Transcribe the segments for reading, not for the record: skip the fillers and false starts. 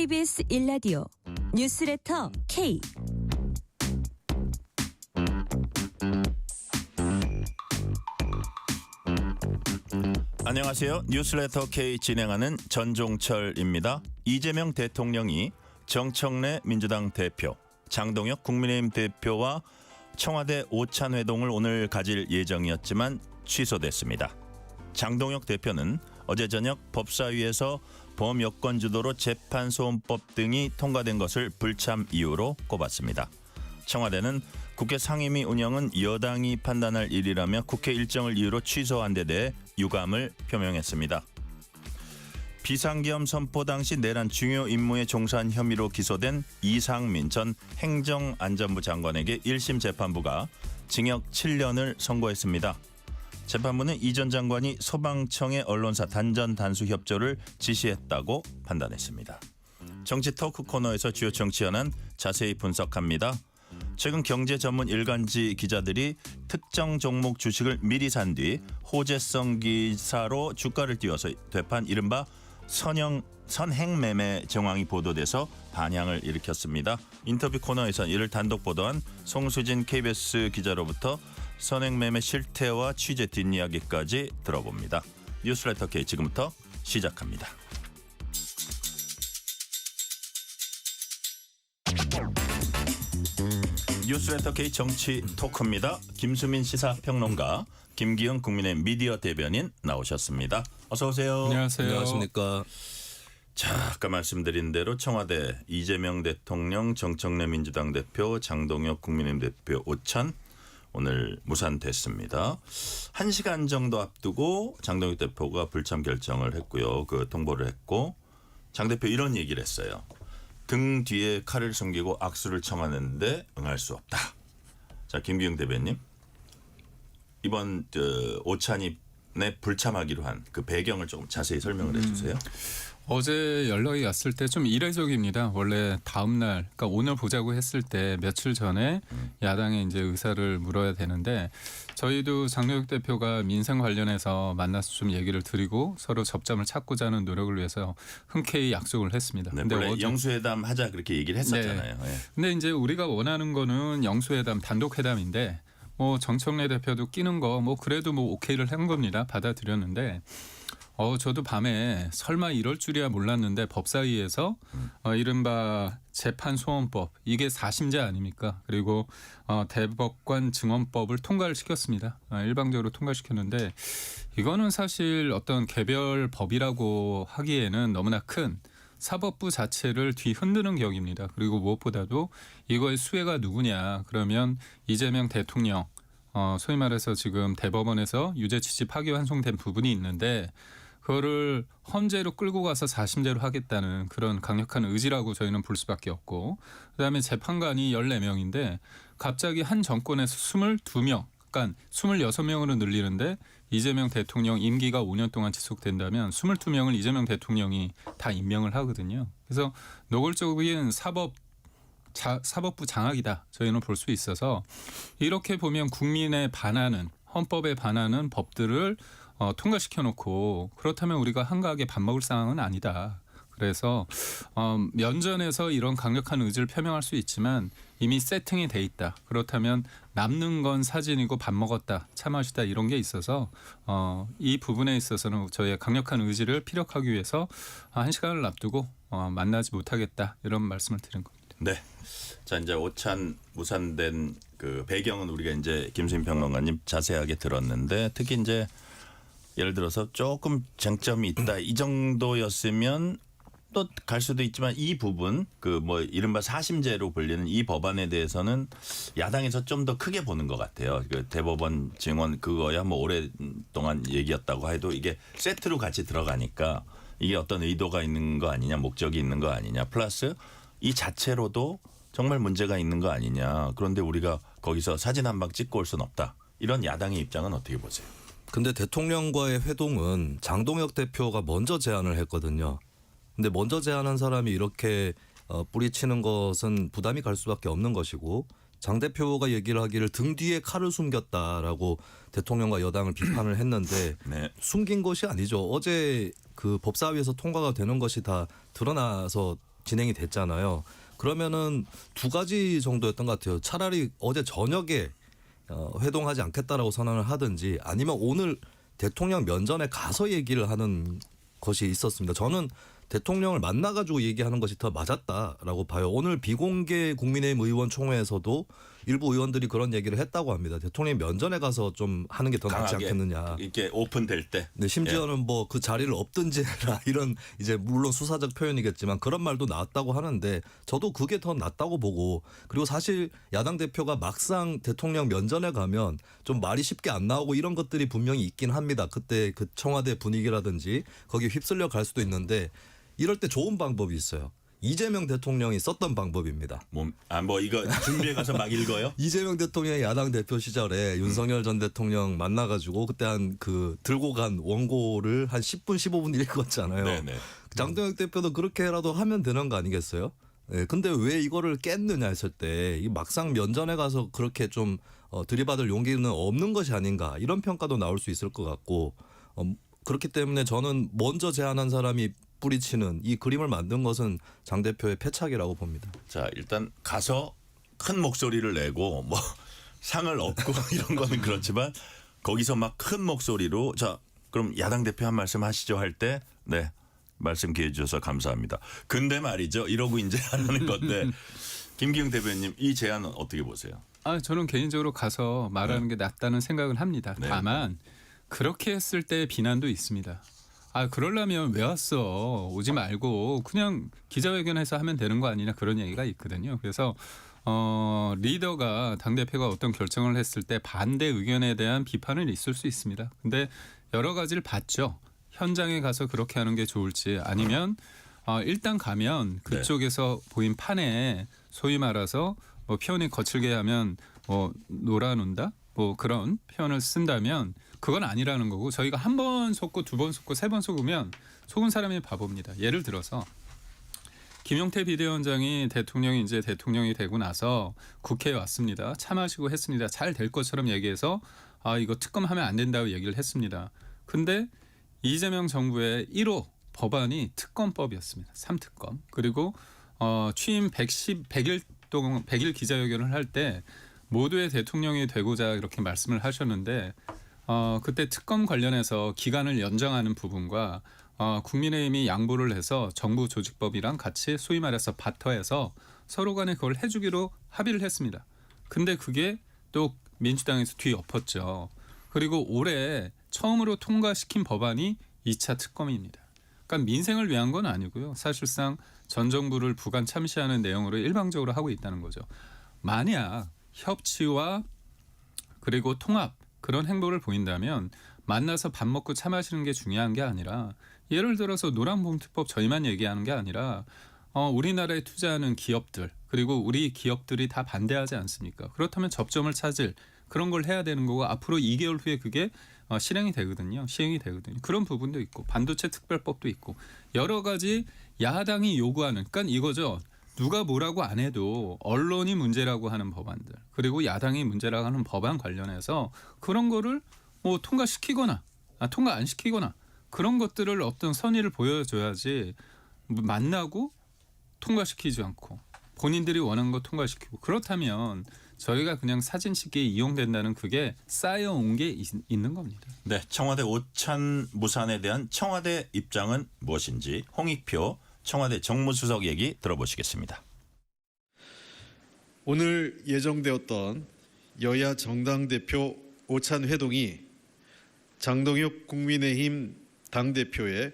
KBS 1라디오 뉴스레터 K. 안녕하세요. 뉴스레터 K 진행하는 전종철입니다. 이재명 대통령이 정청래 민주당 대표, 장동혁 국민의힘 대표와 청와대 오찬 회동을 오늘 가질 예정이었지만 취소됐습니다. 장동혁 대표는 어제 저녁 법사위에서 범여권 주도로 재판소원법 등이 통과된 것을 불참 이유로 꼽았습니다. 청와대는 국회 상임위 운영은 여당이 판단할 일이라며 국회 일정을 이유로 취소한 데 대해 유감을 표명했습니다. 비상계엄 선포 당시 내란 중요 임무에 종사한 혐의로 기소된 이상민 전 행정안전부 장관에게 1심 재판부가 징역 7년을 선고했습니다. 재판부는 이 전 장관이 소방청의 언론사 단전 단수 협조를 지시했다고 판단했습니다. 정치 토크 코너에서 주요 정치 현안 자세히 분석합니다. 최근 경제 전문 일간지 기자들이 특정 종목 주식을 미리 산 뒤 호재성 기사로 주가를 띄워서 되판 이른바 선행매매 정황이 보도돼서 반향을 일으켰습니다. 인터뷰 코너에서 이를 단독 보도한 송수진 KBS 기자로부터 선행매매 실태와 취재 뒷이야기까지 들어봅니다. 뉴스레터 K 지금부터 시작합니다. 뉴스레터 K 정치 토크입니다. 김수민 시사평론가, 김기현 국민의 미디어 대변인 나오셨습니다. 어서 오세요. 안녕하세요. 안녕하십니까. 자, 아까 말씀드린 대로 청와대 이재명 대통령, 정청래 민주당 대표, 장동혁 국민의힘 대표 오찬 오늘 무산됐습니다. 1시간 정도 앞두고 장동혁 대표가 불참 결정을 했고요. 그 통보를 했고 장 대표 이런 얘기를 했어요. 등 뒤에 칼을 숨기고 악수를 청하는데 응할 수 없다. 자, 김기영 대변님, 이번 오찬이 불참하기로 한 그 배경을 조금 자세히 설명을 해주세요. 어제 연락이 왔을 때 좀 이례적입니다. 원래 다음 날, 그러니까 오늘 보자고 했을 때 며칠 전에 야당에 이제 의사를 물어야 되는데 저희도 장동혁 대표가 민생 관련해서 만나서 좀 얘기를 드리고 서로 접점을 찾고자 하는 노력을 위해서 흔쾌히 약속을 했습니다. 네, 원래 영수회담 하자 그렇게 얘기를 했었잖아요. 네. 네. 근데 이제 우리가 원하는 거는 영수회담, 단독회담인데 뭐 정청래 대표도 끼는 거 뭐 그래도 뭐 오케이를 한 겁니다. 받아들였는데 저도 밤에 설마 이럴 줄이야 몰랐는데 법사위에서 이른바 재판소원법, 이게 4심제 아닙니까? 그리고 대법관 증언법을 통과를 시켰습니다. 일방적으로 통과시켰는데 이거는 사실 어떤 개별 법이라고 하기에는 너무나 큰 사법부 자체를 뒤흔드는 격입니다. 그리고 무엇보다도 이거의 수혜가 누구냐 그러면 이재명 대통령, 소위 말해서 지금 대법원에서 유죄 취지 파기 환송된 부분이 있는데 그거를 헌재로 끌고 가서 4심제로 하겠다는 그런 강력한 의지라고 저희는 볼 수밖에 없고, 그다음에 재판관이 14명인데 갑자기 한 정권에서 22명, 그러니까 26명으로 늘리는데 이재명 대통령 임기가 5년 동안 지속된다면 22명을 이재명 대통령이 다 임명을 하거든요. 그래서 노골적인 사법부 장악이다 저희는 볼 수 있어서, 이렇게 보면 국민에 반하는, 헌법에 반하는 법들을 통과시켜놓고 그렇다면 우리가 한가하게 밥 먹을 상황은 아니다. 그래서 면전에서 이런 강력한 의지를 표명할 수 있지만 이미 세팅이 돼 있다. 그렇다면 남는 건 사진이고 밥 먹었다, 차 마시다 이런 게 있어서 이 부분에 있어서는 저희의 강력한 의지를 피력하기 위해서 1시간을 앞두고 만나지 못하겠다 이런 말씀을 드린 겁니다. 네. 자, 이제 오찬 무산된 그 배경은 우리가 이제 김수민 평론가님 자세하게 들었는데, 특히 이제 예를 들어서 조금 쟁점이 있다 이 정도였으면 또 갈 수도 있지만 이 부분 그 뭐 이른바 4심제로 불리는 이 법안에 대해서는 야당에서 좀 더 크게 보는 것 같아요. 그 대법원 증언 그거야 뭐 오랫동안 얘기였다고 해도 이게 세트로 같이 들어가니까 이게 어떤 의도가 있는 거 아니냐, 목적이 있는 거 아니냐, 플러스 이 자체로도 정말 문제가 있는 거 아니냐. 그런데 우리가 거기서 사진 한 방 찍고 올 수는 없다. 이런 야당의 입장은 어떻게 보세요? 근데 대통령과의 회동은 장동혁 대표가 먼저 제안을 했거든요. 근데 먼저 제안한 사람이 이렇게 뿌리치는 것은 부담이 갈 수밖에 없는 것이고, 장 대표가 얘기를 하기를 등 뒤에 칼을 숨겼다라고 대통령과 여당을 비판을 했는데 네. 숨긴 것이 아니죠. 어제 그 법사위에서 통과가 되는 것이 다 드러나서 진행이 됐잖아요. 그러면은 두 가지 정도였던 것 같아요. 차라리 어제 저녁에 회동하지 않겠다라고 선언을 하든지 아니면 오늘 대통령 면전에 가서 얘기를 하는 것이 있었습니다. 저는 대통령을 만나가지고 얘기하는 것이 더 맞았다라고 봐요. 오늘 비공개 국민의힘 의원총회에서도 일부 의원들이 그런 얘기를 했다고 합니다. 대통령이 면전에 가서 좀 하는 게 더 낫지 강하게 않겠느냐. 이렇게 오픈될 때. 네, 심지어는 뭐 그 자리를 없든지 해라 이런 이제 물론 수사적 표현이겠지만 그런 말도 나왔다고 하는데 저도 그게 더 낫다고 보고 그리고 사실 야당 대표가 막상 대통령 면전에 가면 좀 말이 쉽게 안 나오고 이런 것들이 분명히 있긴 합니다. 그때 그 청와대 분위기라든지 거기에 휩쓸려 갈 수도 있는데 이럴 때 좋은 방법이 있어요. 이재명 대통령이 썼던 방법입니다. 뭐 이거 준비해 가서 막 읽어요? 이재명 대통령이 야당 대표 시절에 윤석열 전 대통령 만나가지고 그때 한 그 들고 간 원고를 한 10분 15분 읽었잖아요. 네네. 장동혁 대표도 그렇게라도 하면 되는 거 아니겠어요? 네, 근데 왜 이거를 깼느냐 했을 때 이 막상 면전에 가서 그렇게 좀 들이받을 용기는 없는 것이 아닌가 이런 평가도 나올 수 있을 것 같고 그렇기 때문에 저는 먼저 제안한 사람이 뿌리치는 이 그림을 만든 것은 장 대표의 패착이라고 봅니다. 자, 일단 가서 큰 목소리를 내고 뭐 상을 얻고 이런 거는 그렇지만 거기서 막 큰 목소리로 자, 그럼 야당 대표 한 말씀 하시죠 할 때 네. 말씀 기회 주셔서 감사합니다. 근데 말이죠. 이러고 이제 하는 건데 김기웅 대변인 이 제안은 어떻게 보세요? 저는 개인적으로 가서 말하는 게 낫다는 생각을 합니다. 네. 다만 그렇게 했을 때 비난도 있습니다. 그러려면 왜 왔어? 오지 말고 그냥 기자회견해서 하면 되는 거 아니냐 그런 얘기가 있거든요. 그래서 리더가 당대표가 어떤 결정을 했을 때 반대 의견에 대한 비판은 있을 수 있습니다. 근데 여러 가지를 봤죠. 현장에 가서 그렇게 하는 게 좋을지 아니면 일단 가면 그쪽에서 보인 판에 소위 말해서 뭐 표현이 거칠게 하면 놀아놓는다? 뭐 그런 표현을 쓴다면 그건 아니라는 거고 저희가 한 번 속고 두 번 속고 세 번 속으면 속은 사람이 바보입니다. 예를 들어서 김용태 비대위원장이 대통령이 되고 나서 국회에 왔습니다. 차 마시고 했습니다. 잘 될 것처럼 얘기해서 이거 특검하면 안 된다고 얘기를 했습니다. 근데 이재명 정부의 1호 법안이 특검법이었습니다. 3특검. 그리고 취임 100일 기자회견을 할 때 모두의 대통령이 되고자 이렇게 말씀을 하셨는데 그때 특검 관련해서 기간을 연장하는 부분과 국민의힘이 양보를 해서 정부 조직법이랑 같이 소위 말해서 바터해서 서로 간에 그걸 해주기로 합의를 했습니다. 근데 그게 또 민주당에서 뒤엎었죠. 그리고 올해 처음으로 통과시킨 법안이 2차 특검입니다. 그러니까 민생을 위한 건 아니고요. 사실상 전 정부를 부관 참시하는 내용으로 일방적으로 하고 있다는 거죠. 만약 협치와 그리고 통합 그런 행보를 보인다면 만나서 밥 먹고 차 마시는 게 중요한 게 아니라 예를 들어서 노란봉투법 저희만 얘기하는 게 아니라 우리나라에 투자하는 기업들 그리고 우리 기업들이 다 반대하지 않습니까? 그렇다면 접점을 찾을 그런 걸 해야 되는 거고 앞으로 2개월 후에 그게 시행이 되거든요. 그런 부분도 있고 반도체 특별법도 있고 여러 가지 야당이 요구하는 그러니까 이거죠. 누가 뭐라고 안 해도 언론이 문제라고 하는 법안들 그리고 야당이 문제라고 하는 법안 관련해서 그런 거를 뭐 통과시키거나 통과 안 시키거나 그런 것들을 어떤 선의를 보여줘야지 만나고 통과시키지 않고 본인들이 원하는 거 통과시키고 그렇다면 저희가 그냥 사진 찍기에 이용된다는 그게 쌓여온 게 있는 겁니다. 네, 청와대 오찬 무산에 대한 청와대 입장은 무엇인지 홍익표 청와대 정무수석 얘기 들어보시겠습니다. 오늘 예정되었던 여야 정당 대표 오찬 회동이 장동혁 국민의힘 당대표의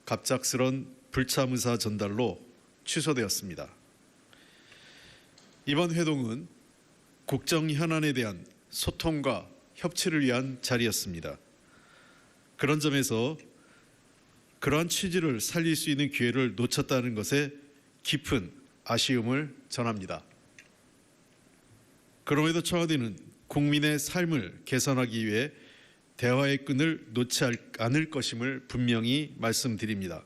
갑작스런 불참 의사 전달로 취소되었습니다. 이번 회동은 국정 현안에 대한 소통과 협치를 위한 자리였습니다. 그런 점에서 그러한 취지를 살릴 수 있는 기회를 놓쳤다는 것에 깊은 아쉬움을 전합니다. 그럼에도 청와대는 국민의 삶을 개선하기 위해 대화의 끈을 놓지 않을 것임을 분명히 말씀드립니다.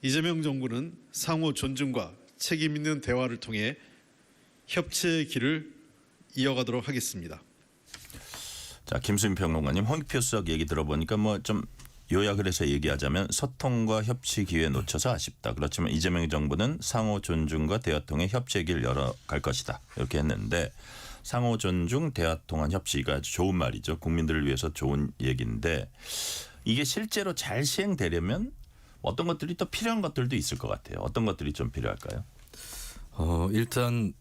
이재명 정부는 상호 존중과 책임 있는 대화를 통해 협치의 길을 이어가도록 하겠습니다. 자, 김수민 평론가님, 홍익표 수석 얘기 들어보니까 뭐 좀 요약을 해서 얘기하자면 소통과 협치 기회 놓쳐서 아쉽다. 그렇지만 이재명 정부는 상호 존중과 대화 통해 협치의 길 열어갈 것이다. 이렇게 했는데 상호 존중, 대화 통한 협치가 아주 좋은 말이죠. 국민들을 위해서 좋은 얘기인데 이게 실제로 잘 시행되려면 어떤 것들이 또 필요한 것들도 있을 것 같아요. 어떤 것들이 좀 필요할까요? 일단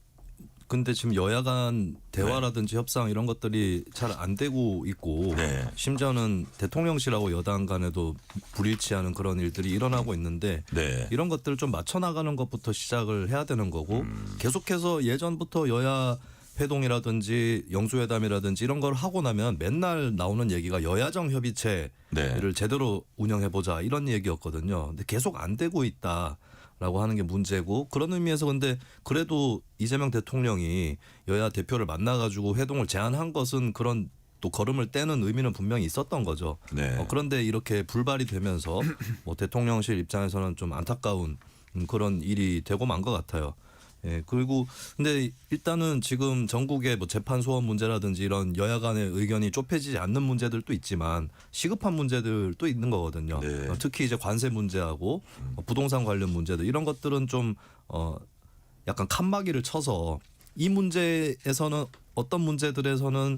근데 지금 여야 간 대화라든지 협상 이런 것들이 잘 안 되고 있고 네. 심지어는 대통령실하고 여당 간에도 불일치하는 그런 일들이 일어나고 있는데 네. 이런 것들을 좀 맞춰 나가는 것부터 시작을 해야 되는 거고 계속해서 예전부터 여야 회동이라든지 영수회담이라든지 이런 걸 하고 나면 맨날 나오는 얘기가 여야정 협의체를 네. 제대로 운영해보자 이런 얘기였거든요. 근데 계속 안 되고 있다라고 하는 게 문제고 그런 의미에서 근데 그래도 이재명 대통령이 여야 대표를 만나가지고 회동을 제안한 것은 그런 또 걸음을 떼는 의미는 분명히 있었던 거죠. 네. 그런데 이렇게 불발이 되면서 뭐 대통령실 입장에서는 좀 안타까운 그런 일이 되고 만 것 같아요. 예, 그리고 근데 일단은 지금 전국의 뭐 재판 소원 문제라든지 이런 여야 간의 의견이 좁혀지지 않는 문제들도 있지만 시급한 문제들도 있는 거거든요. 네. 특히 이제 관세 문제하고 부동산 관련 문제들 이런 것들은 좀 약간 칸막이를 쳐서 이 문제에서는 어떤 문제들에서는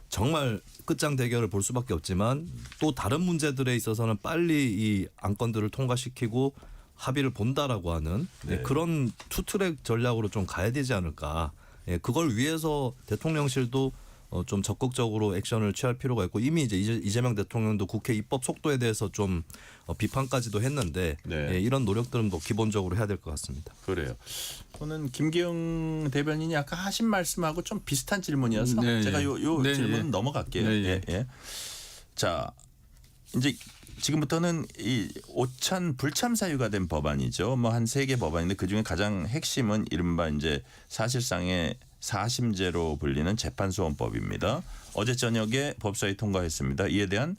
정말 끝장 대결을 볼 수밖에 없지만 또 다른 문제들에 있어서는 빨리 이 안건들을 통과시키고 합의를 본다라고 하는 네. 그런 투트랙 전략으로 좀 가야 되지 않을까. 그걸 위해서 대통령실도 좀 적극적으로 액션을 취할 필요가 있고 이미 이제 이재명 대통령도 국회 입법 속도에 대해서 좀 비판까지도 했는데 네. 이런 노력들은 뭐 기본적으로 해야 될 것 같습니다. 그래요. 저는 김기영 대변인이 아까 하신 말씀하고 좀 비슷한 질문이어서 네, 제가 예. 요 네, 질문 예. 넘어갈게요. 네, 예. 예. 예. 자, 이제 지금부터는 이 오찬 불참 사유가 된 법안이죠. 뭐 한 3개 법안인데 그중에 가장 핵심은 이른바 이제 사실상의 사심제로 불리는 재판소원법입니다. 어제 저녁에 법사위 통과했습니다. 이에 대한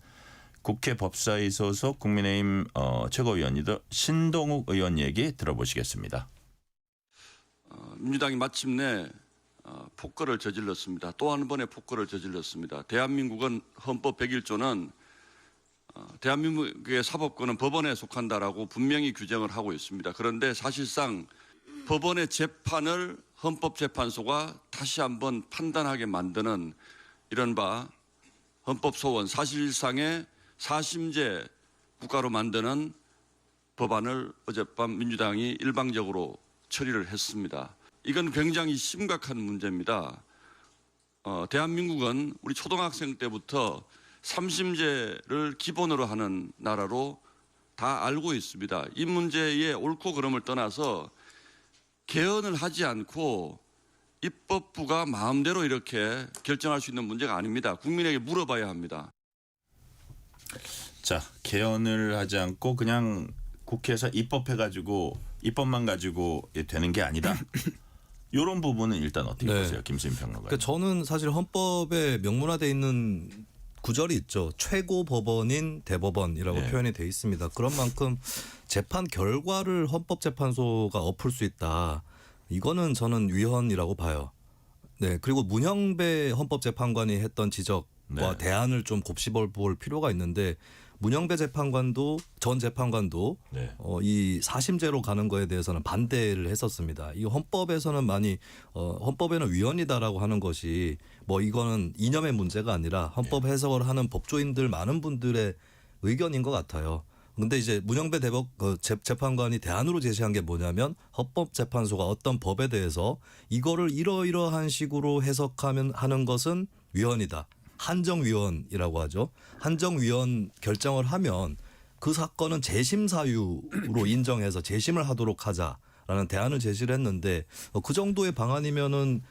국회 법사위 소속 국민의힘 최고위원이던 신동욱 의원 얘기 들어보시겠습니다. 민주당이 마침내 폭거를 저질렀습니다. 또 한 번의 폭거를 저질렀습니다. 대한민국은 헌법 101조는 대한민국의 사법권은 법원에 속한다라고 분명히 규정을 하고 있습니다. 그런데 사실상 법원의 재판을 헌법재판소가 다시 한번 판단하게 만드는 이른바 헌법소원 사실상의 사심제 국가로 만드는 법안을 어젯밤 민주당이 일방적으로 처리를 했습니다. 이건 굉장히 심각한 문제입니다. 대한민국은 우리 초등학생 때부터 삼심제를 기본으로 하는 나라로 다 알고 있습니다. 이 문제의 옳고 그름을 떠나서 개헌을 하지 않고 입법부가 마음대로 이렇게 결정할 수 있는 문제가 아닙니다. 국민에게 물어봐야 합니다. 자, 개헌을 하지 않고 그냥 국회에서 입법해가지고 입법만 가지고 되는 게 아니다. 이런 부분은 일단 어떻게 네. 보세요, 김수인 평론가? 그러니까 저는 사실 헌법에 명문화돼 있는 구절이 있죠. 최고 법원인 대법원이라고 네. 표현이 돼 있습니다. 그런 만큼 재판 결과를 헌법재판소가 엎을 수 있다. 이거는 저는 위헌이라고 봐요. 네. 그리고 문형배 헌법재판관이 했던 지적과 네. 대안을 좀 곱씹어 볼 필요가 있는데 문형배 재판관도 전 재판관도 네. 이 사심제로 가는 거에 대해서는 반대를 했었습니다. 이 헌법에서는 많이 헌법에는 위헌이다라고 하는 것이 뭐 이거는 이념의 문제가 아니라 헌법 해석을 하는 법조인들 많은 분들의 의견인 것 같아요. 근데 이제 문형배 재판관이 대안으로 제시한 게 뭐냐면 헌법재판소가 어떤 법에 대해서 이거를 이러이러한 식으로 해석하면 하는 것은 위헌이다. 한정위원이라고 하죠. 한정위원 결정을 하면 그 사건은 재심 사유로 인정해서 재심을 하도록 하자라는 대안을 제시를 했는데 그 정도의 방안이면은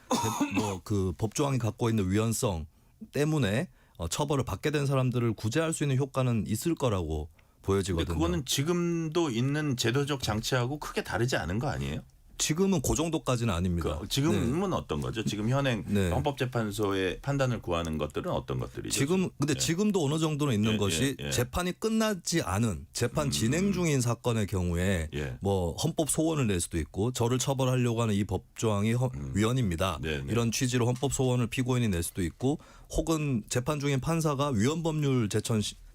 뭐 그 법조항이 갖고 있는 위헌성 때문에 처벌을 받게 된 사람들을 구제할 수 있는 효과는 있을 거라고 근데 보여지거든요. 그거는 지금도 있는 제도적 장치하고 크게 다르지 않은 거 아니에요? 지금은 그 정도까지는 아닙니다. 지금은 어떤 거죠? 지금 현행 네. 헌법재판소의 판단을 구하는 것들은 어떤 것들이죠? 지금 근데 예. 지금도 어느 정도는 있는 예, 것이 예, 예. 재판이 끝나지 않은 재판 진행 중인 사건의 경우에 예. 뭐 헌법 소원을 낼 수도 있고 저를 처벌하려고 하는 이 법조항이 위헌입니다. 네, 네. 이런 취지로 헌법 소원을 피고인이 낼 수도 있고 혹은 재판 중인 판사가 위헌 법률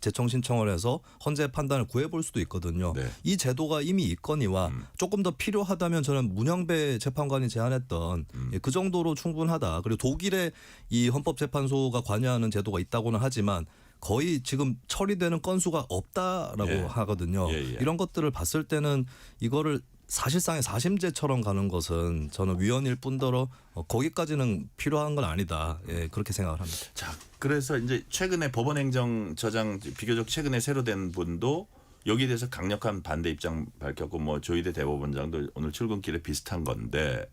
재청 신청을 해서 헌재 판단을 구해볼 수도 있거든요. 네. 이 제도가 이미 있거니와 조금 더 필요하다면 저는 문영배 재판관이 제안했던 예, 그 정도로 충분하다. 그리고 독일의 이 헌법재판소가 관여하는 제도가 있다고는 하지만 거의 지금 처리되는 건수가 없다라고 예. 하거든요. 예, 예. 이런 것들을 봤을 때는 이거를 사실상의 사심제처럼 가는 것은 저는 위헌일 뿐더러 거기까지는 필요한 건 아니다. 예, 그렇게 생각을 합니다. 자, 그래서 이제 최근에 법원행정처장 비교적 최근에 새로 된 분도 여기에 대해서 강력한 반대 입장 밝혔고 뭐 조희대 대법원장도 오늘 출근길에 비슷한 건데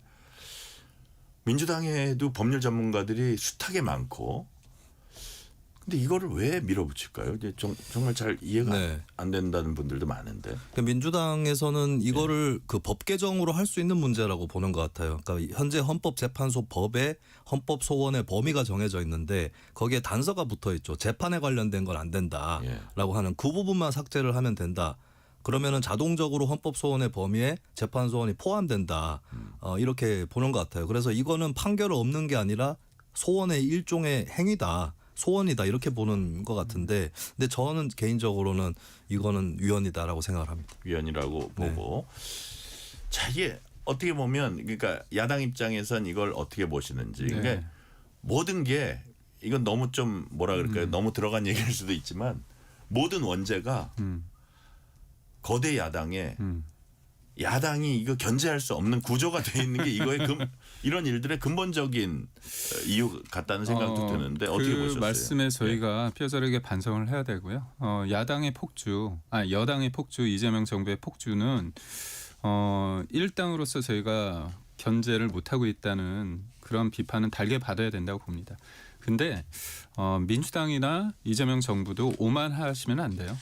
민주당에도 법률 전문가들이 숱하게 많고 근데 이거를 왜 밀어붙일까요? 이제 정말 잘 이해가 네. 안 된다는 분들도 많은데. 민주당에서는 이거를 그 법 개정으로 할 수 있는 문제라고 보는 것 같아요. 그러니까 현재 헌법재판소 법에 헌법 소원의 범위가 정해져 있는데 거기에 단서가 붙어 있죠. 재판에 관련된 건 안 된다라고 하는 그 부분만 삭제를 하면 된다. 그러면은 자동적으로 헌법 소원의 범위에 재판 소원이 포함된다. 이렇게 보는 것 같아요. 그래서 이거는 판결 없는 게 아니라 소원의 일종의 행위다. 소원이다 이렇게 보는 것 같은데 근데 저는 개인적으로는 이거는 위헌이다라고 생각을 합니다. 위헌이라고 보고 자 이게 어떻게 보면 그러니까 야당 입장에선 이걸 어떻게 보시는지 네. 그러니까 모든 게 이건 너무 좀 뭐라 그럴까요? 너무 들어간 얘기일 수도 있지만 모든 원죄가 거대 야당의 야당이 이거 견제할 수 없는 구조가 돼 있는 게 이거의 이런 일들의 근본적인 이유 같다는 생각도 드는데 어떻게 그 보셨어요? 말씀에 저희가 뼈저리게 반성을 해야 되고요. 여당의 폭주 이재명 정부의 폭주는 일당으로서 저희가 견제를 못하고 있다는 그런 비판은 달게 받아야 된다고 봅니다. 근데 민주당이나 이재명 정부도 오만하시면 안 돼요.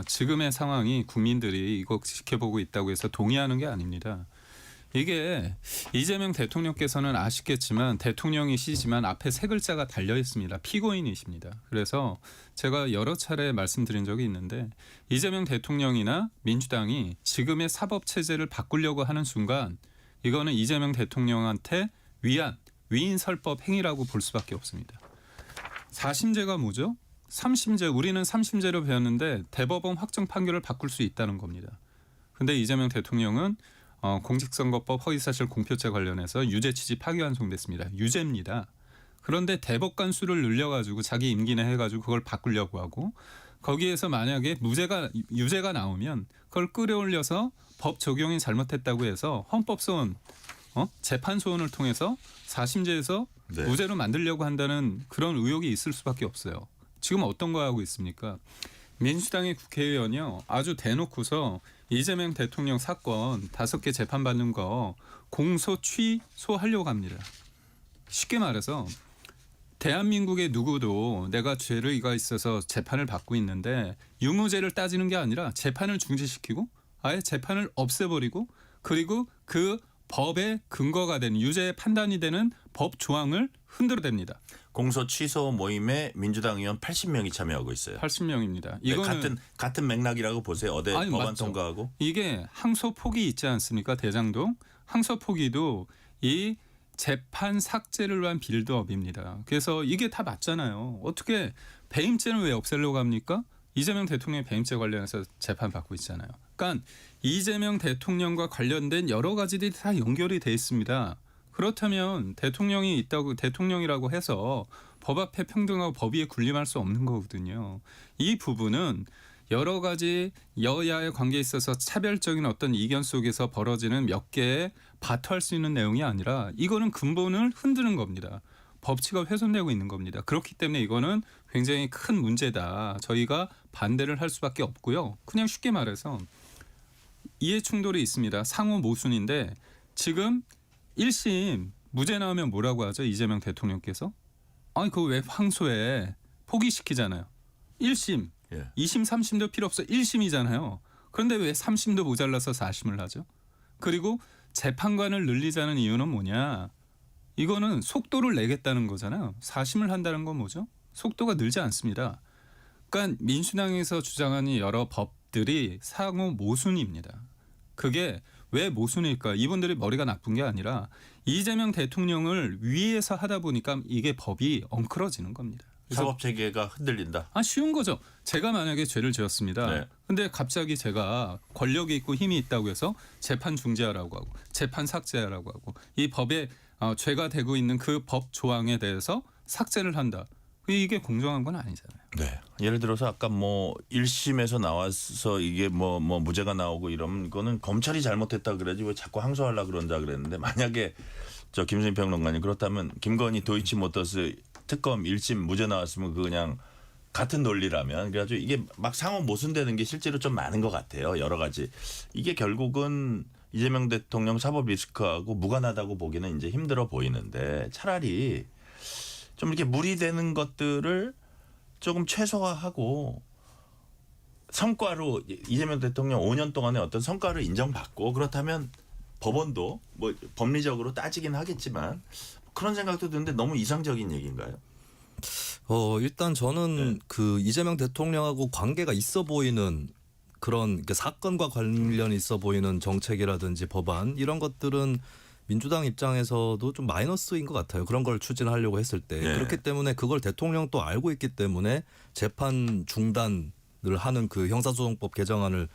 지금의 상황이 국민들이 이거 지켜보고 있다고 해서 동의하는 게 아닙니다. 이게 이재명 대통령께서는 아시겠지만 대통령이시지만 앞에 세 글자가 달려 있습니다. 피고인이십니다. 그래서 제가 여러 차례 말씀드린 적이 있는데 이재명 대통령이나 민주당이 지금의 사법체제를 바꾸려고 하는 순간 이거는 이재명 대통령한테 위인설법 행위라고 볼 수밖에 없습니다. 4심제가 뭐죠? 3심제 우리는 3심제로 배웠는데 대법원 확정 판결을 바꿀 수 있다는 겁니다. 근데 이재명 대통령은 공직선거법 허위사실 공표죄 관련해서 유죄 취지 파기환송됐습니다. 유죄입니다. 그런데 대법관 수를 늘려가지고 자기 임기 내 해가지고 그걸 바꾸려고 하고 거기에서 만약에 유죄가 나오면 그걸 끌어올려서 법 적용이 잘못했다고 해서 헌법소원 재판소원을 통해서 4심제에서 네. 무죄로 만들려고 한다는 그런 의혹이 있을 수밖에 없어요. 지금 어떤 거 하고 있습니까? 민주당의 국회의원이요 아주 대놓고서 이재명 대통령 사건 5개 재판받는 거 공소 취소하려고 합니다. 쉽게 말해서 대한민국의 누구도 내가 죄가 있어서 재판을 받고 있는데 유무죄를 따지는 게 아니라 재판을 중지시키고 아예 재판을 없애버리고 그리고 그 법의 근거가 되는 유죄의 판단이 되는 법 조항을 흔들어댑니다. 공소 취소 모임에 민주당 의원 80명이 참여하고 있어요. 80명입니다. 네, 이거는 같은 맥락이라고 보세요. 어제 아니, 법안 맞죠. 통과하고. 이게 항소포기 있지 않습니까? 대장동. 항소포기도 이 재판 삭제를 위한 빌드업입니다. 그래서 이게 다 맞잖아요. 어떻게 배임죄는 왜 없애려고 합니까? 이재명 대통령의 배임죄 관련해서 재판받고 있잖아요. 그러니까 이재명 대통령과 관련된 여러 가지들이 다 연결이 돼 있습니다. 그렇다면 대통령이라고 해서 법 앞에 평등하고 법 위에 군림할 수 없는 거거든요. 이 부분은 여러 가지 여야의 관계에 있어서 차별적인 어떤 이견 속에서 벌어지는 몇 개의 바투할 수 있는 내용이 아니라 이거는 근본을 흔드는 겁니다. 법치가 훼손되고 있는 겁니다. 그렇기 때문에 이거는 굉장히 큰 문제다. 저희가 반대를 할 수밖에 없고요. 그냥 쉽게 말해서 이해 충돌이 있습니다. 상호 모순인데 지금 1심 무죄 나오면 뭐라고 하죠? 이재명 대통령께서? 아니 그거 왜 항소해? 포기시키잖아요. 1심, 예. 2심, 3심도 필요 없어. 1심이잖아요. 그런데 왜 3심도 모자라서 4심을 하죠? 그리고 재판관을 늘리자는 이유는 뭐냐? 이거는 속도를 내겠다는 거잖아요. 4심을 한다는 건 뭐죠? 속도가 늘지 않습니다. 그러니까 민주당에서 주장하는 여러 법들이 상호 모순입니다. 그게 왜 모순일까? 이분들이 머리가 나쁜 게 아니라 이재명 대통령을 위에서 하다 보니까 이게 법이 엉클어지는 겁니다. 사법 체계가 흔들린다. 쉬운 거죠. 제가 만약에 죄를 지었습니다. 네. 근데 갑자기 제가 권력이 있고 힘이 있다고 해서 재판 중지하라고 하고 재판 삭제하라고 하고 이 법에 죄가 되고 있는 그 법 조항에 대해서 삭제를 한다. 이게 공정한 건 아니잖아요. 네. 예를 들어서 아까 뭐 1심에서 나와서 이게 뭐 무죄가 나오고 이러면 이거는 검찰이 잘못했다 그러지 왜 자꾸 항소하려고 그런다 그랬는데 만약에 저 김수민 평론가님 그렇다면 김건희 도이치모터스 특검 1심 무죄 나왔으면 그 그냥 같은 논리라면 그래가지고 이게 막 상호 모순되는 게 실제로 좀 많은 것 같아요. 여러 가지. 이게 결국은 이재명 대통령 사법 리스크하고 무관하다고 보기는 이제 힘들어 보이는데 차라리 좀 이렇게 무리되는 것들을 조금 최소화하고 성과로 이재명 대통령 5년 동안의 어떤 성과를 인정받고 그렇다면 법원도 뭐 법리적으로 따지긴 하겠지만 그런 생각도 드는데 너무 이상적인 얘기인가요? 일단 저는 그 이재명 대통령하고 관계가 있어 보이는 그런 사건과 관련이 있어 보이는 정책이라든지 법안 이런 것들은 민주당 입장에서도 좀 마이너스인 것 같아요. 그런 걸 추진하려고 했을 때. 네. 그렇기 때문에 그걸 대통령도 알고 있기 때문에 재판 중단을 하는 그 형사소송법 개정안을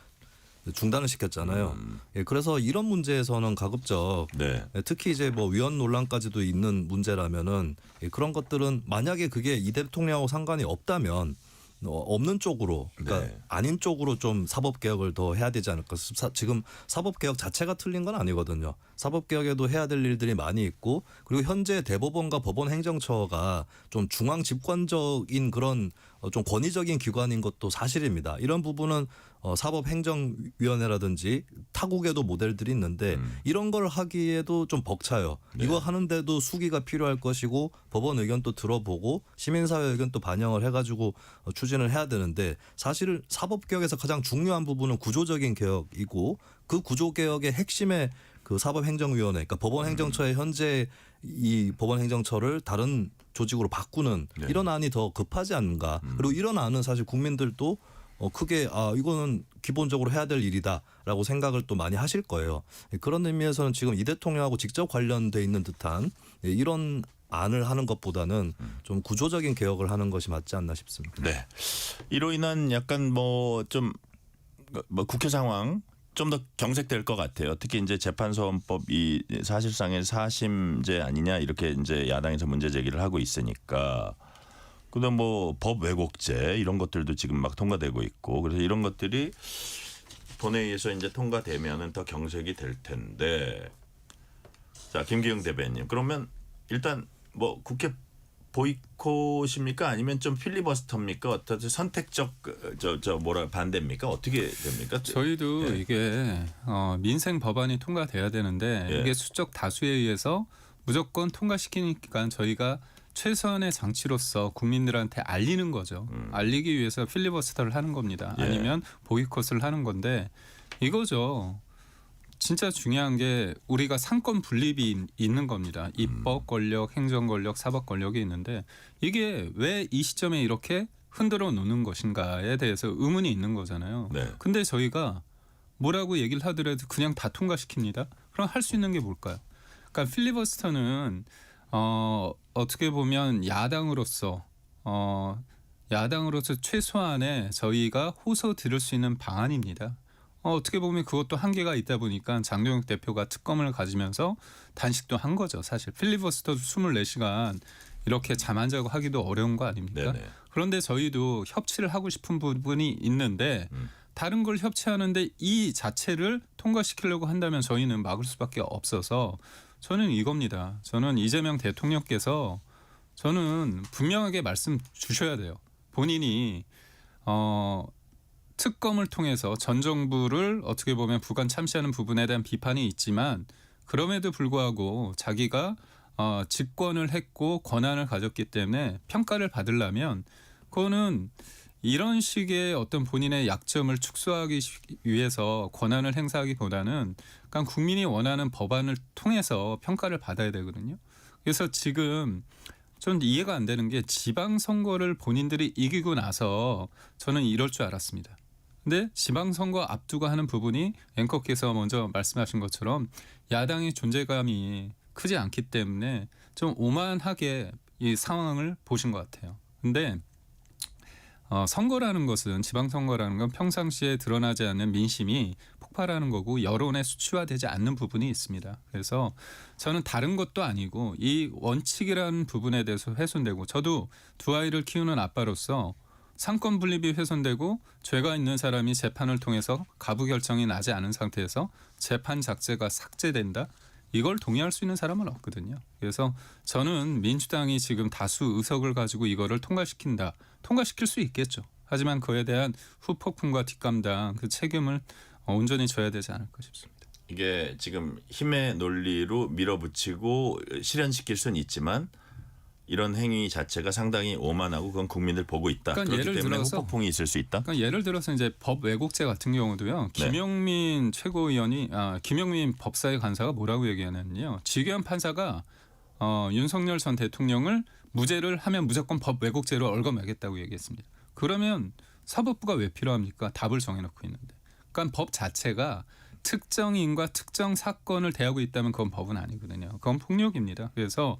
중단을 시켰잖아요. 예, 그래서 이런 문제에서는 가급적 네. 특히 이제 뭐 위헌 논란까지도 있는 문제라면은 그런 것들은 만약에 그게 이 대통령하고 상관이 없다면 없는 쪽으로 그러니까 네. 아닌 쪽으로 좀 사법 개혁을 더 해야 되지 않을까. 지금 사법 개혁 자체가 틀린 건 아니거든요. 사법 개혁에도 해야 될 일들이 많이 있고 그리고 현재 대법원과 법원 행정처가 좀 중앙 집권적인 그런 좀 권위적인 기관인 것도 사실입니다. 이런 부분은 사법행정위원회라든지 타국에도 모델들이 있는데 이런 걸 하기에도 좀 벅차요. 네. 이거 하는데도 수기가 필요할 것이고 법원 의견도 들어보고 시민사회 의견도 반영을 해가지고 추진을 해야 되는데 사실 사법개혁에서 가장 중요한 부분은 구조적인 개혁이고 그 구조개혁의 핵심의 그 사법행정위원회, 그러니까 법원행정처의 현재 이 법원행정처를 다른 조직으로 바꾸는 네. 이런 안이 더 급하지 않은가. 그리고 이런 안은 사실 국민들도 크게 이거는 기본적으로 해야 될 일이다라고 생각을 또 많이 하실 거예요. 그런 의미에서는 지금 이 대통령하고 직접 관련돼 있는 듯한 이런 안을 하는 것보다는 좀 구조적인 개혁을 하는 것이 맞지 않나 싶습니다. 네. 이로 인한 약간 뭐 국회 상황 좀 더 경색될 것 같아요. 특히 이제 재판소원법이 사실상의 사심제 아니냐 이렇게 이제 야당에서 문제 제기를 하고 있으니까. 그다음 뭐 법 왜곡죄 이런 것들도 지금 막 통과되고 있고 그래서 이런 것들이 본회의에서 이제 통과되면은 더 경색이 될 텐데. 자, 김기웅 대변인. 그러면 일단 뭐 국회 보이콧입니까? 아니면 좀 필리버스터입니까? 어떤 선택적 반대입니까? 어떻게 됩니까? 저희도 예. 이게 민생 법안이 통과돼야 되는데 예. 이게 수적 다수에 의해서 무조건 통과시키니까 저희가 최소한의 장치로서 국민들한테 알리는 거죠. 알리기 위해서 필리버스터를 하는 겁니다. 예. 아니면 보이콧을 하는 건데 이거죠. 진짜 중요한 게 우리가 상권 분립이 있는 겁니다. 입법 권력, 행정 권력, 사법 권력이 있는데 이게 왜 이 시점에 이렇게 흔들어 놓는 것인가에 대해서 의문이 있는 거잖아요. 네. 근데 저희가 뭐라고 얘기를 하더라도 그냥 다 통과시킵니다. 그럼 할 수 있는 게 뭘까요? 그러니까 필리버스터는 어떻게 보면 야당으로서 최소한의 저희가 호소 들을 수 있는 방안입니다. 어떻게 보면 그것도 한계가 있다 보니까 장동혁 대표가 특검을 가지면서 단식도 한 거죠. 사실 필리버스터도 24시간 이렇게 잠 안 자고 하기도 어려운 거 아닙니까? 네네. 그런데 저희도 협치를 하고 싶은 부분이 있는데 다른 걸 협치하는데 이 자체를 통과시키려고 한다면 저희는 막을 수밖에 없어서 저는 이겁니다. 저는 이재명 대통령께서 저는 분명하게 말씀 주셔야 돼요. 본인이 특검을 통해서 전 정부를 어떻게 보면 부관 참시하는 부분에 대한 비판이 있지만 그럼에도 불구하고 자기가 집권을 했고 권한을 가졌기 때문에 평가를 받으려면 그거는 이런 식의 어떤 본인의 약점을 축소하기 위해서 권한을 행사하기보다는 그냥 국민이 원하는 법안을 통해서 평가를 받아야 되거든요. 그래서 지금 전 이해가 안 되는 게 지방선거를 본인들이 이기고 나서 저는 이럴 줄 알았습니다. 근데 지방선거 앞두고 하는 부분이 앵커께서 먼저 말씀하신 것처럼 야당의 존재감이 크지 않기 때문에 좀 오만하게 이 상황을 보신 것 같아요. 근데 선거라는 것은 지방선거라는 건 평상시에 드러나지 않는 민심이 폭발하는 거고 여론에 수치화되지 않는 부분이 있습니다. 그래서 저는 다른 것도 아니고 이 원칙이라는 부분에 대해서 훼손되고 저도 두 아이를 키우는 아빠로서 상권 분립이 훼손되고 죄가 있는 사람이 재판을 통해서 가부 결정이 나지 않은 상태에서 재판 자체가 삭제된다. 이걸 동의할 수 있는 사람은 없거든요. 그래서 저는 민주당이 지금 다수 의석을 가지고 이거를 통과시킨다. 통과시킬 수 있겠죠. 하지만 그에 대한 후폭풍과 뒷감당 그 책임을 온전히 져야 되지 않을까 싶습니다. 이게 지금 힘의 논리로 밀어붙이고 실현시킬 수는 있지만 이런 행위 자체가 상당히 오만하고 그건 국민들 보고 있다. 그러니까 그렇기 예를 때문에 들어서 후폭풍이 있을 수 있다. 그러니까 예를 들어서 이제 법 왜곡죄 같은 경우도요. 김용민 최고위원이 김용민 법사위 간사가 뭐라고 얘기하냐면요. 지규현 판사가 윤석열 전 대통령을 무죄를 하면 무조건 법 왜곡죄로 얽어매겠다고 얘기했습니다. 그러면 사법부가 왜 필요합니까? 답을 정해놓고 있는데. 그러니까 법 자체가 특정인과 특정 사건을 대하고 있다면 그건 법은 아니거든요. 그건 폭력입니다. 그래서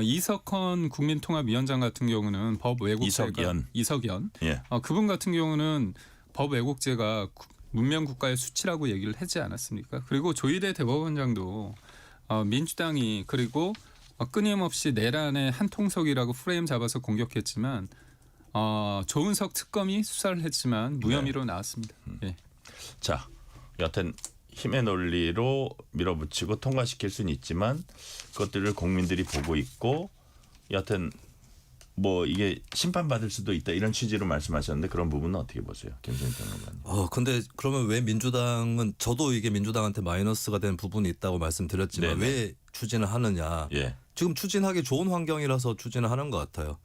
이석헌 국민통합위원장 같은 경우는 법 왜곡죄가 이석연 예. 그분 같은 경우는 법 왜곡죄가 문명 국가의 수치라고 얘기를 하지 않았습니까? 그리고 조희대 대법원장도 민주당이 그리고 끊임없이 내란의 한 통속이라고 프레임 잡아서 공격했지만 조은석 특검이 수사를 했지만 무혐의로 나왔습니다. 예. 자, 여하튼 힘의 논리로 밀어붙이고 통과시킬 수는 있지만 그것들을 국민들이 보고 있고 여하튼 뭐 이게 심판받을 수도 있다 이런 취지로 말씀하셨는데 그런 부분은 어떻게 보세요? 김수민 평론가님. 근데 그러면 왜 민주당은 저도 이게 민주당한테 마이너스가 된 부분이 있다고 말씀드렸지만 네네. 왜 추진을 하느냐. 예. 지금 추진하기 좋은 환경이라서 추진을 하는 것 같아요.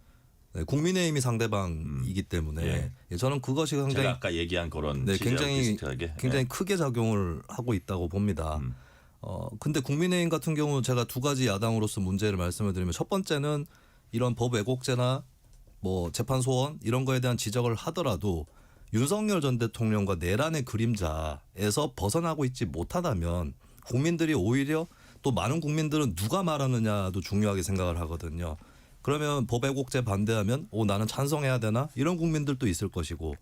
네, 국민의힘이 상대방이기 때문에 저는 그것이 제가 굉장히 아까 얘기한 그런 네, 취지하고 굉장히 비슷하게. 굉장히 크게 작용을 하고 있다고 봅니다. 근데 국민의힘 같은 경우 제가 두 가지 야당으로서 문제를 말씀을 드리면 첫 번째는 이런 법 왜곡죄나 뭐 재판 소원 이런 거에 대한 지적을 하더라도 윤석열 전 대통령과 내란의 그림자에서 벗어나고 있지 못하다면 국민들이 오히려 또 많은 국민들은 누가 말하느냐도 중요하게 생각을 하거든요. 그러면 법 왜곡죄 반대하면 나는 찬성해야 되나 이런 국민들도 있을 것이고,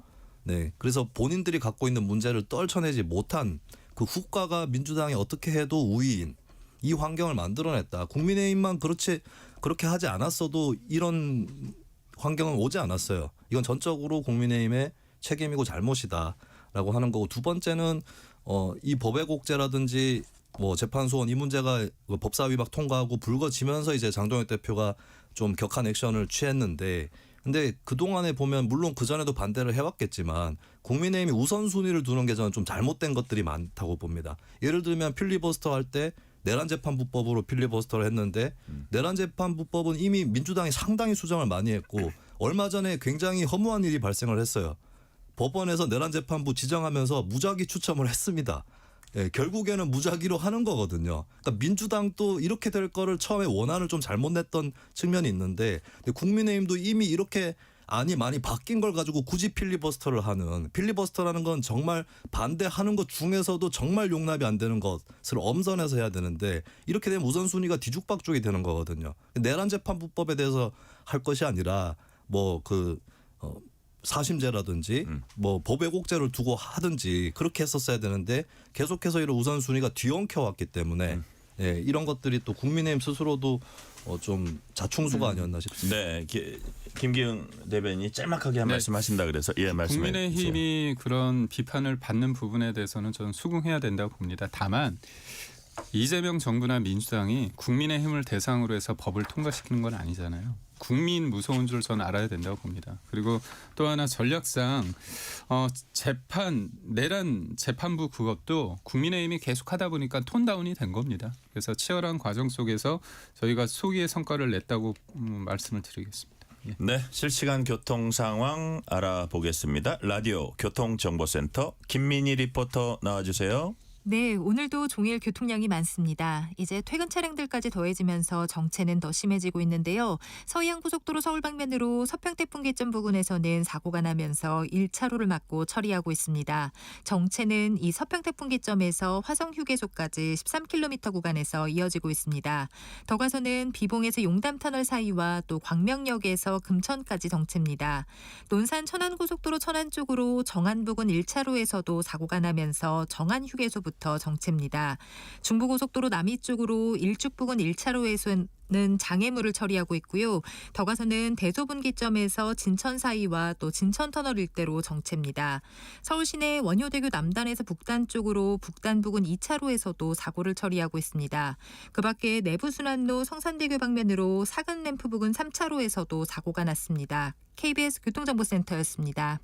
네 그래서 본인들이 갖고 있는 문제를 떨쳐내지 못한 그 후과가 민주당이 어떻게 해도 우위인 이 환경을 만들어냈다. 국민의힘만 그렇게 하지 않았어도 이런 환경은 오지 않았어요. 이건 전적으로 국민의힘의 책임이고 잘못이다라고 하는 거고, 두 번째는 이 법 왜곡죄라든지 뭐 재판 소원 이 문제가 법사위 막 통과하고 불거지면서 이제 장동혁 대표가 좀 격한 액션을 취했는데, 근데 그동안에 보면 물론 그전에도 반대를 해왔겠지만 국민의힘이 우선순위를 두는 게 저는 좀 잘못된 것들이 많다고 봅니다. 예를 들면 필리버스터 할 때 내란재판부법으로 필리버스터를 했는데 내란재판부법은 이미 민주당이 상당히 수정을 많이 했고 얼마 전에 굉장히 허무한 일이 발생을 했어요. 법원에서 내란재판부 지정하면서 무작위 추첨을 했습니다. 예, 결국에는 무작위로 하는 거거든요. 그러니까 민주당도 이렇게 될 거를 처음에 원안을 좀 잘못 냈던 측면이 있는데 국민의힘도 이미 이렇게 안이 많이 바뀐 걸 가지고 굳이 필리버스터를 하는, 필리버스터라는 건 정말 반대하는 것 중에서도 정말 용납이 안 되는 것을 엄선해서 해야 되는데 이렇게 되면 우선순위가 뒤죽박죽이 되는 거거든요. 내란재판부법에 대해서 할 것이 아니라 사심제라든지 뭐 법 왜곡죄를 두고 하든지 그렇게 했었어야 되는데 계속해서 이런 우선순위가 뒤엉켜 왔기 때문에 예, 이런 것들이 또 국민의힘 스스로도 좀 자충수가 아니었나 싶습니다. 네, 김기흥 대변인이 짤막하게 한 네. 말씀하신다 그래서 말씀해 주세요. 국민의힘이 그런 비판을 받는 부분에 대해서는 저는 수긍해야 된다고 봅니다. 다만 이재명 정부나 민주당이 국민의힘을 대상으로 해서 법을 통과시키는 건 아니잖아요. 국민 무서운 줄 저는 알아야 된다고 봅니다. 그리고 또 하나 전략상 내란 재판부 그것도 국민의힘이 계속 하다 보니까 톤다운이 된 겁니다. 그래서 치열한 과정 속에서 저희가 소기의 성과를 냈다고 말씀을 드리겠습니다. 예. 네, 실시간 교통 상황 알아보겠습니다. 라디오 교통정보센터 김민희 리포터 나와주세요. 네, 오늘도 종일 교통량이 많습니다. 이제 퇴근 차량들까지 더해지면서 정체는 더 심해지고 있는데요. 서해안고속도로 서울 방면으로 서평태풍기점 부근에서는 사고가 나면서 1차로를 막고 처리하고 있습니다. 정체는 이 서평태풍기점에서 화성휴게소까지 13km 구간에서 이어지고 있습니다. 더 가서는 비봉에서 용담터널 사이와 또 광명역에서 금천까지 정체입니다. 논산 천안고속도로 천안 쪽으로 정안 부근 1차로에서도 사고가 나면서 정안휴게소부터 정체입니다. 중부고속도로 남이 쪽으로 일죽 부근 1차로에서는 장애물을 처리하고 있고요. 더 가서는 대소분기점에서 진천 사이와 또 진천터널 일대로 정체입니다. 서울시내 원효대교 남단에서 북단 쪽으로 북단 부근 2차로에서도 사고를 처리하고 있습니다. 그 밖에 내부순환로 성산대교 방면으로 사근램프 부근 3차로에서도 사고가 났습니다. KBS 교통정보센터였습니다.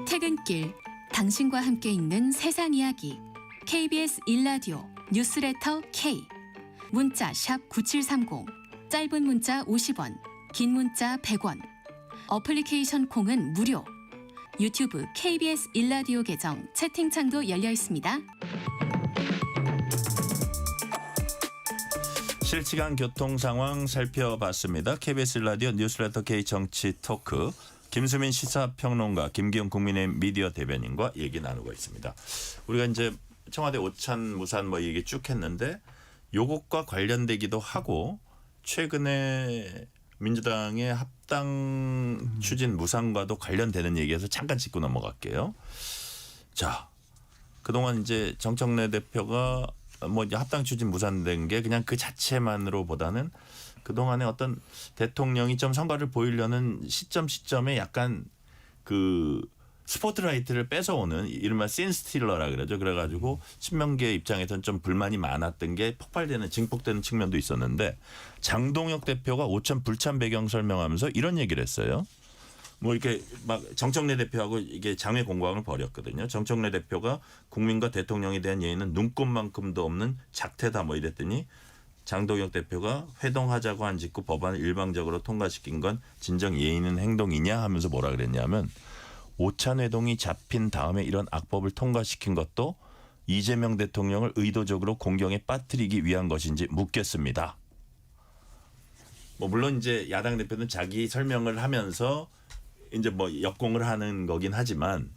퇴근길 당신과 함께 읽는 세상 이야기 KBS 1라디오 뉴스레터 K 문자 샵 9730 짧은 문자 50원 긴 문자 100원 어플리케이션 콩은 무료 유튜브 KBS 1라디오 계정 채팅창도 열려 있습니다. 실시간 교통 상황 살펴봤습니다. KBS 라디오 뉴스레터 K 정치 토크 김수민 시사평론가 김기용 국민의힘 미디어 대변인과 얘기 나누고 있습니다. 우리가 이제 청와대 오찬 무산 뭐 얘기 쭉 했는데 요것과 관련되기도 하고 최근에 민주당의 합당 추진 무산과도 관련되는 얘기에서 잠깐 짚고 넘어갈게요. 자, 그동안 이제 정청래 대표가 뭐 이제 합당 추진 무산된 게 그냥 그 자체만으로 보다는 그동안에 어떤 대통령이 좀 성과를 보이려는 시점에 약간 그 스포트라이트를 뺏어오는 이른바 씬스틸러라 그러죠. 그래가지고 친명계 입장에서는 좀 불만이 많았던 게 폭발되는 증폭되는 측면도 있었는데 장동혁 대표가 오찬 불참 배경 설명하면서 이런 얘기를 했어요. 뭐 이렇게 막 정청래 대표하고 이게 장외 공방을 벌였거든요. 정청래 대표가 국민과 대통령에 대한 예의는 눈꼽만큼도 없는 작태다 뭐 이랬더니 장동혁 대표가 회동하자고 한 직후 법안을 일방적으로 통과시킨 건 진정 예의 있는 행동이냐 하면서 뭐라 그랬냐면 오찬 회동이 잡힌 다음에 이런 악법을 통과시킨 것도 이재명 대통령을 의도적으로 공경에 빠뜨리기 위한 것인지 묻겠습니다. 뭐 물론 이제 야당 대표는 자기 설명을 하면서 이제 뭐 역공을 하는 거긴 하지만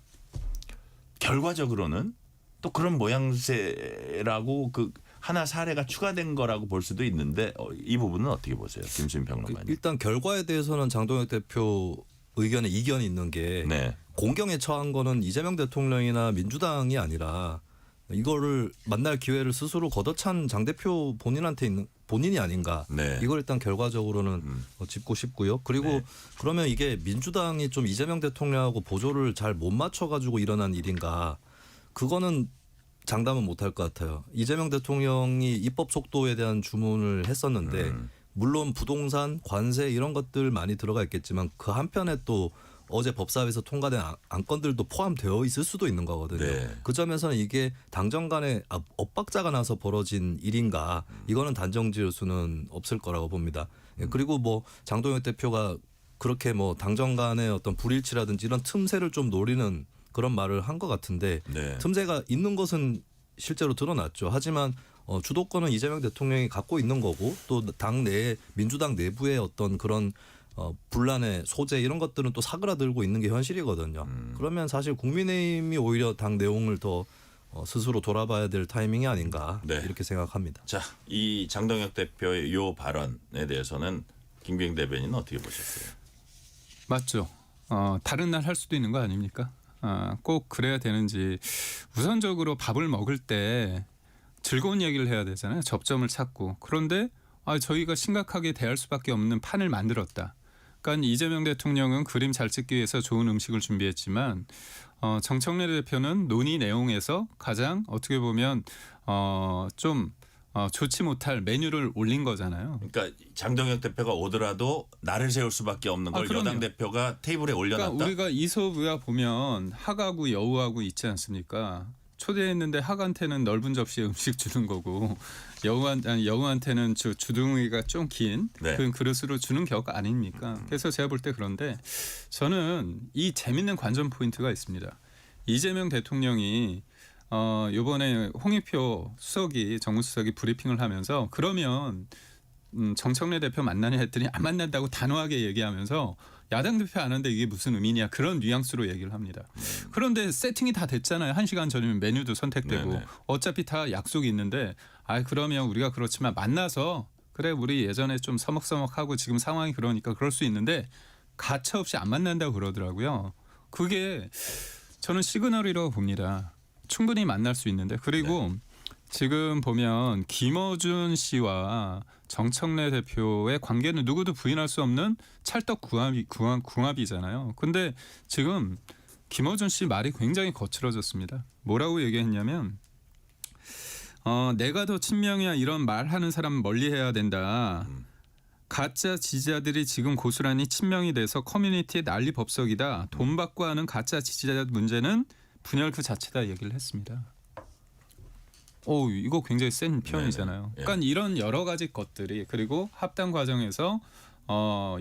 결과적으로는 또 그런 모양새라고 그 하나 사례가 추가된 거라고 볼 수도 있는데 이 부분은 어떻게 보세요, 김수민 평론가님? 일단 결과에 대해서는 장동혁 대표 의견에 이견이 있는 게 네. 공경에 처한 거는 이재명 대통령이나 민주당이 아니라 이거를 만날 기회를 스스로 걷어찬 장 대표 본인한테 있는 본인이 아닌가. 네. 이걸 일단 결과적으로는 짚고 싶고요. 그리고 네. 그러면 이게 민주당이 좀 이재명 대통령하고 보조를 잘 못 맞춰가지고 일어난 일인가. 그거는 장담은 못할 것 같아요. 이재명 대통령이 입법 속도에 대한 주문을 했었는데 물론 부동산, 관세 이런 것들 많이 들어가 있겠지만 그 한편에 또 어제 법사위에서 통과된 안건들도 포함되어 있을 수도 있는 거거든요. 네. 그 점에서는 이게 당정 간에 엇박자가 나서 벌어진 일인가 이거는 단정 지을 수는 없을 거라고 봅니다. 그리고 뭐 장동혁 대표가 그렇게 뭐 당정 간의 어떤 불일치라든지 이런 틈새를 좀 노리는 그런 말을 한 것 같은데 네. 틈새가 있는 것은 실제로 드러났죠. 하지만 주도권은 이재명 대통령이 갖고 있는 거고 또 당 내에 민주당 내부의 어떤 그런 분란의 소재 이런 것들은 또 사그라들고 있는 게 현실이거든요. 그러면 사실 국민의힘이 오히려 당 내용을 더 스스로 돌아봐야 될 타이밍이 아닌가 네. 이렇게 생각합니다. 자, 이 장동혁 대표의 요 발언에 대해서는 김기용 대변인은 어떻게 보셨어요? 맞죠. 다른 날 할 수도 있는 거 아닙니까? 꼭 그래야 되는지 우선적으로 밥을 먹을 때 즐거운 얘기를 해야 되잖아요. 접점을 찾고. 그런데 저희가 심각하게 대할 수밖에 없는 판을 만들었다. 그러니까 이재명 대통령은 그림 잘 찍기 위해서 좋은 음식을 준비했지만 정청래 대표는 논의 내용에서 가장 어떻게 보면 좀 좋지 못할 메뉴를 올린 거잖아요. 그러니까 장동혁 대표가 오더라도 나를 세울 수밖에 없는 걸 그럼요. 여당 대표가 테이블에 올려놨다. 그러니까 우리가 이솝의학 보면 하가구 여우하고 있지 않습니까? 초대했는데 학한테는 넓은 접시에 음식 주는 거고 여우한테는 주둥이가 좀 긴 네. 그 그릇으로 주는 격 아닙니까? 그래서 제가 볼 때 그런데 저는 이 재밌는 관전 포인트가 있습니다. 이재명 대통령이 이번에 홍익표 수석이 정무수석이 브리핑을 하면서 그러면 정청래 대표 만나냐 했더니 안 만난다고 단호하게 얘기하면서 야당 대표 안 하는데 이게 무슨 의미냐 그런 뉘앙스로 얘기를 합니다. 그런데 세팅이 다 됐잖아요. 1시간 전이면 메뉴도 선택되고 네네. 어차피 다 약속이 있는데 그러면 우리가 그렇지만 만나서 그래 우리 예전에 좀 서먹서먹하고 지금 상황이 그러니까 그럴 수 있는데 가차없이 안 만난다고 그러더라고요. 그게 저는 시그널이라고 봅니다. 충분히 만날 수 있는데 그리고 지금 보면 김어준 씨와 정청래 대표의 관계는 누구도 부인할 수 없는 찰떡궁합이잖아요. 근데 지금 김어준 씨 말이 굉장히 거칠어졌습니다. 뭐라고 얘기했냐면 내가 더 친명이야 이런 말하는 사람 멀리해야 된다. 가짜 지지자들이 지금 고스란히 친명이 돼서 커뮤니티에 난리 법석이다. 돈 받고 하는 가짜 지지자 문제는 분열 그 자체다 얘기를 했습니다. 이거 굉장히 센 표현이잖아요. 네네. 예. 그러니까 이런 여러 가지 것들이 그리고 합당 과정에서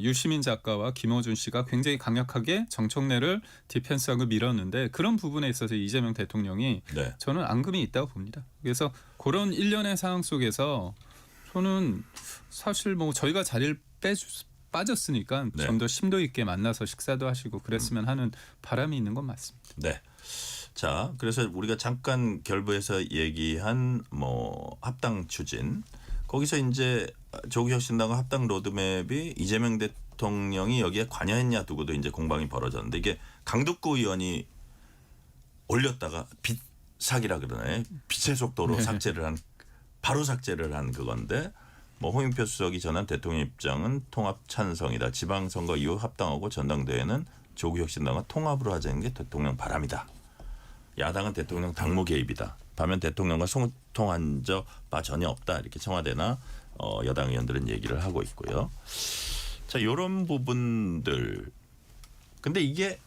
유시민 작가와 김어준 씨가 굉장히 강력하게 정청래를 디펜스하고 밀었는데 그런 부분에 있어서 이재명 대통령이 네. 저는 앙금이 있다고 봅니다. 그래서 그런 일련의 상황 속에서 저는 사실 뭐 저희가 자리를 빠졌으니까 네. 좀 더 심도 있게 만나서 식사도 하시고 그랬으면 하는 바람이 있는 건 맞습니다. 네. 자, 그래서 우리가 잠깐 결부해서 얘기한 뭐 합당 추진 거기서 이제 조국혁신당과 합당 로드맵이 이재명 대통령이 여기에 관여했냐 두고도 이제 공방이 벌어졌는데 이게 강덕구 의원이 올렸다가 빛 사기라 그러나요? 빛의 속도로 바로 삭제를 한 그건데 뭐 홍익표 수석이 전한 대통령 입장은 통합 찬성이다. 지방선거 이후 합당하고 전당대회는 조국혁신당과 통합으로 하자는 게 대통령 바람이다. 야당은 대통령 당무 개입이다. 반면 대통령과 소통한 바 전혀 없다. 이렇게 청와대나 여당 의원들은 얘기를 하고 있고요. 자, 이런 부분들. 근데 이게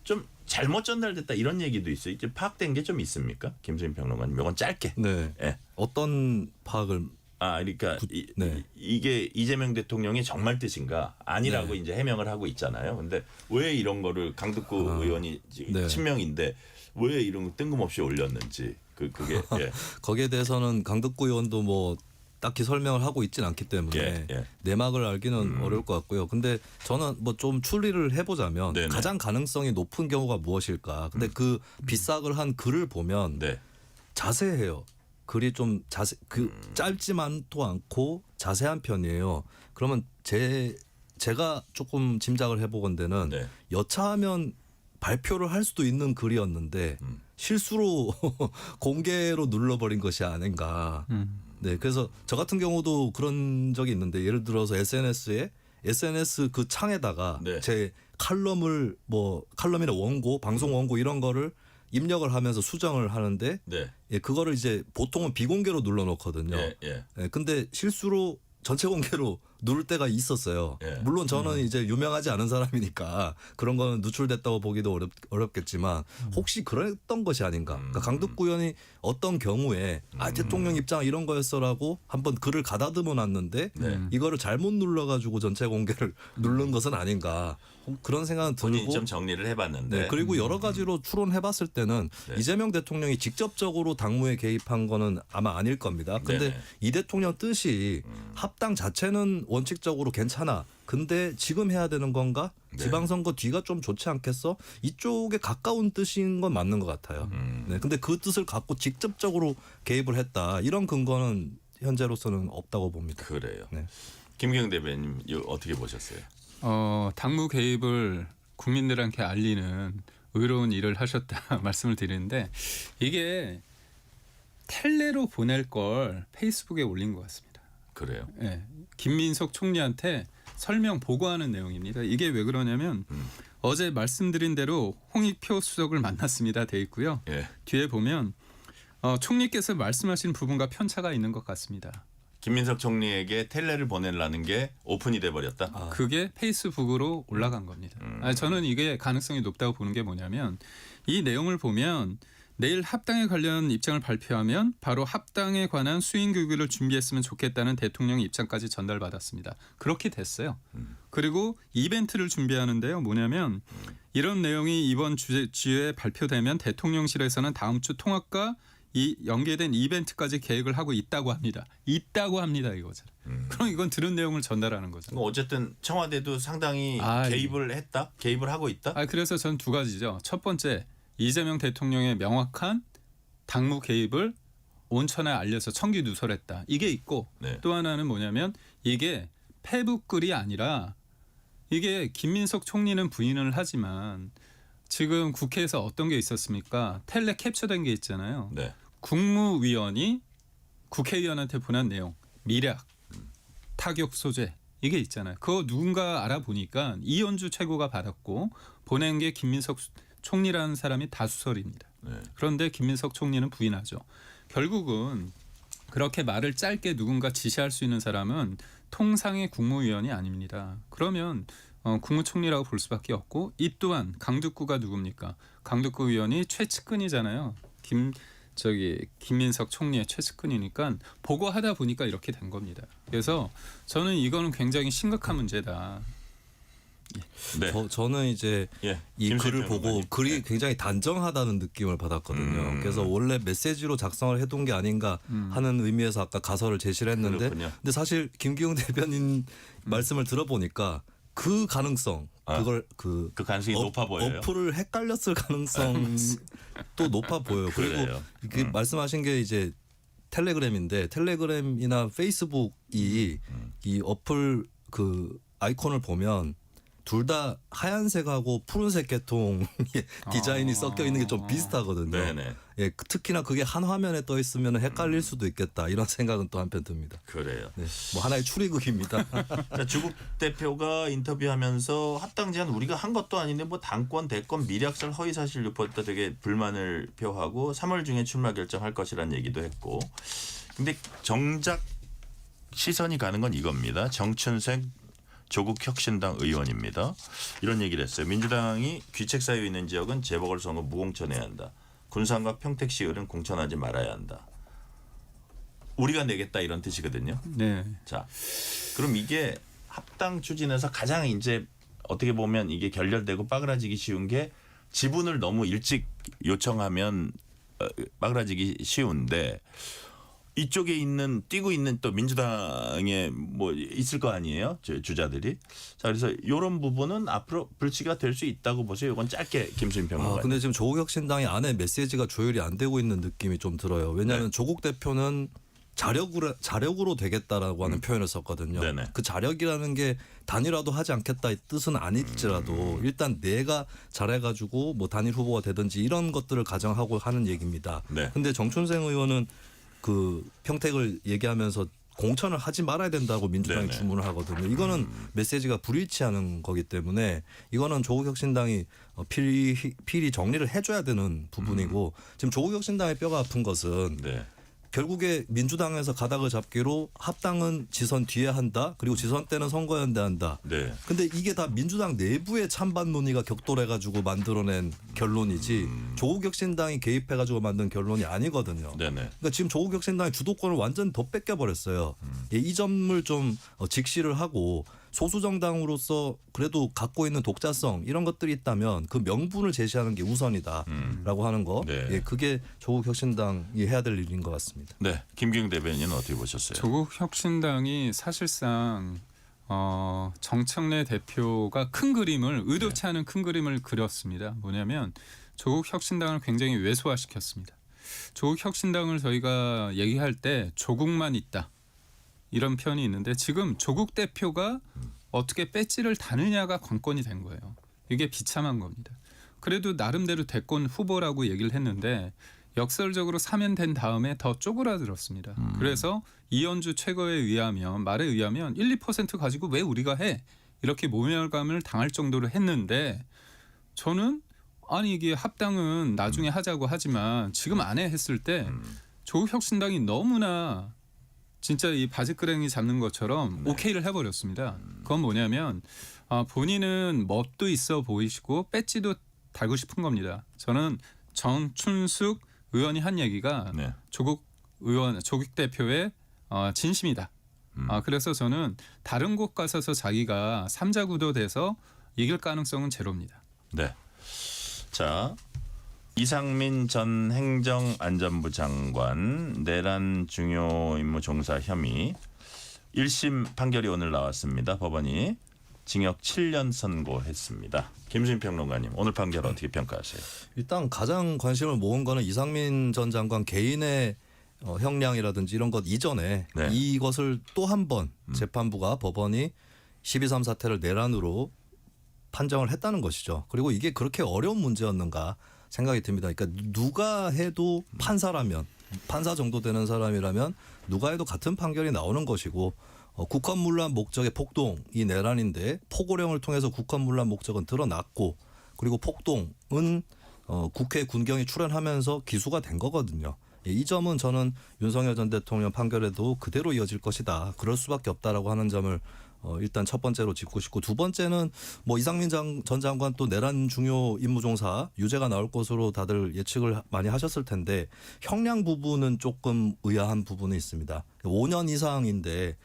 좀 잘못 전달됐다 이런 얘기도 있어요. 이제 파악된 게 좀 있습니까? 김수민 평론가님. 이건 짧게. 네. 예. 어떤 파악을 그러니까 네. 이게 이재명 대통령이 정말 뜻인가 아니라고 네. 이제 해명을 하고 있잖아요. 근데 왜 이런 거를 강덕구 의원이 네. 친명인데 왜 이런 거 뜬금없이 올렸는지 그게 예. 거기에 대해서는 강덕구 의원도 뭐 딱히 설명을 하고 있지는 않기 때문에 예. 내막을 알기는 어려울 것 같고요. 근데 저는 뭐 좀 추리를 해보자면 네네. 가장 가능성이 높은 경우가 무엇일까? 근데 그 비싹을 한 글을 보면 네. 자세해요. 글이 좀 짧지만도 않고 자세한 편이에요. 그러면 제가 조금 짐작을 해보건대는 네. 여차하면 발표를 할 수도 있는 글이었는데 실수로 공개로 눌러버린 것이 아닌가. 네, 그래서 저 같은 경우도 그런 적이 있는데 예를 들어서 SNS 그 창에다가 네. 제 칼럼을 칼럼이나 원고, 방송 원고 이런 거를 입력을 하면서 수정을 하는데 네. 그거를 이제 보통은 비공개로 눌러놓거든요. 예. 근데 실수로 전체 공개로 누를 때가 있었어요. 예. 물론 저는 이제 유명하지 않은 사람이니까 그런 거는 누출됐다고 보기도 어렵겠지만 혹시 그랬던 것이 아닌가. 그러니까 강덕구 의원이 어떤 경우에 대통령 입장 이런 거였어라고 한번 글을 가다듬어 놨는데 네. 이거를 잘못 눌러가지고 전체 공개를 누른 것은 아닌가. 그런 생각은 본인이 들고 좀 정리를 해봤는데 네, 그리고 여러 가지로 추론해봤을 때는 네. 이재명 대통령이 직접적으로 당무에 개입한 거는 아마 아닐 겁니다. 근데 네네. 이 대통령 뜻이 합당 자체는 원칙적으로 괜찮아. 근데 지금 해야 되는 건가? 네. 지방선거 뒤가 좀 좋지 않겠어? 이쪽에 가까운 뜻인 건 맞는 것 같아요. 네, 근데 그 뜻을 갖고 직접적으로 개입을 했다. 이런 근거는 현재로서는 없다고 봅니다. 그래요. 네. 김경 대변인 이거 어떻게 보셨어요? 당무 개입을 국민들한테 알리는 의로운 일을 하셨다 말씀을 드리는데 이게 텔레로 보낼 걸 페이스북에 올린 것 같습니다. 그래요. 예, 김민석 총리한테 설명 보고하는 내용입니다. 이게 왜 그러냐면 어제 말씀드린 대로 홍익표 수석을 만났습니다. 돼 있고요. 예. 뒤에 보면 총리께서 말씀하신 부분과 편차가 있는 것 같습니다. 김민석 총리에게 텔레를 보내려는 게 오픈이 돼 버렸다. 그게 페이스북으로 올라간 겁니다. 저는 이게 가능성이 높다고 보는 게 뭐냐면 이 내용을 보면 내일 합당에 관련 입장을 발표하면 바로 합당에 관한 수행 교육을 준비했으면 좋겠다는 대통령의 입장까지 전달받았습니다. 그렇게 됐어요. 그리고 이벤트를 준비하는데요. 뭐냐면 이런 내용이 이번 주에 발표되면 대통령실에서는 다음 주 통합과 이 연계된 이벤트까지 계획을 하고 있다고 합니다. 이거죠. 그럼 이건 들은 내용을 전달하는 거죠. 어쨌든 청와대도 상당히 개입을 했다? 개입을 하고 있다? 그래서 전 두 가지죠. 첫 번째, 이재명 대통령의 명확한 당무 개입을 온천에 알려서 청기 누설했다. 이게 있고 네. 또 하나는 뭐냐면 이게 페북글이 아니라 이게 김민석 총리는 부인을 하지만 지금 국회에서 어떤 게 있었습니까? 텔레 캡처된 게 있잖아요. 네. 국무위원이 국회의원한테 보낸 내용, 미략, 타격 소재 이게 있잖아요. 그거 누군가 알아보니까 이현주 최고가 받았고 보낸 게 김민석 총리라는 사람이 다수설입니다. 네. 그런데 김민석 총리는 부인하죠. 결국은 그렇게 말을 짧게 누군가 지시할 수 있는 사람은 통상의 국무위원이 아닙니다. 그러면 국무총리라고 볼 수밖에 없고 이 또한 강두구가 누굽니까? 강두구 의원이 최측근이잖아요. 김민석 총리의 최측근이니까 보고하다 보니까 이렇게 된 겁니다. 그래서 저는 이거는 굉장히 심각한 문제다. 네. 저는 이제 이 글을 보고 글이 굉장히 단정하다는 느낌을 받았거든요. 그래서 원래 메시지로 작성을 해둔 게 아닌가 하는 의미에서 아까 가설을 제시를 했는데 근데 사실 김기웅 대변인 말씀을 들어보니까 그 가능성 그 가능성이 높아 보여요. 어플을 헷갈렸을 가능성 또 높아 보여요. 그리고 이게 말씀하신 게 이제 텔레그램인데 텔레그램이나 페이스북이 이 어플 그 아이콘을 보면 둘 다 하얀색하고 푸른색 계통의 디자인이 섞여 있는 게 좀 비슷하거든요. 네네. 예, 특히나 그게 한 화면에 떠 있으면 헷갈릴 수도 있겠다 이런 생각은 또 한편 듭니다. 그래요. 네, 뭐 하나의 추리극입니다. 자, 주국 대표가 인터뷰하면서 합당 제안 우리가 한 것도 아닌데 뭐 당권, 대권, 미략설, 허위사실 유포했다 되게 불만을 표하고 3월 중에 출마 결정할 것이라는 얘기도 했고, 근데 정작 시선이 가는 건 이겁니다. 정춘생 조국혁신당 의원입니다. 이런 얘기를 했어요. 민주당이 귀책 사유 있는 지역은 재보궐선거 무공천해야 한다. 군산과 평택시 을은 공천하지 말아야 한다. 우리가 내겠다 이런 뜻이거든요. 네. 자, 그럼 이게 합당 추진에서 가장 이제 어떻게 보면 이게 결렬되고 빠그라지기 쉬운 게 지분을 너무 일찍 요청하면 빠그라지기 쉬운데 이쪽에 뛰고 있는 또 민주당에 뭐 있을 거 아니에요? 주자들이. 자, 그래서 이런 부분은 앞으로 불씨가 될 수 있다고 보세요. 이건 짧게 김수민 평론가님. 근데 지금 조국혁신당이 안에 메시지가 조율이 안 되고 있는 느낌이 좀 들어요. 왜냐하면 조국 대표는 자력으로 되겠다라고 하는 표현을 썼거든요. 네네. 그 자력이라는 게 단일화도 하지 않겠다 이 뜻은 아닐지라도 일단 내가 잘해가지고 뭐 단일 후보가 되든지 이런 것들을 가정하고 하는 얘기입니다. 네. 근데 정춘생 의원은 그 평택을 얘기하면서 공천을 하지 말아야 된다고 민주당이 네네. 주문을 하거든요. 이거는 메시지가 불일치하는 거기 때문에 이거는 조국혁신당이 필히 정리를 해줘야 되는 부분이고 지금 조국혁신당의 뼈가 아픈 것은 네. 결국에 민주당에서 가닥을 잡기로 합당은 지선 뒤에 한다. 그리고 지선 때는 선거연대 한다. 네. 근데 이게 다 민주당 내부의 찬반 논의가 격돌해가지고 만들어낸 결론이지 조국혁신당이 개입해가지고 만든 결론이 아니거든요. 네네. 그러니까 지금 조국혁신당의 주도권을 완전 더 뺏겨버렸어요. 예, 이 점을 좀 직시를 하고 소수 정당으로서 그래도 갖고 있는 독자성 이런 것들이 있다면 그 명분을 제시하는 게 우선이다라고 하는 거. 네. 예, 그게 조국혁신당이 해야 될 일인 것 같습니다. 네. 김기웅 대변인은 어떻게 보셨어요? 조국혁신당이 사실상 정청래 대표가 큰 그림을 의도치 않은 큰 그림을 그렸습니다. 뭐냐면 조국혁신당을 굉장히 왜소화시켰습니다. 조국혁신당을 저희가 얘기할 때 조국만 있다. 이런 표현이 있는데 지금 조국 대표가 어떻게 배지를 다느냐가 관건이 된 거예요. 이게 비참한 겁니다. 그래도 나름대로 대권 후보라고 얘기를 했는데 역설적으로 사면된 다음에 더 쪼그라들었습니다. 그래서 이현주 최고에 의하면 말에 의하면 1, 2% 가지고 왜 우리가 해? 이렇게 모멸감을 당할 정도로 했는데 저는 아니 이게 합당은 나중에 하자고 하지만 지금 안 해 했을 때 조국혁신당이 너무나 진짜 이 바지끄레기 잡는 것처럼 오케이를 해버렸습니다. 그건 뭐냐면 본인은 멋도 있어 보이시고 배지도 달고 싶은 겁니다. 저는 정춘숙 의원이 한 얘기가 네. 조국 대표의 진심이다. 그래서 저는 다른 곳 가서서 자기가 3자 구도 돼서 이길 가능성은 제로입니다. 네. 자, 이상민 전 행정안전부 장관 내란 중요 임무 종사 혐의 1심 판결이 오늘 나왔습니다. 법원이 징역 7년 선고했습니다. 김수민 평론가님, 오늘 판결 어떻게 평가하세요? 일단 가장 관심을 모은 거는 이상민 전 장관 개인의 형량이라든지 이런 것 이전에 네. 이것을 또 한 번 재판부가 법원이 12.3 사태를 내란으로 판정을 했다는 것이죠. 그리고 이게 그렇게 어려운 문제였는가 생각이 듭니다. 그러니까 누가 해도 판사라면, 판사 정도 되는 사람이라면 누가 해도 같은 판결이 나오는 것이고, 국헌문란 목적의 폭동이 내란인데 포고령을 통해서 국헌문란 목적은 드러났고, 그리고 폭동은 국회 군경이 출연하면서 기수가 된 거거든요. 이 점은 저는 윤석열 전 대통령 판결에도 그대로 이어질 것이다. 그럴 수밖에 없다라고 하는 점을 일단 첫 번째로 짚고 싶고, 두 번째는 뭐 이상민 전 장관 또 내란 중요 임무 종사 유죄가 나올 것으로 다들 예측을 많이 하셨을 텐데 형량 부분은 조금 의아한 부분이 있습니다. 5년 이상인데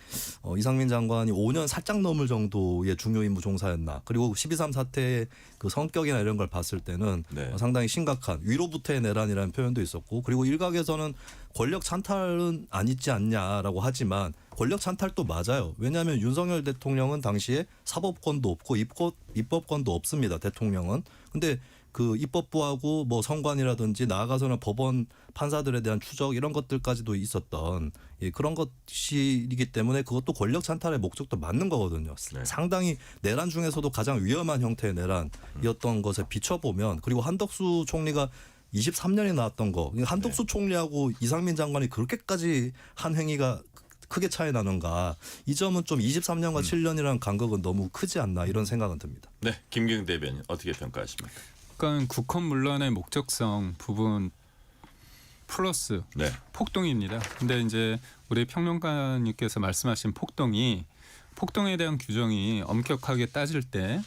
이상민 장관이 5년 살짝 넘을 정도의 중요 임무 종사였나. 그리고 12.3 사태의 그 성격이나 이런 걸 봤을 때는 네. 상당히 심각한 위로부터의 내란이라는 표현도 있었고, 그리고 일각에서는 권력 찬탈은 아니지 않냐라고 하지만 권력 찬탈도 맞아요. 왜냐하면 윤석열 대통령은 당시에 사법권도 없고 입법권도 없습니다. 대통령은. 근데 그 입법부하고 뭐 선관이라든지 나아가서는 법원 판사들에 대한 추적 이런 것들까지도 있었던 그런 것이기 때문에 그것도 권력 찬탈의 목적도 맞는 거거든요. 네. 상당히 내란 중에서도 가장 위험한 형태의 내란이었던 것에 비춰보면, 그리고 한덕수 총리가 23년에 나왔던 거, 한덕수 총리하고 이상민 장관이 그렇게까지 한 행위가 크게 차이 나는가, 이 점은 좀 23년과 7년이라는 간격은 너무 크지 않나 이런 생각은 듭니다. 네, 김경 대변인 어떻게 평가하십니까? 그러니까 국헌문란의 목적성 부분 플러스 네. 폭동입니다. 근데 이제 우리 평론가님께서 말씀하신 폭동에 대한 규정이 엄격하게 따질 때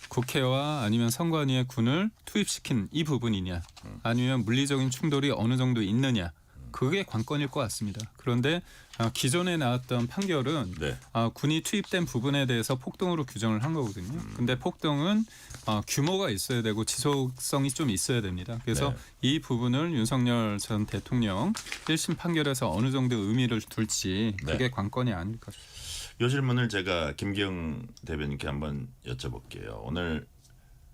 국회와 아니면 선관위의 군을 투입시킨 이 부분이냐, 아니면 물리적인 충돌이 어느 정도 있느냐, 그게 관건일 것 같습니다. 그런데 기존에 나왔던 판결은 네. 군이 투입된 부분에 대해서 폭동으로 규정을 한 거거든요. 근데 폭동은 규모가 있어야 되고 지속성이 좀 있어야 됩니다. 그래서 네. 이 부분을 윤석열 전 대통령 1심 판결에서 어느 정도 의미를 둘지 그게 네. 관건이 아닐까 싶습니다. 이 질문을 제가 김경 대변인께 한번 여쭤볼게요. 오늘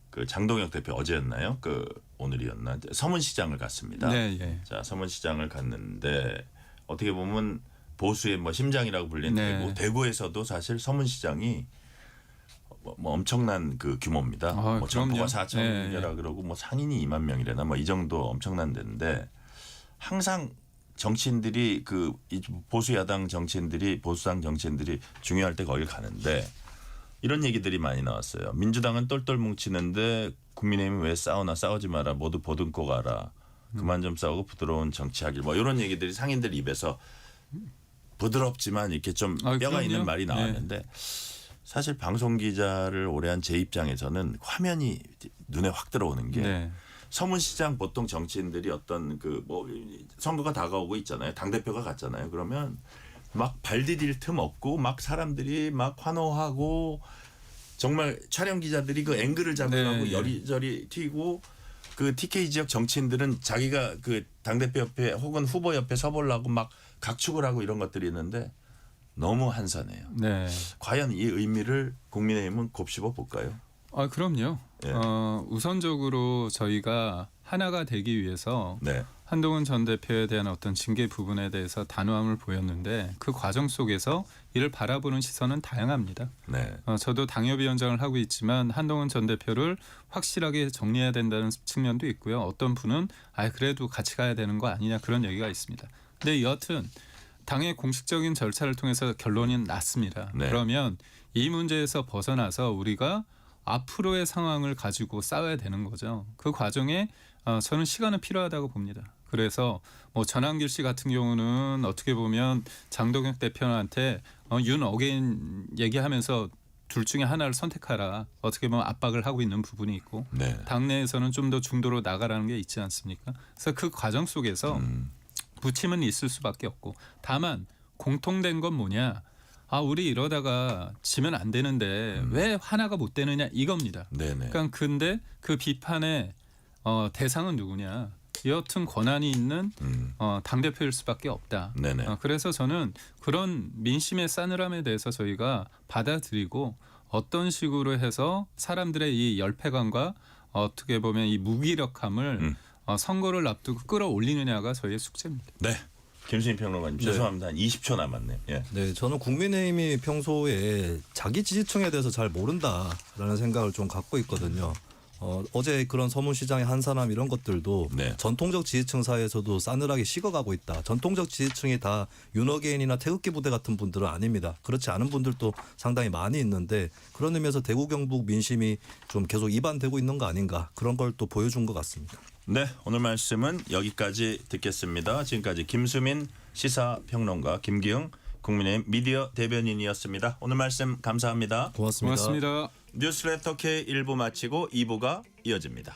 그 장동혁 대표 어제였나요? 그 오늘이었나? 서문시장을 갔습니다. 네, 예. 자, 서문시장을 갔는데 어떻게 보면 보수의 뭐 심장이라고 불리는 네. 대구에서도 사실 서문시장이 뭐 엄청난 그 규모입니다. 뭐 점포가 4,000개라 네. 그러고 뭐 상인이 2만 명이래나 뭐 이 정도 엄청난 데인데, 항상 정치인들이 그 보수 야당 정치인들이 보수당 정치인들이 중요할 때 거길 가는데 이런 얘기들이 많이 나왔어요. 민주당은 똘똘 뭉치는데 국민의힘은 왜 싸우나, 싸우지 마라, 모두 보듬고 가라, 그만 좀 싸우고 부드러운 정치하길, 뭐 이런 얘기들이 상인들 입에서 부드럽지만 이렇게 좀 뼈가 그럼요. 있는 말이 나왔는데, 사실 방송 기자를 오래 한 제 입장에서는 화면이 눈에 확 들어오는 게 네. 서문시장 보통 정치인들이 어떤 그 뭐 선거가 다가오고 있잖아요. 당대표가 갔잖아요. 그러면 막 발 디딜 틈 없고 막 사람들이 막 환호하고, 정말 촬영 기자들이 그 앵글을 잡으려고 네. 여리저리 튀고, 그 TK 지역 정치인들은 자기가 그 당대표 옆에 혹은 후보 옆에 서보려고 막 각축을 하고 이런 것들이 있는데 너무 한산해요. 네. 과연 이 의미를 국민의힘은 곱씹어 볼까요? 그럼요. 예. 우선적으로 저희가 하나가 되기 위해서 네. 한동훈 전 대표에 대한 어떤 징계 부분에 대해서 단호함을 보였는데, 그 과정 속에서 이를 바라보는 시선은 다양합니다. 네. 저도 당협위원장을 하고 있지만 한동훈 전 대표를 확실하게 정리해야 된다는 측면도 있고요. 어떤 분은 그래도 같이 가야 되는 거 아니냐, 그런 얘기가 있습니다. 근데 여하튼 당의 공식적인 절차를 통해서 결론이 났습니다. 네. 그러면 이 문제에서 벗어나서 우리가 앞으로의 상황을 가지고 싸워야 되는 거죠. 그 과정에 저는 시간은 필요하다고 봅니다. 그래서 뭐 전한길 씨 같은 경우는 어떻게 보면 장동혁 대표한테 윤 어게인 얘기하면서 둘 중에 하나를 선택하라. 어떻게 보면 압박을 하고 있는 부분이 있고 네. 당내에서는 좀 더 중도로 나가라는 게 있지 않습니까? 그래서 그 과정 속에서 부침은 있을 수밖에 없고 다만 공통된 건 뭐냐? 우리 이러다가 지면 안 되는데 왜 하나가 못 되느냐 이겁니다. 네네. 그러니까 근데 그 비판의 대상은 누구냐? 여튼 권한이 있는 당대표일 수밖에 없다. 네네. 그래서 저는 그런 민심의 싸늘함에 대해서 저희가 받아들이고 어떤 식으로 해서 사람들의 이 열패감과 어떻게 보면 이 무기력함을 선거를 앞두고 끌어올리느냐가 저희의 숙제입니다. 네. 김수민 평론가님 죄송합니다. 한 20초 남았네요. 예. 네, 저는 국민의힘이 평소에 자기 지지층에 대해서 잘 모른다라는 생각을 좀 갖고 있거든요. 어제 그런 서문시장의 한 사람 이런 것들도 네. 전통적 지지층 사이에서도 싸늘하게 식어가고 있다. 전통적 지지층이 다 윤호개인이나 태극기 부대 같은 분들은 아닙니다. 그렇지 않은 분들도 상당히 많이 있는데 그런 의미에서 대구 경북 민심이 좀 계속 이반되고 있는 거 아닌가 그런 걸 또 보여준 것 같습니다. 네, 오늘 말씀은 여기까지 듣겠습니다. 지금까지 김수민 시사평론가, 김기흥 국민의힘 미디어 대변인이었습니다. 오늘 말씀 감사합니다. 고맙습니다. 고맙습니다. 뉴스레터 K 1부 마치고 2부가 이어집니다.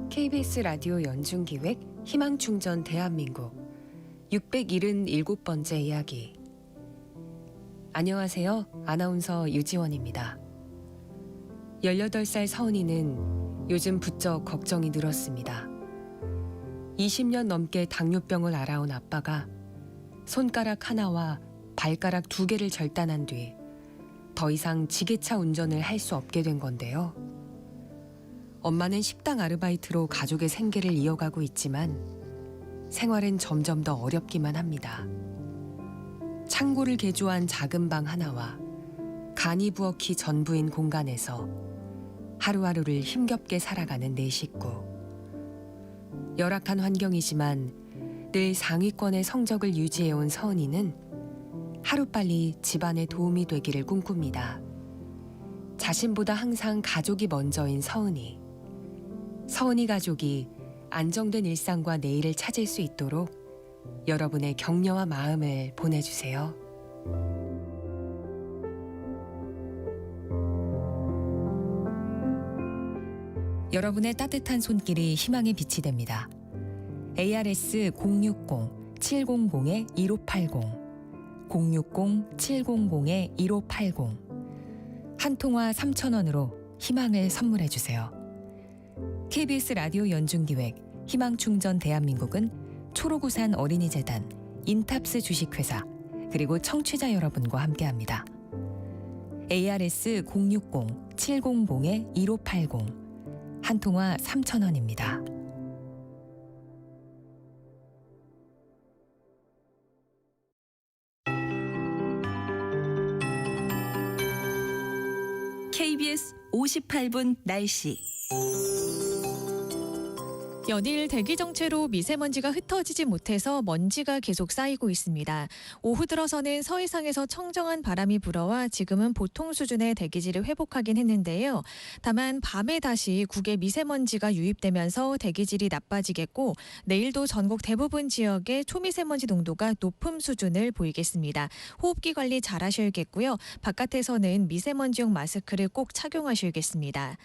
KBS 라디오 연중기획 희망충전 대한민국 677번째 이야기. 안녕하세요. 아나운서 유지원입니다. 18살 서은이는 요즘 부쩍 걱정이 늘었습니다. 20년 넘게 당뇨병을 앓아온 아빠가 손가락 하나와 발가락 2개를 절단한 뒤 더 이상 지게차 운전을 할 수 없게 된 건데요. 엄마는 식당 아르바이트로 가족의 생계를 이어가고 있지만 생활은 점점 더 어렵기만 합니다. 창고를 개조한 작은 방 하나와 간이 부엌이 전부인 공간에서 하루하루를 힘겹게 살아가는 네 식구. 열악한 환경이지만 늘 상위권의 성적을 유지해온 서은이는 하루빨리 집안에 도움이 되기를 꿈꿉니다. 자신보다 항상 가족이 먼저인 서은이. 서은이 가족이 안정된 일상과 내일을 찾을 수 있도록 여러분의 격려와 마음을 보내주세요. 여러분의 따뜻한 손길이 희망의 빛이 됩니다. ARS 060-700-1580 060-700-1580 한 통화 3,000원으로 희망을 선물해 주세요. KBS 라디오 연중기획 희망충전 대한민국은 초록우산 어린이재단, 인탑스 주식회사, 그리고 청취자 여러분과 함께합니다. ARS 060-700-1580 한 통화 3,000원입니다. KBS 58분 날씨. 연일 대기 정체로 미세먼지가 흩어지지 못해서 먼지가 계속 쌓이고 있습니다. 오후 들어서는 서해상에서 청정한 바람이 불어와 지금은 보통 수준의 대기질을 회복하긴 했는데요. 다만 밤에 다시 국외 미세먼지가 유입되면서 대기질이 나빠지겠고 내일도 전국 대부분 지역에 초미세먼지 농도가 높은 수준을 보이겠습니다. 호흡기 관리 잘 하셔야겠고요. 바깥에서는 미세먼지용 마스크를 꼭 착용하셔야겠습니다.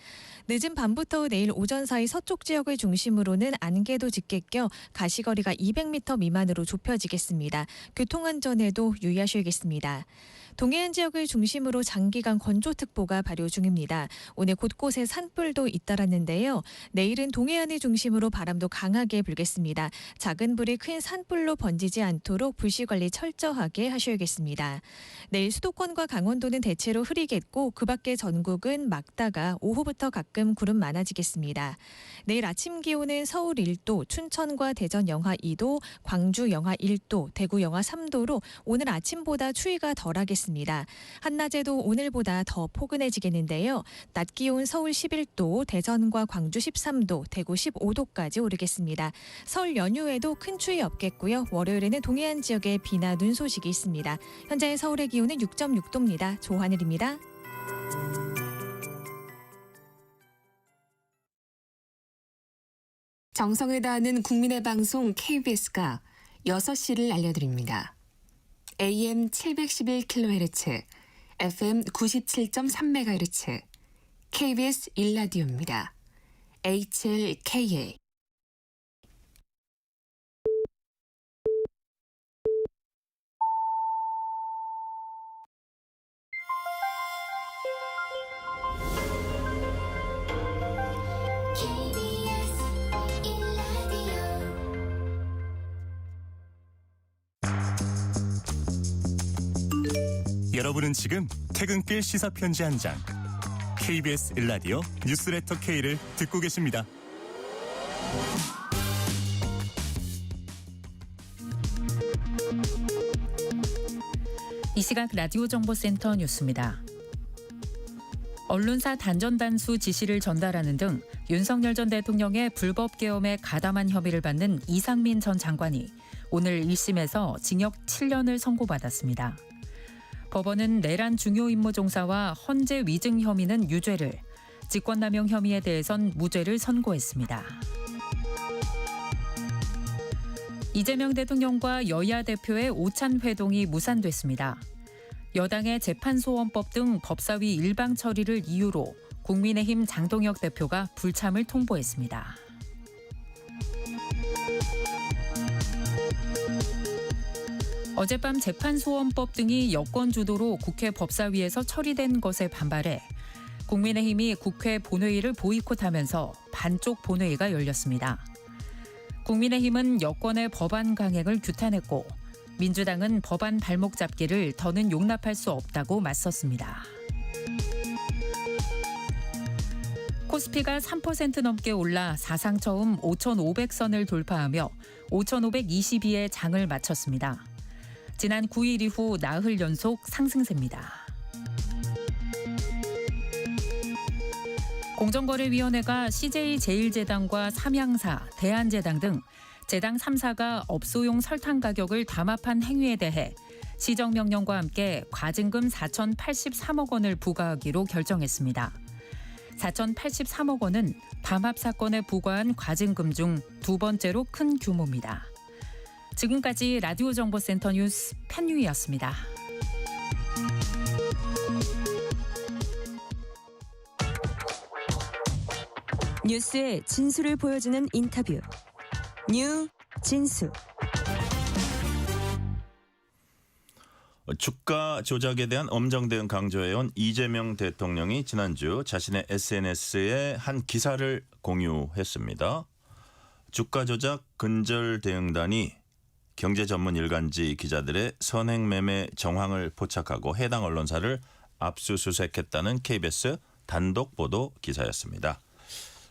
늦은 밤부터 내일 오전 사이 서쪽 지역을 중심으로는 안개도 짙게 껴 가시거리가 200m 미만으로 좁혀지겠습니다. 교통안전에도 유의하셔야겠습니다. 동해안 지역을 중심으로 장기간 건조특보가 발효 중입니다. 오늘 곳곳에 산불도 잇따랐는데요. 내일은 동해안을 중심으로 바람도 강하게 불겠습니다. 작은 불이 큰 산불로 번지지 않도록 불씨관리 철저하게 하셔야겠습니다. 내일 수도권과 강원도는 대체로 흐리겠고 그 밖에 전국은 맑다가 오후부터 가끔 구름 많아지겠습니다. 내일 아침 기온은 서울 1도, 춘천과 대전 영하 2도, 광주 영하 1도, 대구 영하 3도로 오늘 아침보다 추위가 덜하겠습니다. 오르겠습니다. 한낮에도 오늘보다 더 포근해지겠는데요. 낮 기온 서울 11도, 대전과 광주 13도, 대구 15도까지 오르겠습니다. 설 연휴에도 큰 추위 없겠고요. 월요일에는 동해안 지역에 비나 눈 소식이 있습니다. 현재 서울의 기온은 6.6도입니다. 조하늘입니다. 정성을 다하는 국민의 방송 KBS가 6시를 알려드립니다. AM 711kHz, FM 97.3MHz, KBS 1라디오입니다. HLKA. 여러분은 지금 퇴근길 시사편지 한 장, KBS 1라디오 뉴스레터 K를 듣고 계십니다. 이 시각 라디오 정보센터 뉴스입니다. 언론사 단전단수 지시를 전달하는 등 윤석열 전 대통령의 불법 계엄에 가담한 혐의를 받는 이상민 전 장관이 오늘 1심에서 징역 7년을 선고받았습니다. 법원은 내란 중요 임무 종사와 헌재 위증 혐의는 유죄를, 직권남용 혐의에 대해선 무죄를 선고했습니다. 이재명 대통령과 여야 대표의 오찬 회동이 무산됐습니다. 여당의 재판소원법 등 법사위 일방 처리를 이유로 국민의힘 장동혁 대표가 불참을 통보했습니다. 어젯밤 재판소원법 등이 여권 주도로 국회 법사위에서 처리된 것에 반발해 국민의힘이 국회 본회의를 보이콧하면서 반쪽 본회의가 열렸습니다. 국민의힘은 여권의 법안 강행을 규탄했고 민주당은 법안 발목 잡기를 더는 용납할 수 없다고 맞섰습니다. 코스피가 3% 넘게 올라 사상 처음 5,500선을 돌파하며 5,522의 장을 마쳤습니다. 지난 9일 이후 나흘 연속 상승세입니다. 공정거래위원회가 CJ제일제당과 삼양사, 대한제당 등 제당 3사가 업소용 설탕 가격을 담합한 행위에 대해 시정명령과 함께 과징금 4,083억 원을 부과하기로 결정했습니다. 4,083억 원은 담합 사건에 부과한 과징금 중 두 번째로 큰 규모입니다. 지금까지 라디오 정보센터 뉴스 편유이였습니다. 뉴스의 진수를 보여주는 인터뷰. 뉴 진수. 주가 조작에 대한 엄정 대응 강조해온 이재명 대통령이 지난주 자신의 SNS에 한 기사를 공유했습니다. 주가 조작 근절 대응단이 경제 전문 일간지 기자들의 선행 매매 정황을 포착하고 해당 언론사를 압수수색했다는 KBS 단독 보도 기사였습니다.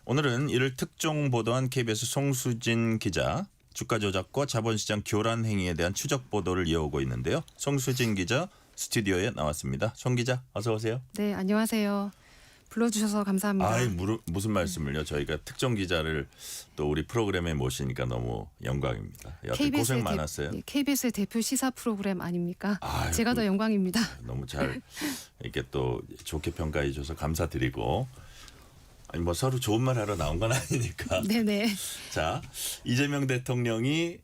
오늘은 이를 특종 보도한 KBS 송수진 기자, 주가 조작과 자본시장 교란 행위에 대한 추적 보도를 이어오고 있는데요. 송수진 기자 스튜디오에 나왔습니다. 송 기자 어서 오세요. 네, 안녕하세요. 불러주셔서 감사합니다. 아이, 무슨 말씀을요. 저희가 특정 기자를 또 우리 프로그램에 모시니까 너무 영광입니다. 여튼 고생 많았어요. KBS의 대표 시사 프로그램 아닙니까? 아유, 제가 더 영광입니다. 너무 잘 이렇게 또 좋게 평가해 주셔서 감사드리고, 아니 뭐 서로 좋은 말 하러 나온 건 아니니까. 네네. 자, 이재명 대통령이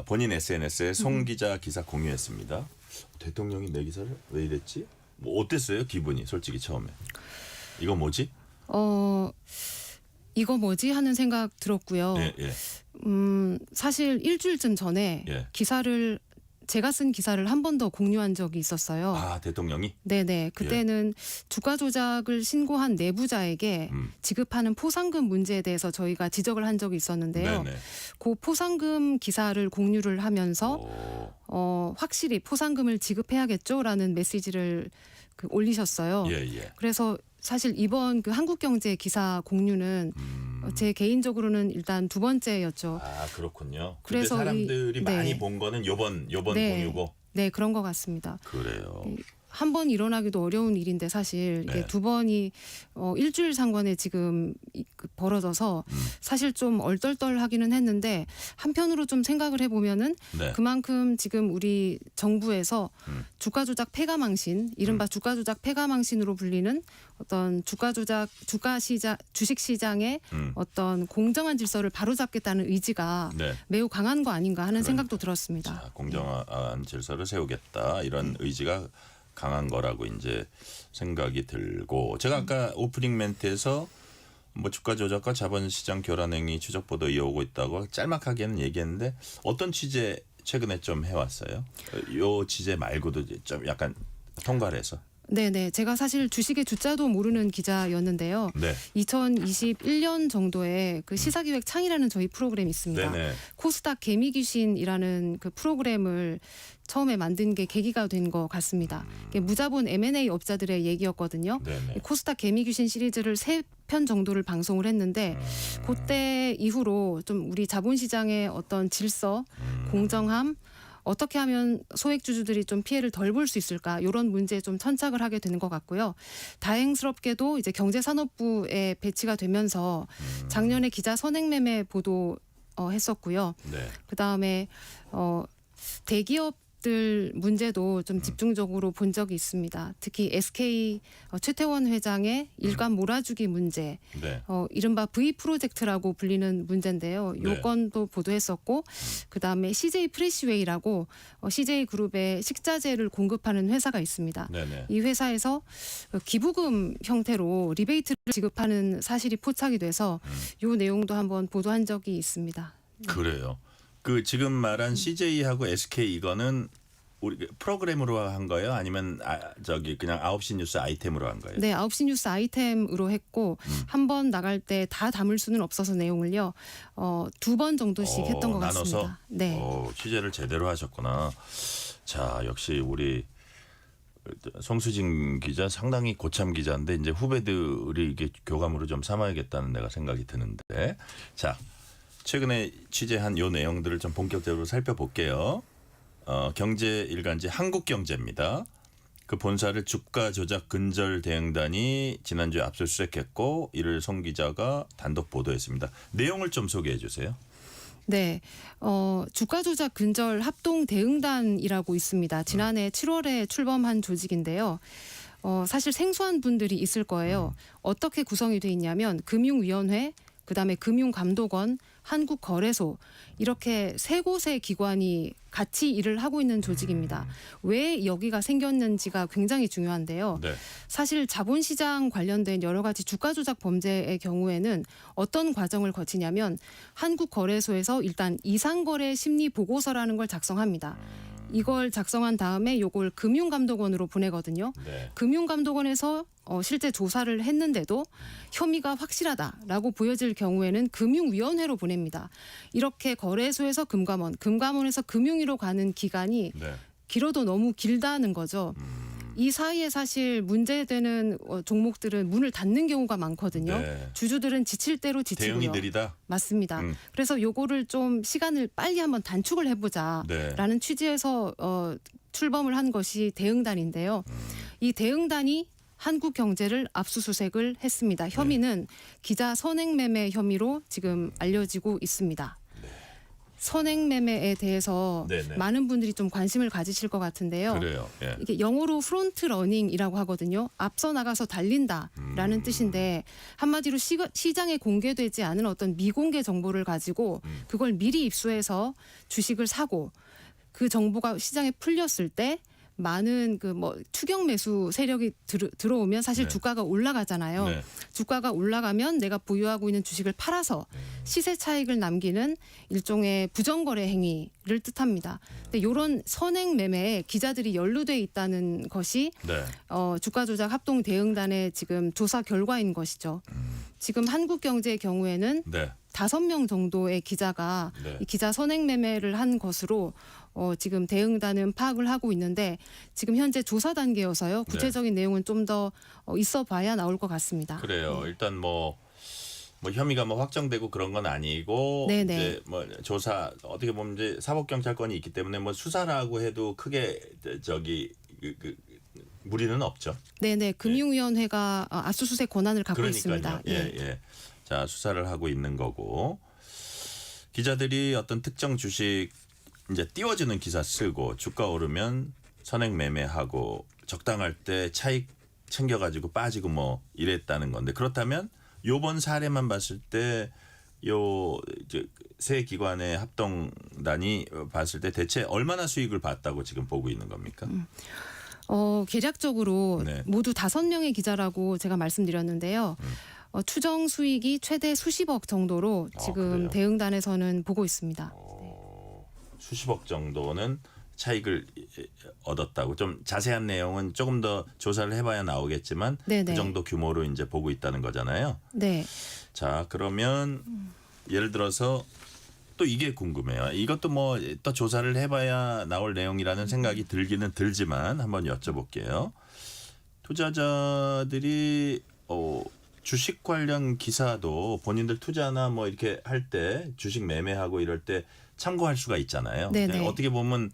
본인 SNS에 송 기자 기사 공유했습니다. 대통령이 내 기사를 왜 이랬지? 뭐 어땠어요? 기분이 솔직히 처음에. 이거 뭐지? 이거 뭐지 하는 생각 들었고요. 예, 예. 사실 일주일쯤 전에 예. 제가 쓴 기사를 한 번 더 공유한 적이 있었어요. 아, 대통령이? 네네. 그때는 주가 조작을 신고한 내부자에게 지급하는 포상금 문제에 대해서 저희가 지적을 한 적이 있었는데요. 네네. 그 포상금 기사를 공유를 하면서 확실히 포상금을 지급해야겠죠라는 메시지를 올리셨어요. 예, 예. 그래서 사실 이번 그 한국경제 기사 공유는 제 개인적으로는 일단 두 번째였죠. 아, 그렇군요. 그래서 근데 사람들이 네. 많이 본 거는 요번 네. 공유고. 네, 그런 것 같습니다. 그래요. 한 번 일어나기도 어려운 일인데 사실 이게 네. 두 번이 일주일 상관에 지금 벌어져서 사실 좀 얼떨떨하기는 했는데 한편으로 좀 생각을 해보면은 네. 그만큼 지금 우리 정부에서 주가 조작 폐가망신, 이른바 주가 조작 폐가망신으로 불리는 어떤 주식 시장의 어떤 공정한 질서를 바로잡겠다는 의지가 네. 매우 강한 거 아닌가 하는 그러니까. 생각도 들었습니다. 자, 공정한 질서를 세우겠다 이런 의지가 강한 거라고 이제 생각이 들고 제가 아까 오프닝 멘트에서 뭐 주가 조작과 자본시장 교란 행위 추적 보도 이어오고 있다고 짤막하게는 얘기했는데 어떤 취재 최근에 좀 해왔어요? 요 취재 말고도 좀 약간 통과를 해서. 네네. 제가 사실 주식의 주자도 모르는 기자였는데요. 네. 2021년 정도에 그 시사기획 창이라는 저희 프로그램이 있습니다. 네네. 코스닥 개미귀신이라는 그 프로그램을 처음에 만든 게 계기가 된 것 같습니다. 이게 무자본 M&A 업자들의 얘기였거든요. 네네. 코스닥 개미귀신 시리즈를 3편 정도를 방송을 했는데 그때 이후로 좀 우리 자본시장의 어떤 질서, 공정함, 어떻게 하면 소액주주들이 좀 피해를 덜 볼 수 있을까 이런 문제에 좀 천착을 하게 되는 것 같고요. 다행스럽게도 이제 경제산업부에 배치가 되면서 작년에 기자 선행매매 보도 했었고요. 네. 그다음에 대기업들 문제도 좀 집중적으로 본 적이 있습니다. 특히 SK 최태원 회장의 일감 몰아주기 문제, 네. 이른바 V 프로젝트라고 불리는 문제인데요. 네. 요건도 보도했었고, 그다음에 CJ 프레시웨이라고 CJ 그룹의 식자재를 공급하는 회사가 있습니다. 네네. 이 회사에서 기부금 형태로 리베이트를 지급하는 사실이 포착이 돼서 요 내용도 한번 보도한 적이 있습니다. 그래요. 그 지금 말한 CJ하고 SK 이거는 우리 프로그램으로 한 거예요? 아니면 저기 그냥 9시 뉴스 아이템으로 한 거예요? 네, 9시 뉴스 아이템으로 했고 한 번 나갈 때 다 담을 수는 없어서 내용을요. 2번 정도씩 했던 것 나눠서? 같습니다. 네. 취재를 제대로 하셨구나. 자, 역시 우리 송수진 기자 상당히 고참 기자인데 이제 후배들이 이게 교감으로 좀 삼아야겠다는 내가 생각이 드는데. 자, 최근에 취재한 요 내용들을 좀 본격적으로 살펴볼게요. 경제 일간지 한국경제입니다. 그 본사를 주가 조작 근절 대응단이 지난주에 압수수색했고 이를 송 기자가 단독 보도했습니다. 내용을 좀 소개해 주세요. 네, 주가 조작 근절 합동 대응단이라고 있습니다. 지난해 7월에 출범한 조직인데요. 사실 생소한 분들이 있을 거예요. 어떻게 구성이 돼 있냐면 금융위원회, 그다음에 금융감독원, 한국거래소 이렇게 세 곳의 기관이 같이 일을 하고 있는 조직입니다. 왜 여기가 생겼는지가 굉장히 중요한데요. 네. 사실 자본시장 관련된 여러 가지 주가 조작 범죄의 경우에는 어떤 과정을 거치냐면 한국거래소에서 일단 이상거래 심리 보고서라는 걸 작성합니다. 이걸 작성한 다음에 이걸 금융감독원으로 보내거든요. 네. 금융감독원에서 실제 조사를 했는데도 혐의가 확실하다라고 보여질 경우에는 금융위원회로 보냅니다. 이렇게 거래소에서 금감원, 금감원에서 금융위로 가는 기간이 네. 길어도 너무 길다는 거죠. 이 사이에 사실 문제되는 종목들은 문을 닫는 경우가 많거든요. 네. 주주들은 지칠 대로 지치고요. 대응이 느리다. 맞습니다. 그래서 요거를 좀 시간을 빨리 한번 단축을 해보자라는 네. 취지에서 출범을 한 것이 대응단인데요. 이 대응단이 한국 경제를 압수수색을 했습니다. 혐의는 기자 선행매매 혐의로 지금 알려지고 있습니다. 선행매매에 대해서 네네. 많은 분들이 좀 관심을 가지실 것 같은데요. 그래요. 예. 이게 영어로 프론트 러닝이라고 하거든요. 앞서 나가서 달린다라는 뜻인데 한마디로 시장에 공개되지 않은 어떤 미공개 정보를 가지고 그걸 미리 입수해서 주식을 사고 그 정보가 시장에 풀렸을 때 많은 그 뭐 추격 매수 세력이 들어오면 사실 네. 주가가 올라가잖아요. 네. 주가가 올라가면 내가 보유하고 있는 주식을 팔아서 시세 차익을 남기는 일종의 부정거래 행위를 뜻합니다. 근데 이런 선행 매매에 기자들이 연루돼 있다는 것이 네. 주가 조작 합동 대응단의 지금 조사 결과인 것이죠. 지금 한국경제의 경우에는 네. 5명 정도의 기자가 네. 이 기자 선행 매매를 한 것으로 지금 대응단은 파악을 하고 있는데 지금 현재 조사 단계여서요. 구체적인 내용은 좀 더 있어 봐야 나올 것 같습니다. 그래요. 일단 뭐 뭐 혐의가 뭐 확정되고 그런 건 아니고 네네. 이제 뭐 조사 어떻게 보면 이제 사법경찰권이 있기 때문에 뭐 수사라고 해도 크게 저기 무리는 없죠. 네네. 금융위원회가 압수수색 권한을 갖고 그러니까요. 있습니다. 예. 자, 수사를 하고 있는 거고 기자들이 어떤 특정 주식 이제 띄워주는 기사 쓰고 주가 오르면 선행 매매하고 적당할 때 차익 챙겨가지고 빠지고 뭐 이랬다는 건데 그렇다면 요번 사례만 봤을 때 요 세 기관의 합동단이 봤을 때 대체 얼마나 수익을 봤다고 지금 보고 있는 겁니까? 계략적으로 네. 모두 5명의 기자라고 제가 말씀드렸는데요. 추정 수익이 최대 수십억 정도로 지금 그래요? 대응단에서는 보고 있습니다. 수십억 정도는 차익을 얻었다고. 좀 자세한 내용은 조금 더 조사를 해봐야 나오겠지만 네네. 그 정도 규모로 이제 보고 있다는 거잖아요. 네. 자, 그러면 예를 들어서 또 이게 궁금해요. 이것도 뭐 또 조사를 해봐야 나올 내용이라는 생각이 들기는 들지만 한번 여쭤볼게요. 투자자들이 주식 관련 기사도 본인들 투자나 뭐 이렇게 할 때 주식 매매하고 이럴 때 참고할 수가 있잖아요. 네네. 어떻게 보면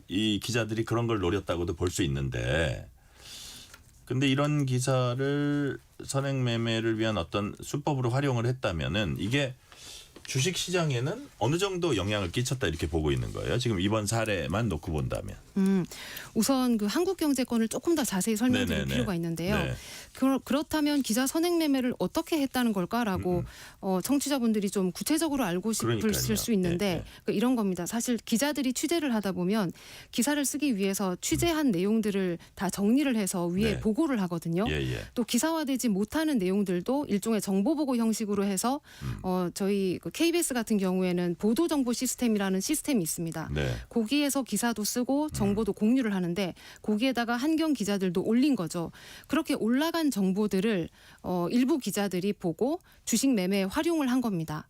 이 기자들이 그런 걸 노렸다고도 볼 수 있는데 근데 이런 기사를 선행 매매를 위한 어떤 수법으로 활용을 했다면은 이게 주식 시장에는 어느 정도 영향을 끼쳤다 이렇게 보고 있는 거예요. 지금 이번 사례만 놓고 본다면. 우선 그 한국경제권을 조금 더 자세히 설명드릴 네네네. 필요가 있는데요. 네. 그렇다면 기자 선행 매매를 어떻게 했다는 걸까라고 청취자분들이 좀 구체적으로 알고 싶으실 그러니까요. 수 있는데 네, 네. 그러니까 이런 겁니다. 사실 기자들이 취재를 하다 보면 기사를 쓰기 위해서 취재한 내용들을 다 정리를 해서 위에 네. 보고를 하거든요. 예. 또 기사화되지 못하는 내용들도 일종의 정보 보고 형식으로 해서 저희 그 KBS 같은 경우에는 보도 정보 시스템이라는 시스템이 있습니다. 네. 거기에서 기사도 쓰고 정보도 공유를 하는데 거기에다가 한경 기자들도 올린 거죠. 그렇게 올라간 정보들을 일부 기자들이 보고 주식 매매에 활용을 한 겁니다.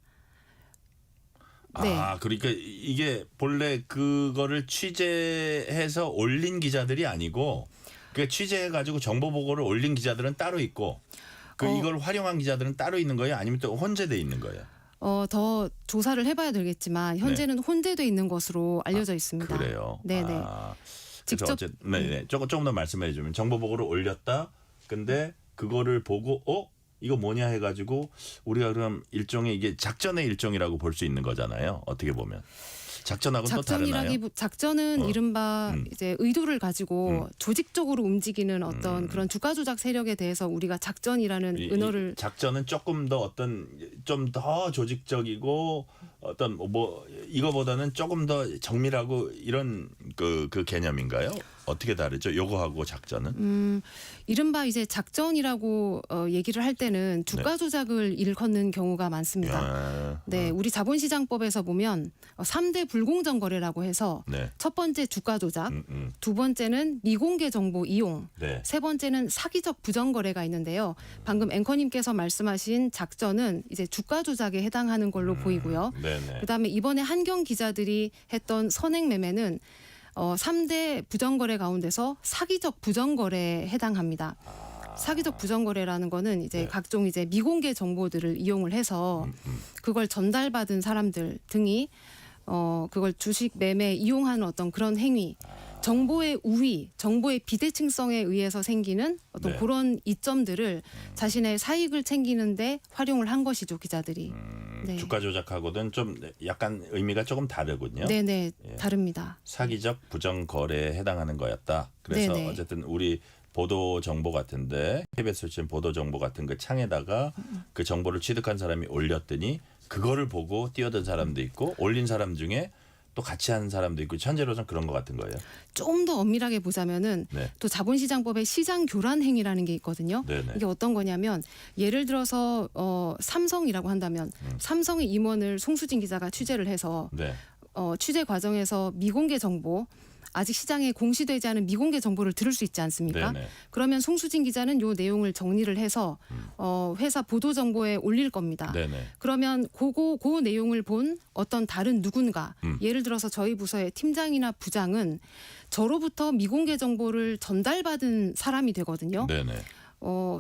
네. 아, 그러니까 이게 본래 그거를 취재해서 올린 기자들이 아니고 그러니까 취재해가지고 정보 보고를 올린 기자들은 따로 있고 이걸 활용한 기자들은 따로 있는 거예요? 아니면 또 혼재돼 있는 거예요? 더 조사를 해봐야 되겠지만 현재는 혼재돼 있는 것으로 알려져 있습니다. 그래요. 네네. 그래서 직접 네네. 조금 더 말씀해 주면 정보 보고를 올렸다. 근데 그거를 보고 이거 뭐냐 해가지고 우리가 그럼 일종의 이게 작전의 일종이라고 볼 수 있는 거잖아요. 어떻게 보면 작전하고는 또 다르나요? 작전은 이른바 이제 의도를 가지고 조직적으로 움직이는 어떤 그런 주가 조작 세력에 대해서 우리가 작전이라는 은어를 작전은 조금 더 어떤 좀 더 조직적이고 어떤 뭐 이거보다는 조금 더 정밀하고 이런 그 개념인가요? 어떻게 다르죠? 요거하고 작전은? 이른바 이제 작전이라고 얘기를 할 때는 주가 조작을 일컫는 경우가 많습니다. 네, 우리 자본시장법에서 보면 3대 불공정 거래라고 해서 네. 첫 번째 주가 조작, 두 번째는 미공개 정보 이용, 네. 세 번째는 사기적 부정 거래가 있는데요. 방금 앵커님께서 말씀하신 작전은 이제 주가 조작에 해당하는 걸로 보이고요. 네네. 그다음에 이번에 한경 기자들이 했던 선행 매매는 3대 부정거래 가운데서 사기적 부정거래에 해당합니다. 사기적 부정거래라는 거는 이제 네. 각종 이제 미공개 정보들을 이용을 해서 그걸 전달받은 사람들 등이 그걸 주식 매매에 이용하는 어떤 그런 행위, 정보의 우위, 정보의 비대칭성에 의해서 생기는 어떤 네. 그런 이점들을 자신의 사익을 챙기는데 활용을 한 것이죠, 기자들이. 네. 주가 조작하고는 좀 약간 의미가 조금 다르군요. 네네, 예. 다릅니다. 사기적 부정 거래에 해당하는 거였다. 그래서 네네. 어쨌든 우리 보도 정보 같은데 KBS 출신 보도 정보 같은 그 창에다가 그 정보를 취득한 사람이 올렸더니 그거를 보고 뛰어든 사람도 있고 올린 사람 중에 또 같이 하는 사람도 있고 현재로서는 그런 것 같은 거예요. 좀 더 엄밀하게 보자면은 네. 또 자본시장법에 시장 교란 행위라는 게 있거든요. 네네. 이게 어떤 거냐면 예를 들어서 삼성이라고 한다면 삼성의 임원을 송수진 기자가 취재를 해서 네. 취재 과정에서 미공개 정보 아직 시장에 공시되지 않은 미공개 정보를 들을 수 있지 않습니까? 네네. 그러면 송수진 기자는 요 내용을 정리를 해서 회사 보도 정보에 올릴 겁니다. 네네. 그러면 그 내용을 본 어떤 다른 누군가 예를 들어서 저희 부서의 팀장이나 부장은 저로부터 미공개 정보를 전달받은 사람이 되거든요. 네네.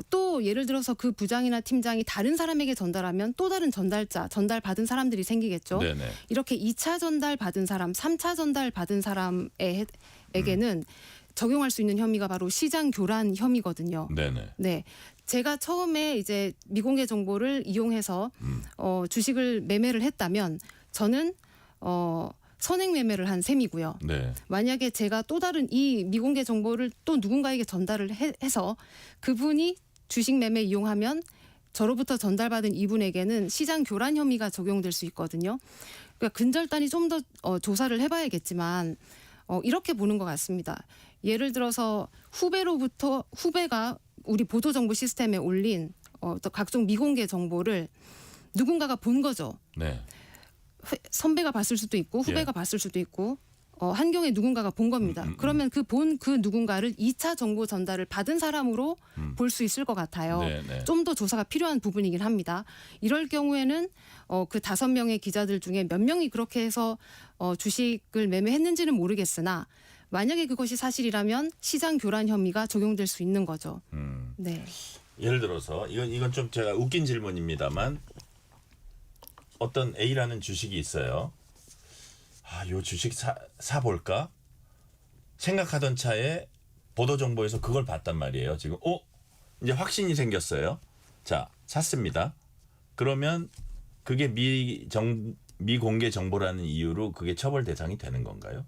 또 예를 들어서 그 부장이나 팀장이 다른 사람에게 전달하면 또 다른 전달받은 사람들이 생기겠죠. 네네. 이렇게 2차 전달받은 사람, 3차 전달받은 사람에게는 적용할 수 있는 혐의가 바로 시장 교란 혐의거든요. 네네. 네. 제가 처음에 이제 미공개 정보를 이용해서 주식을 매매를 했다면 저는 선행 매매를 한 셈이고요. 네. 만약에 제가 또 다른 이 미공개 정보를 또 누군가에게 전달을 해서 그분이 주식 매매 이용하면 저로부터 전달받은 이분에게는 시장 교란 혐의가 적용될 수 있거든요. 그러니까 근절단이 좀 더 조사를 해봐야겠지만 이렇게 보는 것 같습니다. 예를 들어서 후배가 우리 보도정보 시스템에 올린 또 각종 미공개 정보를 누군가가 본 거죠. 네. 선배가 봤을 수도 있고 후배가 봤을 수도 있고 한경에 누군가가 본 겁니다. 그러면 그 누군가를 2차 정보 전달을 받은 사람으로 볼 수 있을 것 같아요. 좀 더 조사가 필요한 부분이긴 합니다. 이럴 경우에는 그 5명의 기자들 중에 몇 명이 그렇게 해서 주식을 매매했는지는 모르겠으나 만약에 그것이 사실이라면 시장 교란 혐의가 적용될 수 있는 거죠. 네. 예를 들어서 이건 좀 제가 웃긴 질문입니다만 어떤 A라는 주식이 있어요. 요 주식 사 볼까? 생각하던 차에 보도 정보에서 그걸 봤단 말이에요. 지금 이제 확신이 생겼어요. 자, 샀습니다. 그러면 그게 미공개 정보라는 이유로 그게 처벌 대상이 되는 건가요?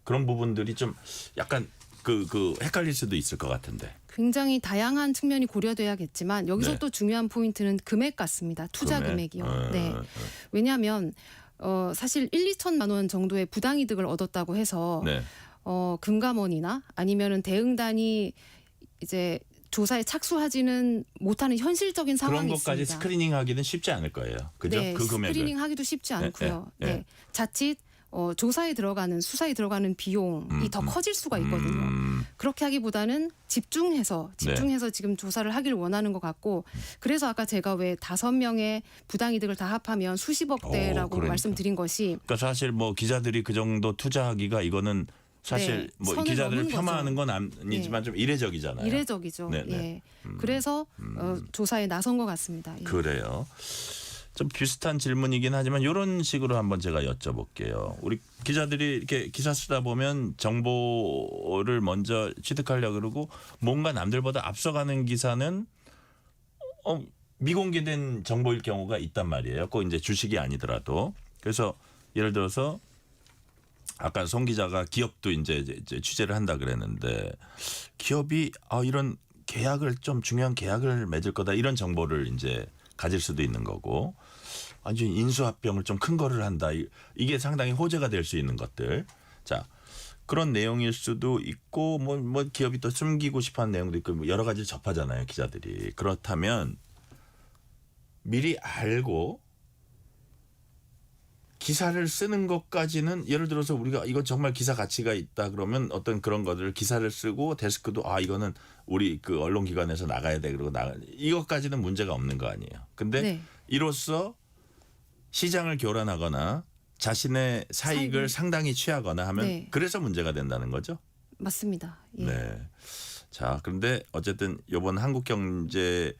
그런 부분들이 좀 약간 그 헷갈릴 수도 있을 것 같은데. 굉장히 다양한 측면이 고려돼야겠지만 여기서 또 중요한 포인트는 금액 같습니다. 투자 금액이요. 네. 왜냐하면 사실 1-2천만 원 정도의 부당이득을 얻었다고 해서 금감원이나 아니면은 대응단이 이제 조사에 착수하지는 못하는 현실적인 상황이 그런 것까지 있습니다. 스크리닝하기는 쉽지 않을 거예요. 그죠? 네, 그 금액을. 스크리닝하기도 쉽지 않고요. 네. 자칫 조사에 들어가는 수사에 들어가는 비용이 더 커질 수가 있거든요. 그렇게 하기보다는 집중해서 지금 조사를 하길 원하는 것 같고 그래서 아까 제가 왜 5명의 부당이득을 다 합하면 수십억대라고 그러니까. 말씀드린 것이 그러니까 사실 뭐 기자들이 그 정도 투자하기가 이거는 사실 뭐 기자들을 폄하하는 건 아니지만 좀 이례적이잖아요. 이례적이죠. 예. 그래서 조사에 나선 것 같습니다. 예. 그래요. 좀 비슷한 질문이긴 하지만 이런 식으로 한번 제가 여쭤볼게요. 우리 기자들이 이렇게 기사 쓰다 보면 정보를 먼저 취득하려고 그러고 뭔가 남들보다 앞서가는 기사는 미공개된 정보일 경우가 있단 말이에요. 꼭 이제 주식이 아니더라도. 그래서 예를 들어서 아까 송 기자가 기업도 이제 취재를 한다 그랬는데 기업이 이런 계약을 좀 중요한 계약을 맺을 거다 이런 정보를 이제 가질 수도 있는 거고 아주 인수합병을 좀 큰 거를 한다. 이게 상당히 호재가 될 수 있는 것들. 자, 그런 내용일 수도 있고 뭐 기업이 또 숨기고 싶어하는 내용도 있고 여러 가지 접하잖아요, 기자들이. 그렇다면 미리 알고 기사를 쓰는 것까지는 예를 들어서 우리가 이거 정말 기사 가치가 있다 그러면 어떤 그런 것들을 기사를 쓰고 데스크도 이거는 우리 그 언론기관에서 나가야 돼 그러고 이것까지는 문제가 없는 거 아니에요. 근데 이로써 시장을 교란하거나 자신의 사익을 상당히 취하거나 하면 그래서 문제가 된다는 거죠. 맞습니다. 예. 네. 자, 그런데 어쨌든 이번 한국경제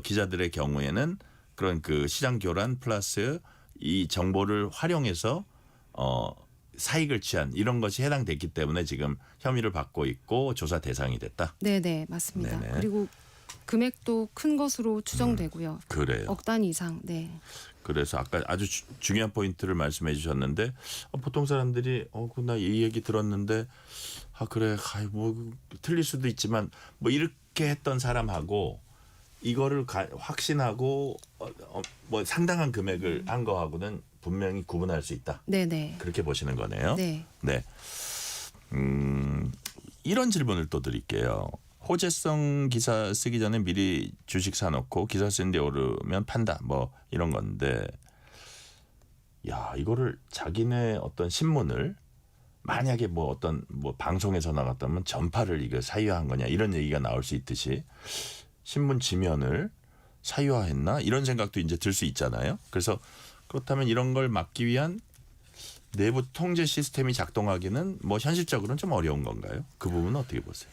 기자들의 경우에는 그런 그 시장 교란 플러스 이 정보를 활용해서 사익을 취한 이런 것이 해당됐기 때문에 지금 혐의를 받고 있고 조사 대상이 됐다. 네, 맞습니다. 네네. 그리고 금액도 큰 것으로 추정되고요. 그래요. 억 단위 이상. 네. 그래서 아까 아주 중요한 포인트를 말씀해 주셨는데 보통 사람들이 나 이 얘기 들었는데 그래 뭐 틀릴 수도 있지만 뭐 이렇게 했던 사람하고 이거를 확신하고 뭐 상당한 금액을 한 거하고는 분명히 구분할 수 있다. 네네. 그렇게 보시는 거네요. 네. 네. 이런 질문을 또 드릴게요. 호재성 기사 쓰기 전에 미리 주식 사놓고 기사 쓴 데 오르면 판다. 뭐 이런 건데, 이거를 자기네 어떤 신문을 만약에 뭐 어떤 뭐 방송에서 나갔다면 전파를 이거 사유화한 거냐 이런 얘기가 나올 수 있듯이. 신문 지면을 사유화했나 이런 생각도 이제 들 수 있잖아요. 그래서 그렇다면 이런 걸 막기 위한 내부 통제 시스템이 작동하기는 뭐 현실적으로는 좀 어려운 건가요? 그 부분은 어떻게 보세요?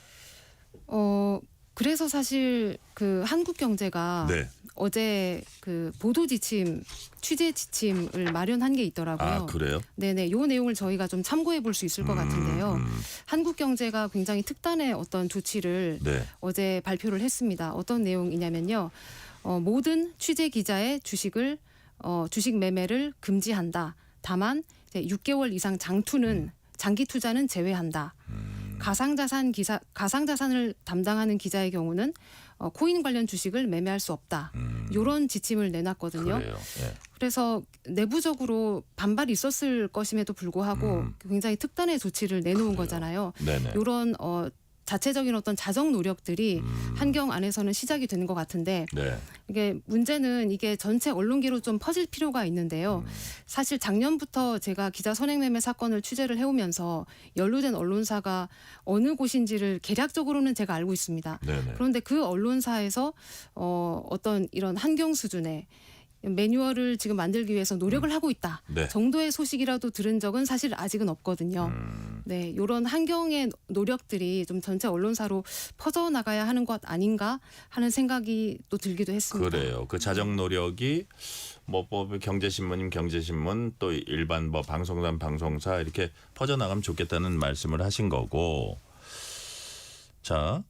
그래서 사실 그 한국경제가 네. 어제 그 보도 지침, 취재 지침을 마련한 게 있더라고요. 아, 그래요? 네네, 요 내용을 저희가 좀 참고해 볼 수 있을 것 같은데요. 한국경제가 굉장히 특단의 어떤 조치를 네. 어제 발표를 했습니다. 어떤 내용이냐면요. 모든 취재 기자의 주식을 주식 매매를 금지한다. 다만 이제 6개월 이상 장기 투자는 제외한다. 가상자산을 담당하는 기자의 경우는 코인 관련 주식을 매매할 수 없다. 이런 지침을 내놨거든요. 그래요. 예. 그래서 내부적으로 반발이 있었을 것임에도 불구하고 굉장히 특단의 조치를 내놓은 거잖아요. 네네. 이런 자체적인 어떤 자정 노력들이 한경 안에서는 시작이 되는 것 같은데 네. 이게 문제는 이게 전체 언론계로 좀 퍼질 필요가 있는데요. 사실 작년부터 제가 기자 선행매매 사건을 취재를 해오면서 연루된 언론사가 어느 곳인지를 개략적으로는 제가 알고 있습니다. 네네. 그런데 그 언론사에서 어떤 이런 한경 수준의 매뉴얼을 지금 만들기 위해서 노력을 하고 있다 네. 정도의 소식이라도 들은 적은 사실 아직은 없거든요. 네, 이런 한경의 노력들이 좀 전체 언론사로 퍼져나가야 하는 것 아닌가 하는 생각이 또 들기도 했습니다. 그래요. 그 자정 노력이 뭐 경제신문이면 경제신문 또 일반 뭐 방송사면 방송사 이렇게 퍼져나가면 좋겠다는 말씀을 하신 거고. 자,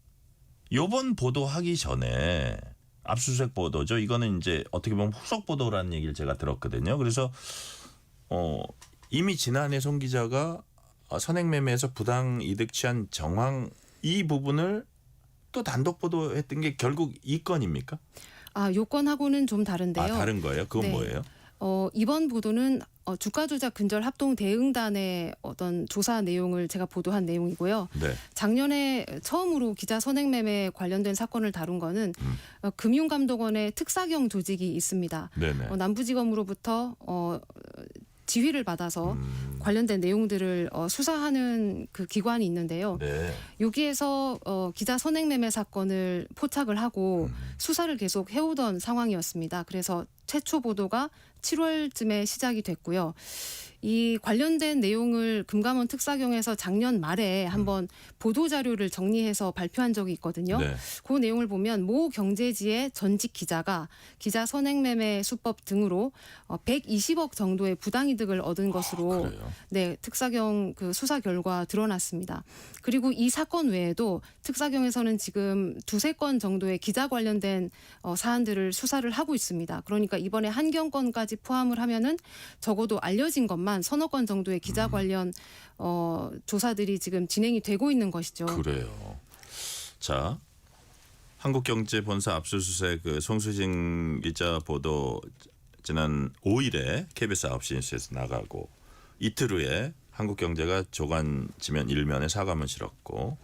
요번 보도하기 전에 압수수색 보도죠. 이거는 이제 어떻게 보면 후속 보도라는 얘기를 제가 들었거든요. 그래서 이미 지난해 송 기자가 선행매매에서 부당 이득 취한 정황 이 부분을 또 단독 보도했던 게 결국 이 건입니까? 요건하고는 좀 다른데요. 다른 거예요? 그건 네. 뭐예요? 이번 보도는 주가 조작 근절 합동 대응단의 어떤 조사 내용을 제가 보도한 내용이고요. 네. 작년에 처음으로 기자 선행매매 관련된 사건을 다룬 거는 금융감독원의 특사경 조직이 있습니다. 네네. 남부지검으로부터 지휘를 받아서 관련된 내용들을 수사하는 그 기관이 있는데요. 네. 여기에서 기자 선행매매 사건을 포착을 하고 수사를 계속 해오던 상황이었습니다. 그래서 최초 보도가 7월쯤에 시작이 됐고요. 이 관련된 내용을 금감원 특사경에서 작년 말에 한번 보도 자료를 정리해서 발표한 적이 있거든요. 네. 그 내용을 보면 모 경제지의 전직 기자가 기자 선행매매 수법 등으로 120억 정도의 부당이득을 얻은 것으로 네, 특사경 그 수사 결과 드러났습니다. 그리고 이 사건 외에도 특사경에서는 지금 2-3건 정도의 기자 관련된 사안들을 수사를 하고 있습니다. 그러니까 이번에 한경 건까지 포함을 하면은 적어도 알려진 것만 서너 건 정도의 기자 관련 조사들이 지금 진행이 되고 있는 것이죠. 그래요. 자, 한국경제본사 압수수색 그 송수진 기자 보도 지난 5일에 KBS 9시 뉴스에서 나가고 이틀 후에 한국경제가 조간지면 일면에 사과문 실었고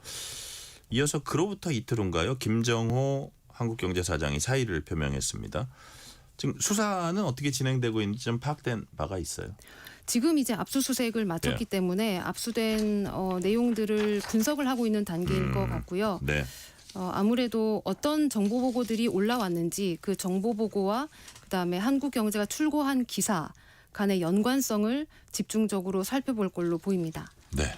이어서 그로부터 이틀 후인가요? 김정호 한국경제사장이 사의를 표명했습니다. 지금 수사는 어떻게 진행되고 있는지 좀 파악된 바가 있어요? 지금 이제 압수수색을 마쳤기 때문에 압수된 내용들을 분석을 하고 있는 단계일 것 같고요. 네. 아무래도 어떤 정보 보고들이 올라왔는지 그 정보 보고와 그다음에 한국경제가 출고한 기사 간의 연관성을 집중적으로 살펴볼 걸로 보입니다. 네.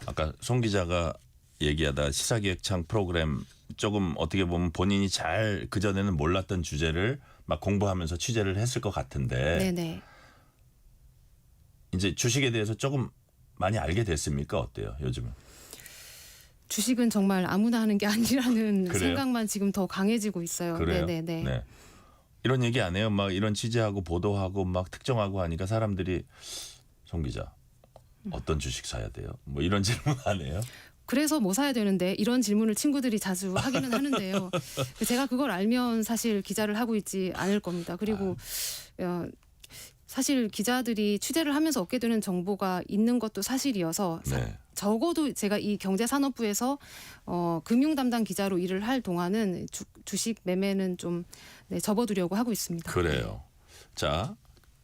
아까 송 기자가 얘기하다 시사기획창 프로그램 조금 어떻게 보면 본인이 잘 그전에는 몰랐던 주제를 막 공부하면서 취재를 했을 것 같은데 네네. 이제 주식에 대해서 조금 많이 알게 됐습니까? 어때요? 요즘은? 주식은 정말 아무나 하는 게 아니라는 그래요? 생각만 지금 더 강해지고 있어요. 그래요? 네네네. 네. 이런 얘기 안 해요? 막 이런 취재하고 보도하고 막 특정하고 하니까 사람들이 송 기자 어떤 주식 사야 돼요? 뭐 이런 질문 안 해요? 그래서 뭐 사야 되는데 이런 질문을 친구들이 자주 하기는 하는데요. 제가 그걸 알면 사실 기자를 하고 있지 않을 겁니다. 그리고 사실 기자들이 취재를 하면서 얻게 되는 정보가 있는 것도 사실이어서 네. 적어도 제가 이 경제산업부에서 금융 담당 기자로 일을 할 동안은 주식 매매는 좀 접어두려고 하고 있습니다. 그래요. 자,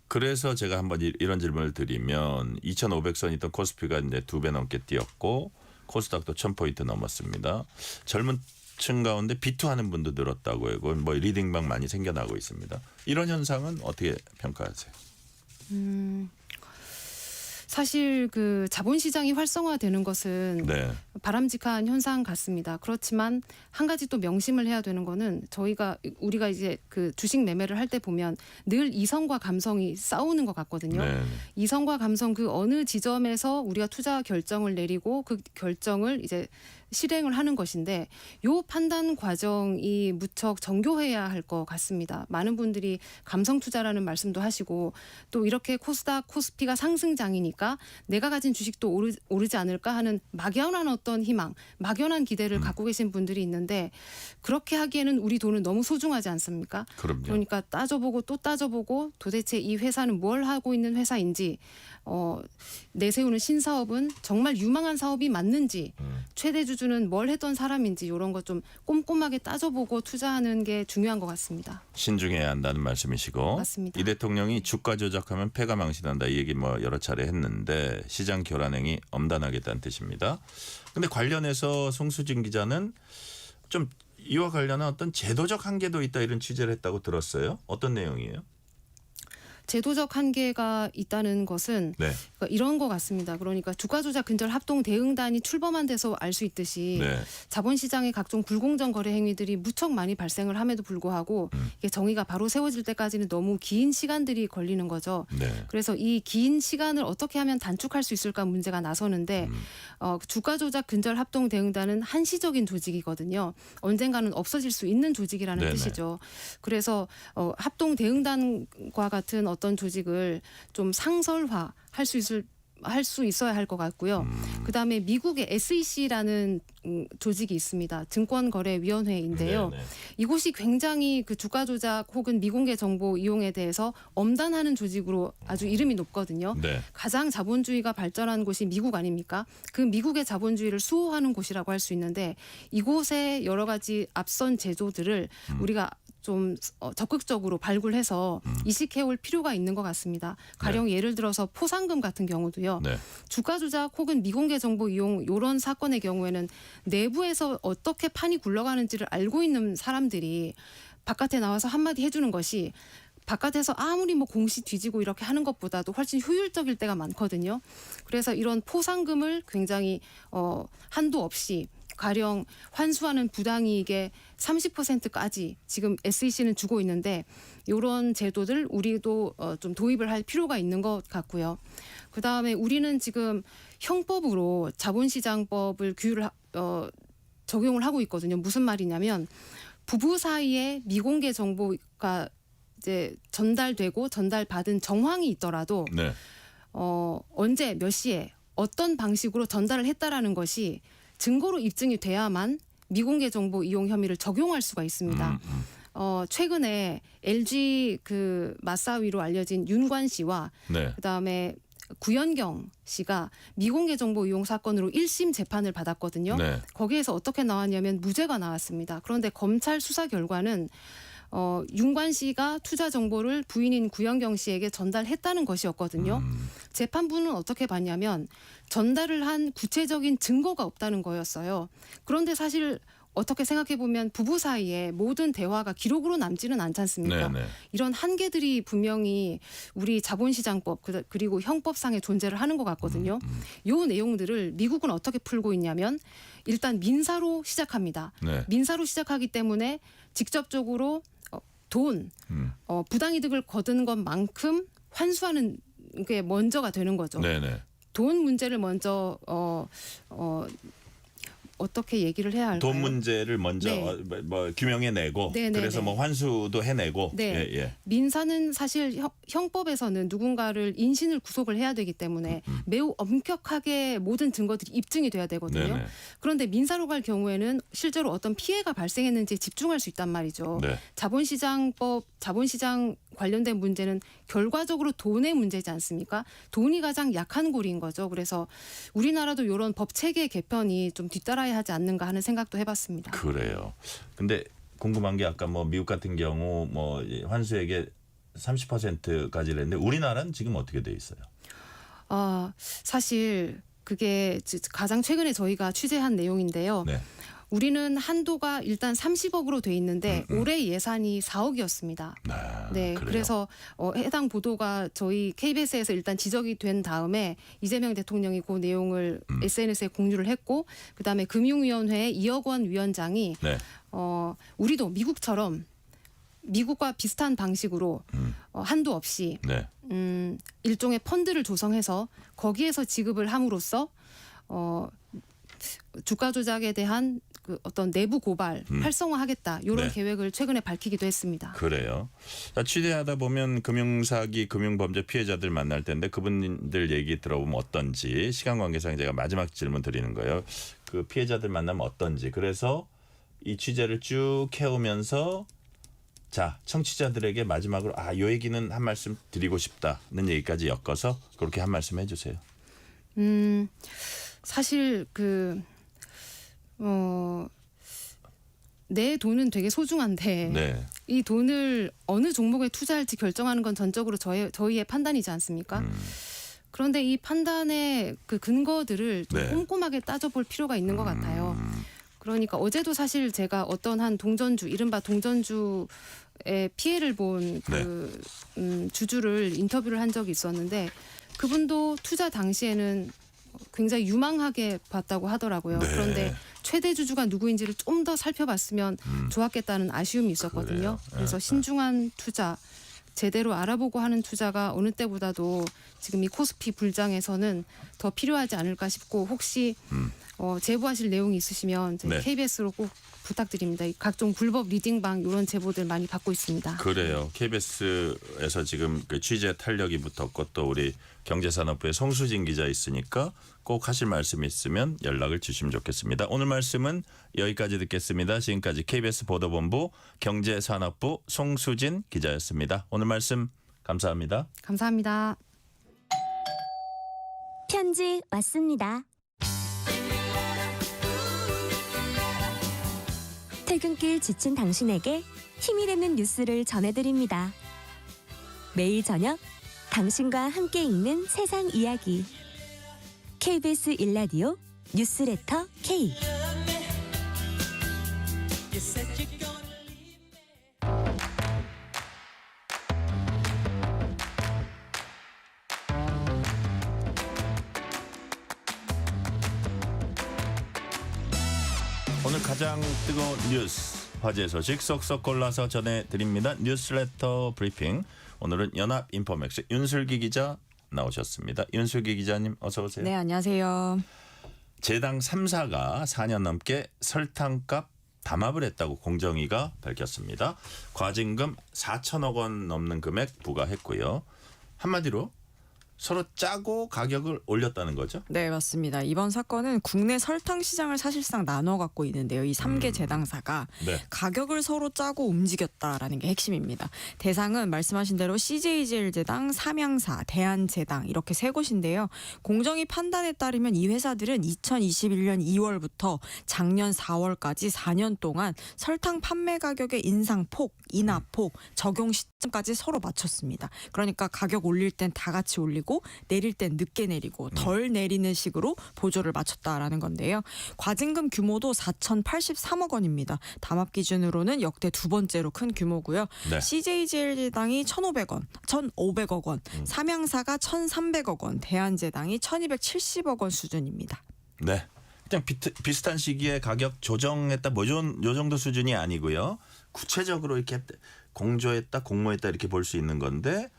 그래서 제가 한번 이런 질문을 드리면 2,500선 있던 코스피가 이제 2배 넘게 뛰었고 코스닥도 1,000포인트 넘었습니다. 젊은 층 가운데 비투하는 분도 늘었다고 하고 뭐 리딩방 많이 생겨나고 있습니다. 이런 현상은 어떻게 평가하세요? 사실 그 자본시장이 활성화되는 것은 네. 바람직한 현상 같습니다. 그렇지만 한 가지 또 명심을 해야 되는 거는 우리가 이제 그 주식 매매를 할 때 보면 늘 이성과 감성이 싸우는 것 같거든요. 네. 이성과 감성 그 어느 지점에서 우리가 투자 결정을 내리고 그 결정을 이제 실행을 하는 것인데 요 판단 과정이 무척 정교해야 할 것 같습니다. 많은 분들이 감성 투자라는 말씀도 하시고 또 이렇게 코스닥, 코스피가 상승장이니까 내가 가진 주식도 오르지 않을까 하는 막연한 어떤 희망, 막연한 기대를 갖고 계신 분들이 있는데 그렇게 하기에는 우리 돈은 너무 소중하지 않습니까? 그럼요. 그러니까 따져보고 또 따져보고 도대체 이 회사는 뭘 하고 있는 회사인지 내세우는 신사업은 정말 유망한 사업이 맞는지 최대 주주는 뭘 했던 사람인지 이런 거 좀 꼼꼼하게 따져보고 투자하는 게 중요한 것 같습니다. 신중해야 한다는 말씀이시고 맞습니다. 이 대통령이 주가 조작하면 패가 망신한다 이 얘기 뭐 여러 차례 했는데 시장 교란행위 엄단하겠다는 뜻입니다. 그런데 관련해서 송수진 기자는 좀 이와 관련한 어떤 제도적 한계도 있다 이런 취재를 했다고 들었어요. 어떤 내용이에요? 제도적 한계가 있다는 것은 네. 그러니까 이런 것 같습니다. 그러니까 주가 조작 근절 합동 대응단이 출범한 데서 알 수 있듯이 네. 자본시장의 각종 불공정 거래 행위들이 무척 많이 발생을 함에도 불구하고 이게 정의가 바로 세워질 때까지는 너무 긴 시간들이 걸리는 거죠. 네. 그래서 이 긴 시간을 어떻게 하면 단축할 수 있을까 문제가 나서는데 주가 조작 근절 합동 대응단은 한시적인 조직이거든요. 언젠가는 없어질 수 있는 조직이라는 네네. 뜻이죠. 그래서 합동 대응단과 같은 어떤 조직을 좀 상설화 할 수 있어야 할 것 같고요. 그다음에 미국의 SEC라는 조직이 있습니다. 증권거래위원회인데요. 네네. 이곳이 굉장히 그 주가 조작 혹은 미공개 정보 이용에 대해서 엄단하는 조직으로 아주 이름이 높거든요. 네. 가장 자본주의가 발전한 곳이 미국 아닙니까? 그 미국의 자본주의를 수호하는 곳이라고 할 수 있는데 이곳의 여러 가지 앞선 제도들을 우리가 좀 적극적으로 발굴해서 이식해올 필요가 있는 것 같습니다. 가령 예를 들어서 포상금 같은 경우도요. 네. 주가 조작 혹은 미공개 정보 이용 이런 사건의 경우에는 내부에서 어떻게 판이 굴러가는지를 알고 있는 사람들이 바깥에 나와서 한마디 해주는 것이 바깥에서 아무리 뭐 공시 뒤지고 이렇게 하는 것보다도 훨씬 효율적일 때가 많거든요. 그래서 이런 포상금을 굉장히 한도 없이 가령 환수하는 부당이익의 30%까지 지금 SEC는 주고 있는데 이런 제도들 우리도 좀 도입을 할 필요가 있는 것 같고요. 그다음에 우리는 지금 형법으로 자본시장법을 적용을 하고 있거든요. 무슨 말이냐면 부부 사이에 미공개 정보가 이제 전달되고 전달받은 정황이 있더라도 네. 언제 몇 시에 어떤 방식으로 전달을 했다라는 것이 증거로 입증이 돼야만 미공개 정보 이용 혐의를 적용할 수가 있습니다. 최근에 LG 그 맞사위로 알려진 윤관 씨와 네. 그다음에 구현경 씨가 미공개 정보 이용 사건으로 1심 재판을 받았거든요. 네. 거기에서 어떻게 나왔냐면 무죄가 나왔습니다. 그런데 검찰 수사 결과는 윤관 씨가 투자 정보를 부인인 구현경 씨에게 전달했다는 것이었거든요. 재판부는 어떻게 봤냐면 전달을 한 구체적인 증거가 없다는 거였어요. 그런데 사실 어떻게 생각해 보면 부부 사이에 모든 대화가 기록으로 남지는 않지 않습니까? 네네. 이런 한계들이 분명히 우리 자본시장법 그리고 형법상에 존재를 하는 것 같거든요. 이 내용들을 미국은 어떻게 풀고 있냐면 일단 민사로 시작합니다. 네. 민사로 시작하기 때문에 직접적으로 돈, 부당이득을 거둔 것만큼 환수하는 게 먼저가 되는 거죠. 네네. 돈 문제를 먼저 어떻게 얘기를 해야 할까요? 돈 문제를 먼저 네. 뭐 규명해내고 네네네. 그래서 뭐 환수도 해내고 네. 예. 민사는 사실 형법에서는 누군가를 인신을 구속을 해야 되기 때문에 매우 엄격하게 모든 증거들이 입증이 돼야 되거든요. 네네. 그런데 민사로 갈 경우에는 실제로 어떤 피해가 발생했는지에 집중할 수 있단 말이죠. 네. 자본시장 관련된 문제는 결과적으로 돈의 문제지 않습니까? 돈이 가장 약한 고리인 거죠. 그래서 우리나라도 이런 법 체계 개편이 좀 뒤따라야 하지 않는가 하는 생각도 해봤습니다. 그래요. 근데 궁금한 게 아까 뭐 미국 같은 경우 뭐 환수액의 30%까지를 했는데 우리나라는 지금 어떻게 돼 있어요? 사실 그게 가장 최근에 저희가 취재한 내용인데요. 네. 우리는 한도가 일단 30억으로 돼 있는데 올해 예산이 4억이었습니다. 네, 그래요? 그래서 해당 보도가 저희 KBS에서 일단 지적이 된 다음에 이재명 대통령이 그 내용을 SNS에 공유를 했고, 그다음에 금융위원회 이혁원 위원장이 네. 우리도 미국처럼 미국과 비슷한 방식으로 한도 없이 네. 일종의 펀드를 조성해서 거기에서 지급을 함으로써 주가 조작에 대한 그 어떤 내부 고발 활성화하겠다, 이런 네. 계획을 최근에 밝히기도 했습니다. 그래요. 자, 취재하다 보면 금융사기, 금융범죄 피해자들 만날 텐데 그분들 얘기 들어보면 어떤지, 시간 관계상 제가 마지막 질문 드리는 거예요. 그 피해자들 만나면 어떤지. 그래서 이 취재를 쭉 해오면서 자, 청취자들에게 마지막으로 요 얘기는 한 말씀 드리고 싶다는 얘기까지 엮어서 그렇게 한 말씀 해주세요. 사실 내 돈은 되게 소중한데 네. 이 돈을 어느 종목에 투자할지 결정하는 건 전적으로 저희의 판단이지 않습니까? 그런데 이 판단의 그 근거들을 좀 네. 꼼꼼하게 따져볼 필요가 있는 것 같아요. 그러니까 어제도 사실 제가 어떤 한 동전주, 이른바 동전주의 피해를 본 주주를 인터뷰를 한 적이 있었는데, 그분도 투자 당시에는 굉장히 유망하게 봤다고 하더라고요. 네. 그런데 최대 주주가 누구인지를 좀 더 살펴봤으면 좋았겠다는 아쉬움이 있었거든요. 그래요? 그래서 신중한 투자, 제대로 알아보고 하는 투자가 어느 때보다도 지금 이 코스피 불장에서는 더 필요하지 않을까 싶고, 혹시 제보하실 내용이 있으시면 저희 네. KBS로 꼭 부탁드립니다. 이 각종 불법 리딩방 이런 제보들 많이 받고 있습니다. 그래요. KBS에서 지금 그 취재 탄력이 붙었고 또 우리 경제산업부의 송수진 기자 있으니까 꼭 하실 말씀 있으면 연락을 주시면 좋겠습니다. 오늘 말씀은 여기까지 듣겠습니다. 지금까지 KBS 보도본부 경제산업부 송수진 기자였습니다. 오늘 말씀 감사합니다. 감사합니다. 편지 왔습니다. 퇴근길 지친 당신에게 힘이 되는 뉴스를 전해드립니다. 매일 저녁 당신과 함께 읽는 세상 이야기. KBS 1라디오 뉴스레터 K. 오늘 가장 뜨거운 뉴스, 화제 소식 쏙쏙 골라서 전해드립니다. 뉴스레터 브리핑. 오늘은 연합인포맥스 윤슬기 기자 나오셨습니다. 윤슬기 기자님 어서 오세요. 네, 안녕하세요. 제당 3사가 4년 넘게 설탕값 담합을 했다고 공정위가 밝혔습니다. 과징금 4천억 원 넘는 금액 부과했고요. 한마디로 서로 짜고 가격을 올렸다는 거죠? 네, 맞습니다. 이번 사건은 국내 설탕 시장을 사실상 나눠 갖고 있는데요. 이 3개 제당사가 네. 가격을 서로 짜고 움직였다라는 게 핵심입니다. 대상은 말씀하신 대로 CJ제일제당, 삼양사, 대한제당 이렇게 세 곳인데요. 공정위 판단에 따르면 이 회사들은 2021년 2월부터 작년 4월까지 4년 동안 설탕 판매 가격의 인상폭, 인하폭, 적용 시점까지 서로 맞췄습니다. 그러니까 가격 올릴 땐 다 같이 올리고 내릴 땐 늦게 내리고 덜 내리는 식으로 보조를 맞췄다라는 건데요. 과징금 규모도 4,083억 원입니다. 담합 기준으로는 역대 두 번째로 큰 규모고요. 네. CJ제일제당이 1,500억 원, 삼양사가 1,300억 원, 대한제당이 1,270억 원 수준입니다. 네. 그냥 비슷한 시기에 가격 조정했다 요 정도 수준이 아니고요. 구체적으로 이렇게 공조했다, 공모했다 이렇게 볼 수 있는 건데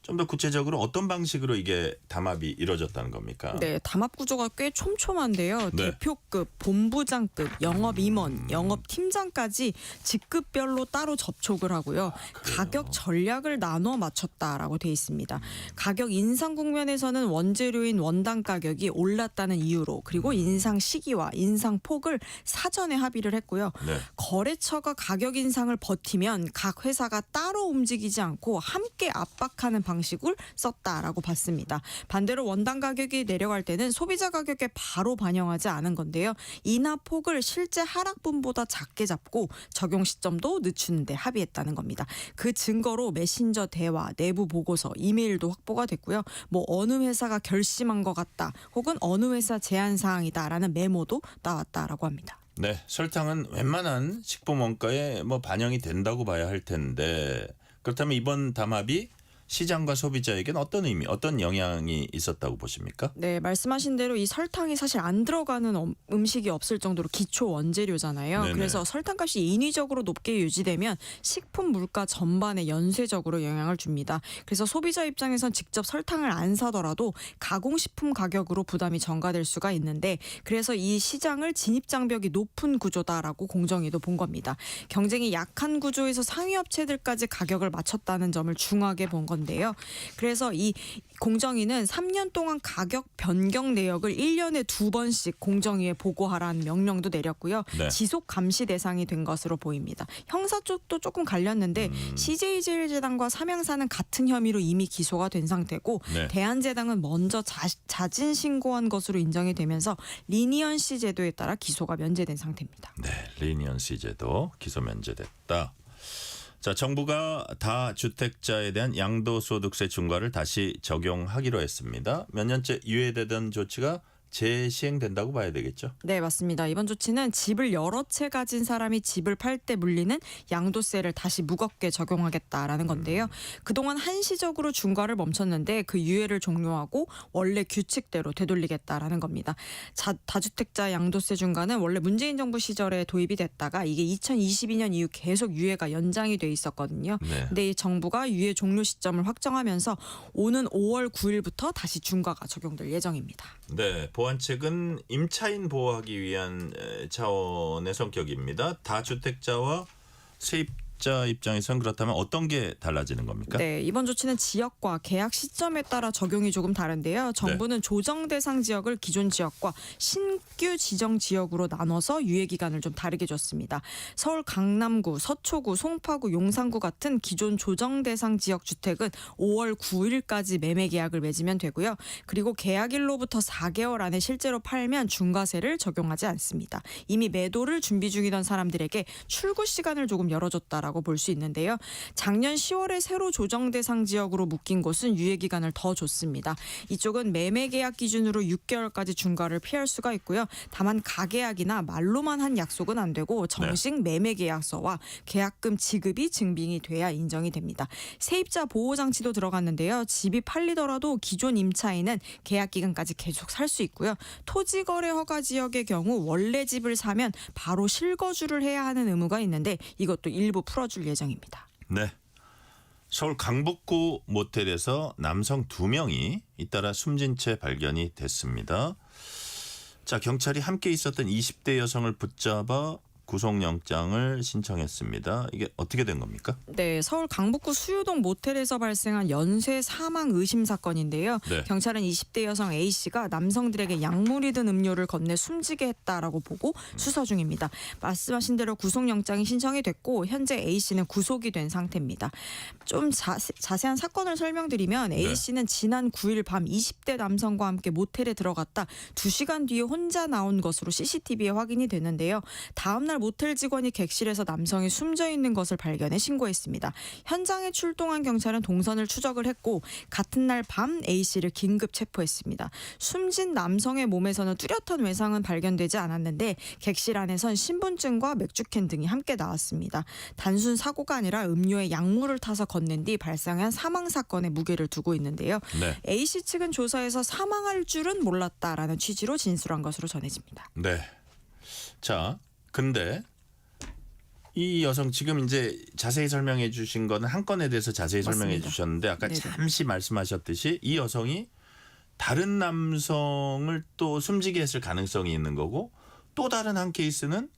좀 더 구체적으로 어떤 방식으로 이게 담합이 이루어졌다는 겁니까? 네, 담합 구조가 꽤 촘촘한데요. 네. 대표급, 본부장급, 영업임원, 영업팀장까지 직급별로 따로 접촉을 하고요. 가격 전략을 나눠 맞췄다라고 돼 있습니다. 가격 인상 국면에서는 원재료인 원당 가격이 올랐다는 이유로, 그리고 인상 시기와 인상 폭을 사전에 합의를 했고요. 네. 거래처가 가격 인상을 버티면 각 회사가 따로 움직이지 않고 함께 압박하는 방식을 썼다라고 봤습니다. 반대로 원당 가격이 내려갈 때는 소비자 가격에 바로 반영하지 않은 건데요. 인하 폭을 실제 하락분보다 작게 잡고 적용 시점도 늦추는 데 합의했다는 겁니다. 그 증거로 메신저 대화, 내부 보고서, 이메일도 확보가 됐고요. 뭐 어느 회사가 결심한 것 같다, 혹은 어느 회사 제안 사항이다라는 메모도 나왔다라고 합니다. 네, 설탕은 웬만한 식품 원가에 뭐 반영이 된다고 봐야 할 텐데 그렇다면 이번 담합이 시장과 소비자에게는 어떤 의미, 어떤 영향이 있었다고 보십니까? 네, 말씀하신 대로 이 설탕이 사실 안 들어가는 음식이 없을 정도로 기초 원재료잖아요. 네네. 그래서 설탕값이 인위적으로 높게 유지되면 식품 물가 전반에 연쇄적으로 영향을 줍니다. 그래서 소비자 입장에선 직접 설탕을 안 사더라도 가공식품 가격으로 부담이 전가될 수가 있는데 그래서 이 시장을 진입장벽이 높은 구조다라고 공정위도 본 겁니다. 경쟁이 약한 구조에서 상위 업체들까지 가격을 맞췄다는 점을 중하게 본 건데요. 그래서 이 공정위는 3년 동안 가격 변경 내역을 1년에 2번씩 공정위에 보고하라는 명령도 내렸고요. 네. 지속 감시 대상이 된 것으로 보입니다. 형사 쪽도 조금 갈렸는데 CJ제일제당과 삼양사는 같은 혐의로 이미 기소가 된 상태고 네. 대한제당은 먼저 자진 신고한 것으로 인정이 되면서 리니언시 제도에 따라 기소가 면제된 상태입니다. 네, 리니언시 제도 기소 면제됐다. 자, 정부가 다주택자에 대한 양도소득세 중과를 다시 적용하기로 했습니다. 몇 년째 유예되던 조치가 재시행된다고 봐야 되겠죠? 네, 맞습니다. 이번 조치는 집을 여러 채 가진 사람이 집을 팔 때 물리는 양도세를 다시 무겁게 적용하겠다라는 건데요. 그동안 한시적으로 중과를 멈췄는데 그 유예를 종료하고 원래 규칙대로 되돌리겠다라는 겁니다. 다주택자 양도세 중과는 원래 문재인 정부 시절에 도입이 됐다가 이게 2022년 이후 계속 유예가 연장이 돼 있었거든요. 네. 근데 이 정부가 유예 종료 시점을 확정하면서 오는 5월 9일부터 다시 중과가 적용될 예정입니다. 네, 보완책은 임차인 보호하기 위한 차원의 성격입니다. 다주택자와 세입자 입장에선 그렇다면 어떤 게 달라지는 겁니까? 네, 이번 조치는 지역과 계약 시점에 따라 적용이 조금 다른데요. 정부는 조정 대상 지역을 기존 지역과 신규 지정 지역으로 나눠서 유예 기간을 좀 다르게 줬습니다. 서울 강남구, 서초구, 송파구, 용산구 같은 기존 조정 대상 지역 주택은 5월 9일까지 매매 계약을 맺으면 되고요. 그리고 계약일로부터 4개월 안에 실제로 팔면 중과세를 적용하지 않습니다. 이미 매도를 준비 중이던 사람들에게 출구 시간을 조금 열어줬다라고 볼 수 있는데요. 작년 10월에 새로 조정 대상 지역으로 묶인 곳은 유예 기간을 더 줬습니다. 이쪽은 매매 계약 기준으로 6개월까지 중과를 피할 수가 있고요. 다만 가계약이나 말로만 한 약속은 안 되고 정식 매매 계약서와 계약금 지급이 증빙이 돼야 인정이 됩니다. 세입자 보호 장치도 들어갔는데요. 집이 팔리더라도 기존 임차인은 계약 기간까지 계속 살 수 있고요. 토지 거래 허가 지역의 경우 원래 집을 사면 바로 실거주를 해야 하는 의무가 있는데 이것도 일부 풀어줄 예정입니다. 네. 서울 강북구 모텔에서 남성 2명이 잇따라 숨진 채 발견이 됐습니다. 자, 경찰이 함께 있었던 20대 여성을 붙잡아 구속영장을 신청했습니다. 이게 어떻게 된 겁니까? 네, 서울 강북구 수유동 모텔에서 발생한 연쇄 사망 의심 사건인데요. 네. 경찰은 20대 여성 A씨가 남성들에게 약물이 든 음료를 건네 숨지게 했다라고 보고 수사 중입니다. 말씀하신 대로 구속영장이 신청이 됐고 현재 A씨는 구속이 된 상태입니다. 좀 자세한 사건을 설명드리면 A씨는 지난 9일 밤 20대 남성과 함께 모텔에 들어갔다 2시간 뒤에 혼자 나온 것으로 CCTV에 확인이 됐는데요. 다음 날 모텔 직원이 객실에서 남성이 숨져 있는 것을 발견해 신고했습니다. 현장에 출동한 경찰은 동선을 추적을 했고 같은 날 밤 A씨를 긴급 체포했습니다. 숨진 남성의 몸에서는 뚜렷한 외상은 발견되지 않았는데 객실 안에선 신분증과 맥주캔 등이 함께 나왔습니다. 단순 사고가 아니라 음료에 약물을 타서 건넨 뒤 발생한 사망 사건에 무게를 두고 있는데요. 네. A씨 측은 조사에서 사망할 줄은 몰랐다라는 취지로 진술한 것으로 전해집니다. 네. 자, 근데 이 여성 지금 이제 자세히 설명해 주신 거는 한 건에 대해서 자세히 설명해 맞습니다. 주셨는데 아까 네네. 잠시 말씀하셨듯이 이 여성이 다른 남성을 또 숨지게 했을 가능성이 있는 거고 또 다른 한 케이스는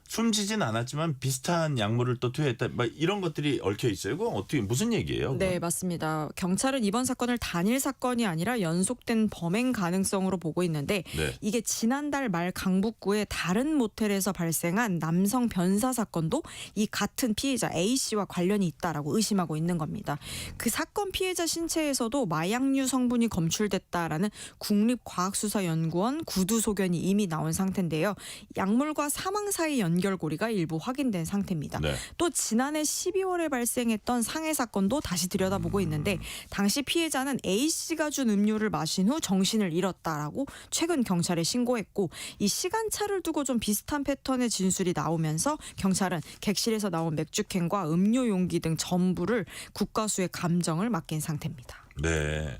숨지진 않았지만 비슷한 약물을 또 투여했다. 막 이런 것들이 얽혀 있어요. 그건 어떻게 무슨 얘기예요? 그건? 네, 맞습니다. 경찰은 이번 사건을 단일 사건이 아니라 연속된 범행 가능성으로 보고 있는데 네. 이게 지난달 말 강북구의 다른 모텔에서 발생한 남성 변사 사건도 이 같은 피해자 A씨와 관련이 있다라고 의심하고 있는 겁니다. 그 사건 피해자 신체에서도 마약류 성분이 검출됐다라는 국립과학수사연구원 구두 소견이 이미 나온 상태인데요. 약물과 사망 사이 연결고리가 일부 확인된 상태입니다. 네. 또 지난해 12월에 발생했던 상해 사건도 다시 들여다보고 있는데 당시 피해자는 A씨가 준 음료를 마신 후 정신을 잃었다라고 최근 경찰에 신고했고 이 시간차를 두고 좀 비슷한 패턴의 진술이 나오면서 경찰은 객실에서 나온 맥주캔과 음료 용기 등 전부를 국과수에 감정을 맡긴 상태입니다. 네.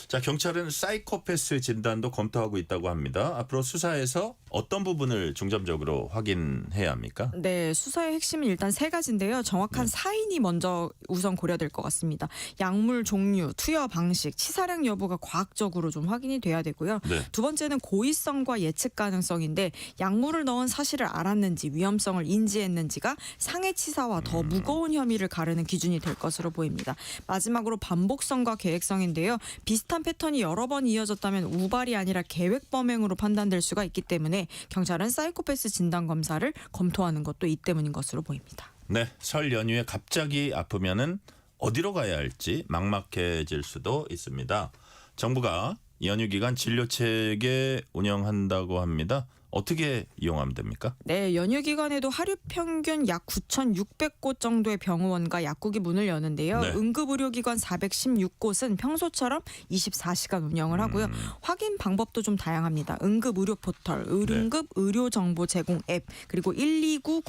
자, 경찰은 사이코패스 진단도 검토하고 있다고 합니다. 앞으로 수사에서 어떤 부분을 중점적으로 확인해야 합니까? 네, 수사의 핵심은 일단 세 가지인데요. 정확한 사인이 먼저 우선 고려될 것 같습니다. 약물 종류, 투여 방식, 치사량 여부가 과학적으로 좀 확인이 돼야 되고요. 네. 두 번째는 고의성과 예측 가능성인데 약물을 넣은 사실을 알았는지 위험성을 인지했는지가 상해치사와 더 무거운 혐의를 가르는 기준이 될 것으로 보입니다. 마지막으로 반복성과 계획성인데요. 비슷한 패턴이 여러 번 이어졌다면 우발이 아니라 계획 범행으로 판단될 수가 있기 때문에 경찰은 사이코패스 진단 검사를 검토하는 것도 이 때문인 것으로 보입니다. 네, 설 연휴에 갑자기 아프면은 어디로 가야 할지 막막해질 수도 있습니다. 정부가 연휴 기간 진료 체계 운영한다고 합니다. 어떻게 이용하면 됩니까? 네, 연휴 기간에도 하루 평균 약 9,600곳 정도의 병원과 약국이 문을 여는데요. 네. 응급의료기관 416곳은 평소처럼 24시간 운영을 하고요. 확인 방법도 좀 다양합니다. 응급의료 포털, 응급 의료 정보 제공 앱, 그리고 129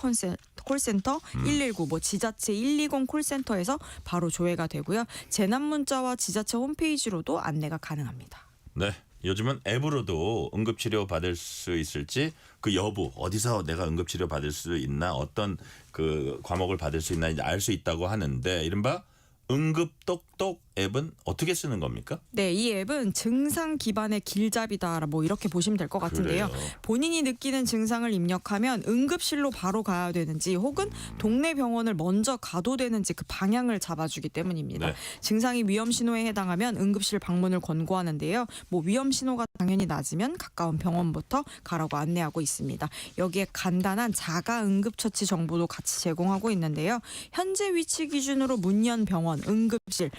콜센터, 119, 지자체 120 콜센터에서 바로 조회가 되고요. 재난 문자와 지자체 홈페이지로도 안내가 가능합니다. 네. 요즘은 앱으로도 응급치료 받을 수 있을지 그 여부 어디서 내가 응급치료 받을 수 있나 어떤 그 과목을 받을 수 있나 알 수 있다고 하는데 이른바 응급똑똑 앱은 어떻게 쓰는 겁니까? 네, 이 앱은 증상 기반의 길잡이다 이렇게 보시면 될 것 같은데요. 그래요. 본인이 느끼는 증상을 입력하면 응급실로 바로 가야 되는지 혹은 동네 병원을 먼저 가도 되는지 그 방향을 잡아주기 때문입니다. 네. 증상이 위험 신호에 해당하면 응급실 방문을 권고하는데요. 위험 신호가 당연히 낮으면 가까운 병원부터 가라고 안내하고 있습니다. 여기에 간단한 자가 응급처치 정보도 같이 제공하고 있는데요. 현재 위치 기준으로 문연 병원, 응급실,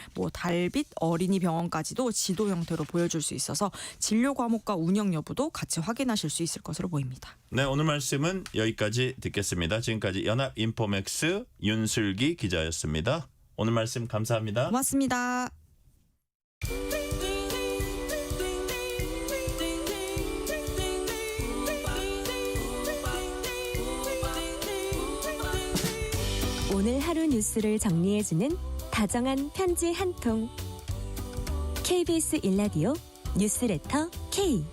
달빛 어린이 병원까지도 지도 형태로 보여줄 수 있어서 진료 과목과 운영 여부도 같이 확인하실 수 있을 것으로 보입니다. 네, 오늘 말씀은 여기까지 듣겠습니다. 지금까지 연합인포맥스 윤슬기 기자였습니다. 오늘 말씀 감사합니다. 고맙습니다. 오늘 하루 뉴스를 정리해주는 다정한 편지 한 통. KBS 일라디오 뉴스레터 K.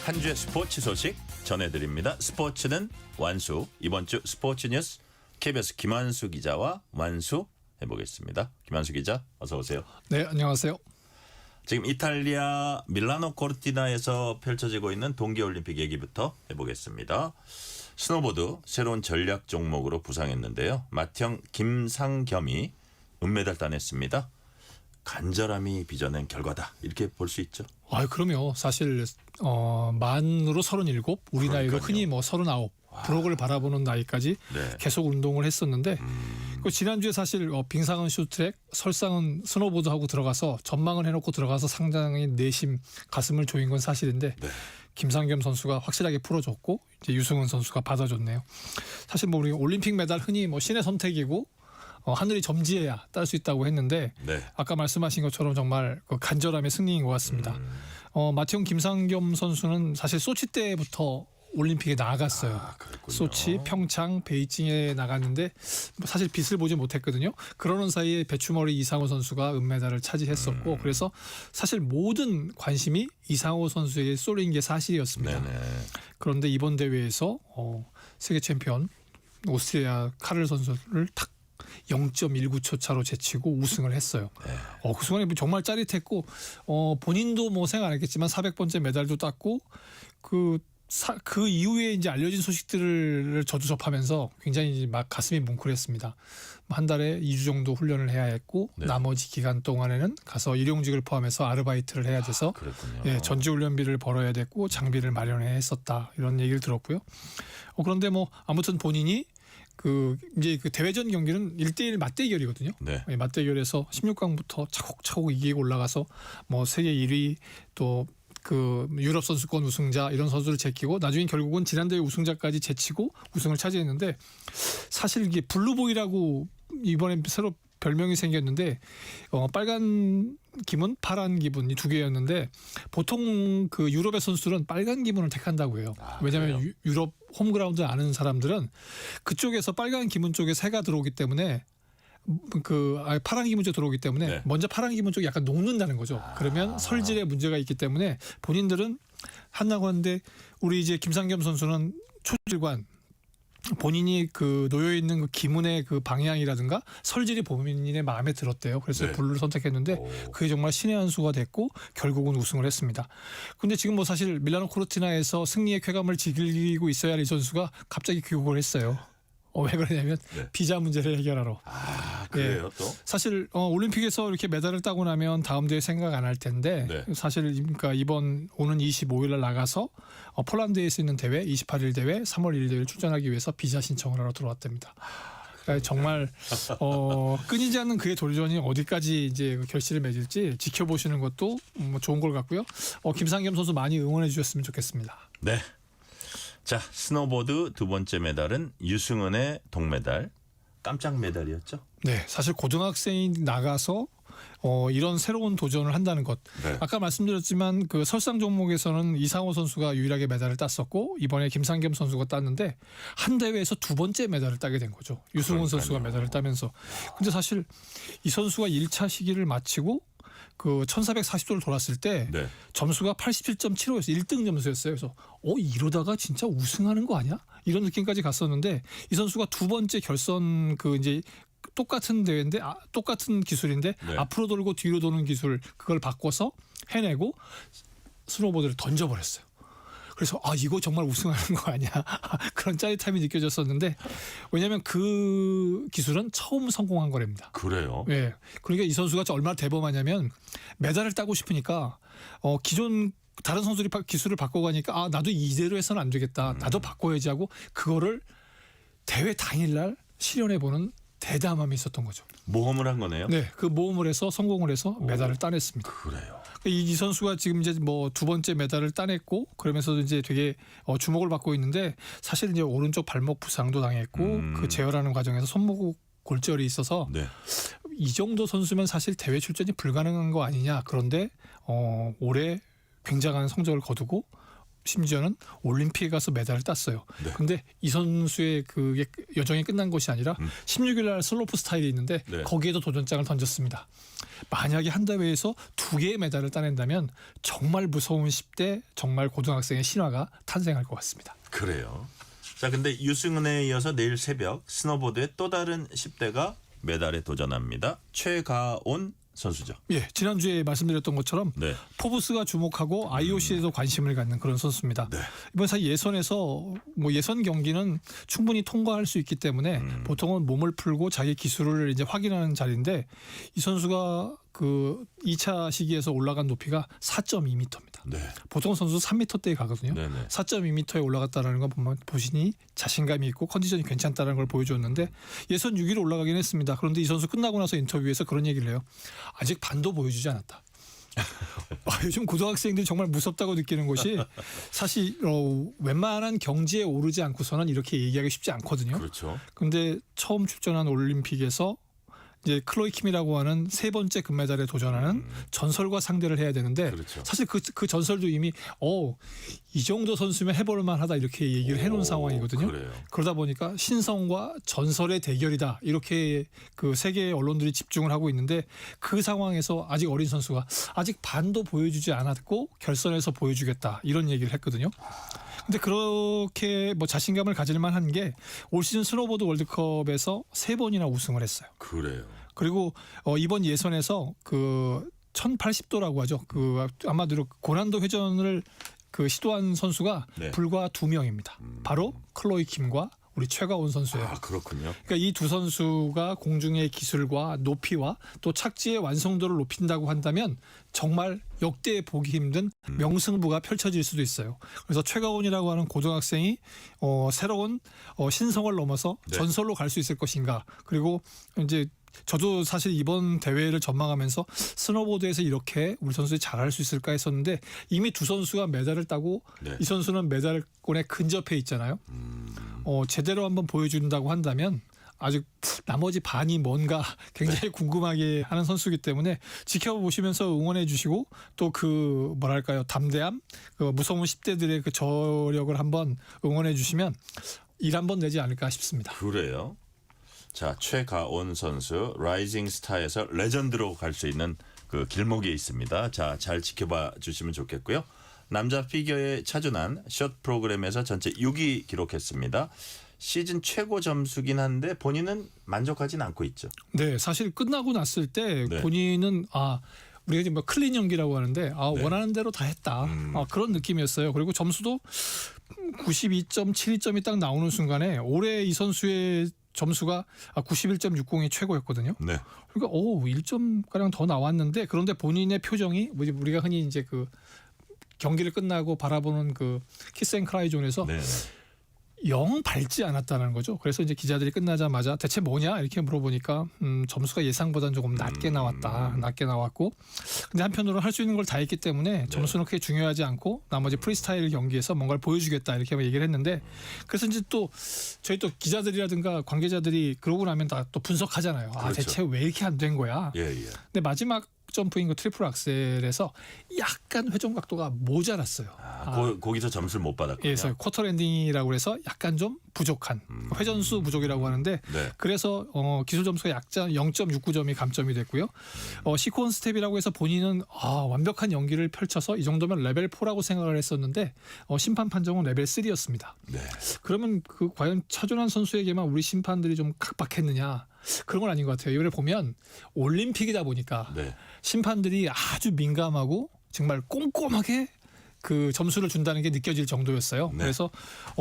한 주의 스포츠 소식 전해드립니다. 스포츠는 완수. 이번 주 스포츠 뉴스 KBS 김한수 기자와 완수 해보겠습니다. 김한수 기자 어서 오세요. 네, 안녕하세요. 지금 이탈리아 밀라노 코르티나에서 펼쳐지고 있는 동계올림픽 얘기부터 해보겠습니다. 스노보드 새로운 전략 종목으로 부상했는데요. 맏형 김상겸이 은메달 따냈습니다. 간절함이 빚어낸 결과다 이렇게 볼 수 있죠. 그럼요. 사실 만으로 37, 우리 나이로 그러니까요. 흔히 39. 브록을 바라보는 나이까지 네. 계속 운동을 했었는데 그 지난주에 사실 빙상은 쇼트트랙, 설상은 스노보드하고 들어가서 전망을 해놓고 들어가서 상당히 내심 가슴을 조인 건 사실인데 네. 김상겸 선수가 확실하게 풀어줬고 이제 유승훈 선수가 받아줬네요. 사실 우리 올림픽 메달 흔히 신의 선택이고 하늘이 점지해야 딸 수 있다고 했는데 네. 아까 말씀하신 것처럼 정말 그 간절함의 승리인 것 같습니다. 맏형 김상겸 선수는 사실 소치 때부터 올림픽에 나갔어요. 소치, 평창, 베이징에 나갔는데 사실 빛을 보지 못했거든요. 그러는 사이에 배추머리 이상호 선수가 은메달을 차지했었고 그래서 사실 모든 관심이 이상호 선수에게 쏠린 게 사실이었습니다. 네네. 그런데 이번 대회에서 세계 챔피언 오스트리아 카를 선수를 탁 0.19초 차로 제치고 우승을 했어요. 네. 그 순간에 정말 짜릿했고 본인도 생각 안 했겠지만 400번째 메달도 땄고 그 그 이후에 이제 알려진 소식들을 저도 접하면서 굉장히 이제 막 가슴이 뭉클했습니다. 한 달에 2주 정도 훈련을 해야 했고 네. 나머지 기간 동안에는 가서 일용직을 포함해서 아르바이트를 해야 돼서 그랬군요. 예, 전지훈련비를 벌어야 됐고 장비를 마련해야 했었다 이런 얘기를 들었고요. 그런데 뭐 아무튼 본인이 그 이제 그 대회전 경기는 1대1 맞대결이거든요. 네. 예, 맞대결에서 16강부터 차곡차곡 이기고 올라가서 뭐 세계 1위 또 그 유럽 선수권 우승자 이런 선수를 제치고 나중에 결국은 지난대회 우승자까지 제치고 우승을 차지했는데 사실 이게 블루보이라고 이번에 새로 별명이 생겼는데 빨간 기문, 파란 기분 이 두 개였는데 보통 그 유럽의 선수들은 빨간 기문을 택한다고 해요. 왜냐하면 유럽 홈그라운드 아는 사람들은 그쪽에서 빨간 기문 쪽에 새가 들어오기 때문에 파란 기문 쪽 들어오기 때문에 네. 먼저 파란 기문 쪽이 약간 녹는다는 거죠. 그러면 설질에 문제가 있기 때문에 본인들은 한다고 하는데 우리 이제 김상겸 선수는 초질관 본인이 그 놓여 있는 그 기문의 그 방향이라든가 설질이 본인의 마음에 들었대요. 그래서 네. 블루를 선택했는데 그게 정말 신의 한 수가 됐고 결국은 우승을 했습니다. 근데 지금 뭐 사실 밀라노 코르티나에서 승리의 쾌감을 즐기고 있어야 할 이 선수가 갑자기 귀국을 했어요. 왜 그러냐면 네. 비자 문제를 해결하러. 그래요 또? 사실 올림픽에서 이렇게 메달을 따고 나면 다음 대회 생각 안 할 텐데 네. 사실 그러니까 이번 오는 25일 날 나가서 폴란드에서 있는 대회 28일 대회 3월 1일 대회를 출전하기 위해서 비자 신청을 하러 들어왔답니다. 그러니까 정말 끊이지 않는 그의 도전이 어디까지 이제 결실을 맺을지 지켜보시는 것도 뭐 좋은 걸 같고요. 김상겸 선수 많이 응원해 주셨으면 좋겠습니다. 네. 자, 스노보드 두 번째 메달은 유승은의 동메달. 깜짝 메달이었죠? 네, 사실 고등학생이 나가서 이런 새로운 도전을 한다는 것. 네. 아까 말씀드렸지만 그 설상 종목에서는 이상호 선수가 유일하게 메달을 땄었고 이번에 김상겸 선수가 땄는데 한 대회에서 두 번째 메달을 따게 된 거죠. 유승훈 선수가 메달을 따면서. 근데 사실 이 선수가 1차 시기를 마치고 그 1440도를 돌았을 때 네. 점수가 87.75에서 1등 점수였어요. 그래서 이러다가 진짜 우승하는 거 아니야? 이런 느낌까지 갔었는데 이 선수가 두 번째 결선 그 이제 똑같은 대회인데 똑같은 기술인데 네. 앞으로 돌고 뒤로 도는 기술 그걸 바꿔서 해내고 스노보드를 던져버렸어요. 그래서 이거 정말 우승하는 거 아니야? 그런 짜릿함이 느껴졌었는데 왜냐하면 그 기술은 처음 성공한 거랍니다. 그래요? 네. 그러니까 이 선수가 얼마나 대범하냐면 메달을 따고 싶으니까 기존 다른 선수들이 기술을 바꿔가니까 나도 이대로 해서는 안 되겠다. 나도 바꿔야지 하고 그거를 대회 당일날 실현해보는 대담함이 있었던 거죠. 모험을 한 거네요? 네. 그 모험을 해서 성공을 해서 메달을 따냈습니다. 그래요. 이 선수가 지금 이제 뭐 두 번째 메달을 따냈고 그러면서 이제 되게 주목을 받고 있는데 사실 이제 오른쪽 발목 부상도 당했고 그 제어하는 과정에서 손목 골절이 있어서 네. 이 정도 선수면 사실 대회 출전이 불가능한 거 아니냐. 그런데 올해 굉장한 성적을 거두고 심지어는 올림픽에 가서 메달을 땄어요. 근데 이 선수의 그게 여정이 끝난 것이 아니라 16일 날 슬로프 스타일이 있는데 네. 거기에도 도전장을 던졌습니다. 만약에 한 대회에서 2개의 메달을 따낸다면 정말 무서운 10대 정말 고등학생의 신화가 탄생할 것 같습니다. 그래요. 자, 근데 유승은에 이어서 내일 새벽 스노보드의 또 다른 10대가 메달에 도전합니다. 최가온 선수죠. 예, 지난주에 말씀드렸던 것처럼 네. 포브스가 주목하고 IOC에도 관심을 갖는 그런 선수입니다. 네. 이번 사실 예선에서 예선 경기는 충분히 통과할 수 있기 때문에 보통은 몸을 풀고 자기 기술을 이제 확인하는 자리인데 이 선수가 그 2차 시기에서 올라간 높이가 4.2m입니다. 네. 보통 선수 3m대에 가거든요. 네네. 4.2m에 올라갔다는 거 보면 보시니 자신감이 있고 컨디션이 괜찮다는 걸 보여줬는데 예선 6위로 올라가긴 했습니다. 그런데 이 선수 끝나고 나서 인터뷰에서 그런 얘기를 해요. 아직 반도 보여주지 않았다. 요즘 고등학생들이 정말 무섭다고 느끼는 것이 사실 웬만한 경지에 오르지 않고서는 이렇게 얘기하기 쉽지 않거든요. 그렇죠. 그런데 처음 출전한 올림픽에서 이제 클로이 킴이라고 하는 세 번째 금메달에 도전하는 전설과 상대를 해야 되는데 그렇죠. 사실 그 전설도 이미 이 정도 선수면 해볼 만하다 이렇게 얘기를 해놓은 상황이거든요. 그래요. 그러다 보니까 신성과 전설의 대결이다 이렇게 그 세계 언론들이 집중을 하고 있는데 그 상황에서 아직 어린 선수가 아직 반도 보여주지 않았고 결선에서 보여주겠다 이런 얘기를 했거든요. 근데 그렇게 자신감을 가질 만한 게 올 시즌 스노보드 월드컵에서 3번이나 우승을 했어요. 그래요. 그리고 이번 예선에서 그 1080도라고 하죠. 그 아마도 고난도 회전을 그 시도한 선수가 네. 불과 2명입니다. 바로 클로이 킴과 우리 최가온 선수예요. 아, 그렇군요. 그러니까 이 두 선수가 공중의 기술과 높이와 또 착지의 완성도를 높인다고 한다면 정말 역대 보기 힘든 명승부가 펼쳐질 수도 있어요. 그래서 최가온이라고 하는 고등학생이 새로운 신성을 넘어서 네. 전설로 갈 수 있을 것인가. 그리고 이제 저도 사실 이번 대회를 전망하면서 스노보드에서 이렇게 우리 선수들이 잘할 수 있을까 했었는데 이미 두 선수가 메달을 따고 네. 이 선수는 메달권에 근접해 있잖아요. 제대로 한번 보여준다고 한다면 아직 나머지 반이 뭔가 굉장히 궁금하게 하는 선수이기 때문에 지켜보시면서 응원해 주시고 또 그 뭐랄까요 담대함, 그 무서운 10대들의 그 저력을 한번 응원해 주시면 일 한번 내지 않을까 싶습니다. 그래요. 자, 최가온 선수 라이징 스타에서 레전드로 갈 수 있는 그 길목에 있습니다. 자, 잘 지켜봐 주시면 좋겠고요. 남자 피겨의 차준환 숏 프로그램에서 전체 6위 기록했습니다. 시즌 최고 점수긴 한데 본인은 만족하진 않고 있죠. 네, 사실 끝나고 났을 때 네. 본인은 우리가 이제 뭐 클린 연기라고 하는데 네. 원하는 대로 다 했다. 그런 느낌이었어요. 그리고 점수도 92.72점이 딱 나오는 순간에 올해 이 선수의 점수가 91.60이 최고였거든요. 네. 그러니까 1점 가량 더 나왔는데 그런데 본인의 표정이 우리가 흔히 이제 그 경기를 끝나고 바라보는 그 키스 앤 크라이 존에서 네. 영 밝지 않았다는 거죠. 그래서 이제 기자들이 끝나자마자 대체 뭐냐 이렇게 물어보니까 점수가 예상보다는 조금 낮게 나왔다. 낮게 나왔고 근데 한편으로는 할 수 있는 걸 다 했기 때문에 점수는 크게 중요하지 않고 나머지 프리스타일 경기에서 뭔가를 보여주겠다 이렇게 얘기를 했는데 그래서 이제 또 저희 또 기자들이라든가 관계자들이 그러고 나면 다 또 분석하잖아요. 그렇죠. 대체 왜 이렇게 안 된 거야. 예. 근데 마지막 점프인 그 트리플 악셀에서 약간 회전 각도가 모자랐어요. 거기서 점수를 못 받았군요. 그래서 쿼터 랜딩이라고 해서 약간 좀 부족한 회전수 부족이라고 하는데 네. 그래서 기술 점수가 약간 0.69점이 감점이 됐고요. 시콘 스텝이라고 해서 본인은 완벽한 연기를 펼쳐서 이 정도면 레벨 4라고 생각을 했었는데 심판 판정은 레벨 3였습니다. 네. 그러면 그 과연 차준환 선수에게만 우리 심판들이 좀 각박했느냐? 그런 건 아닌 것 같아요. 이번에 보면 올림픽이다 보니까 네. 심판들이 아주 민감하고 정말 꼼꼼하게 그 점수를 준다는 게 느껴질 정도였어요. 네. 그래서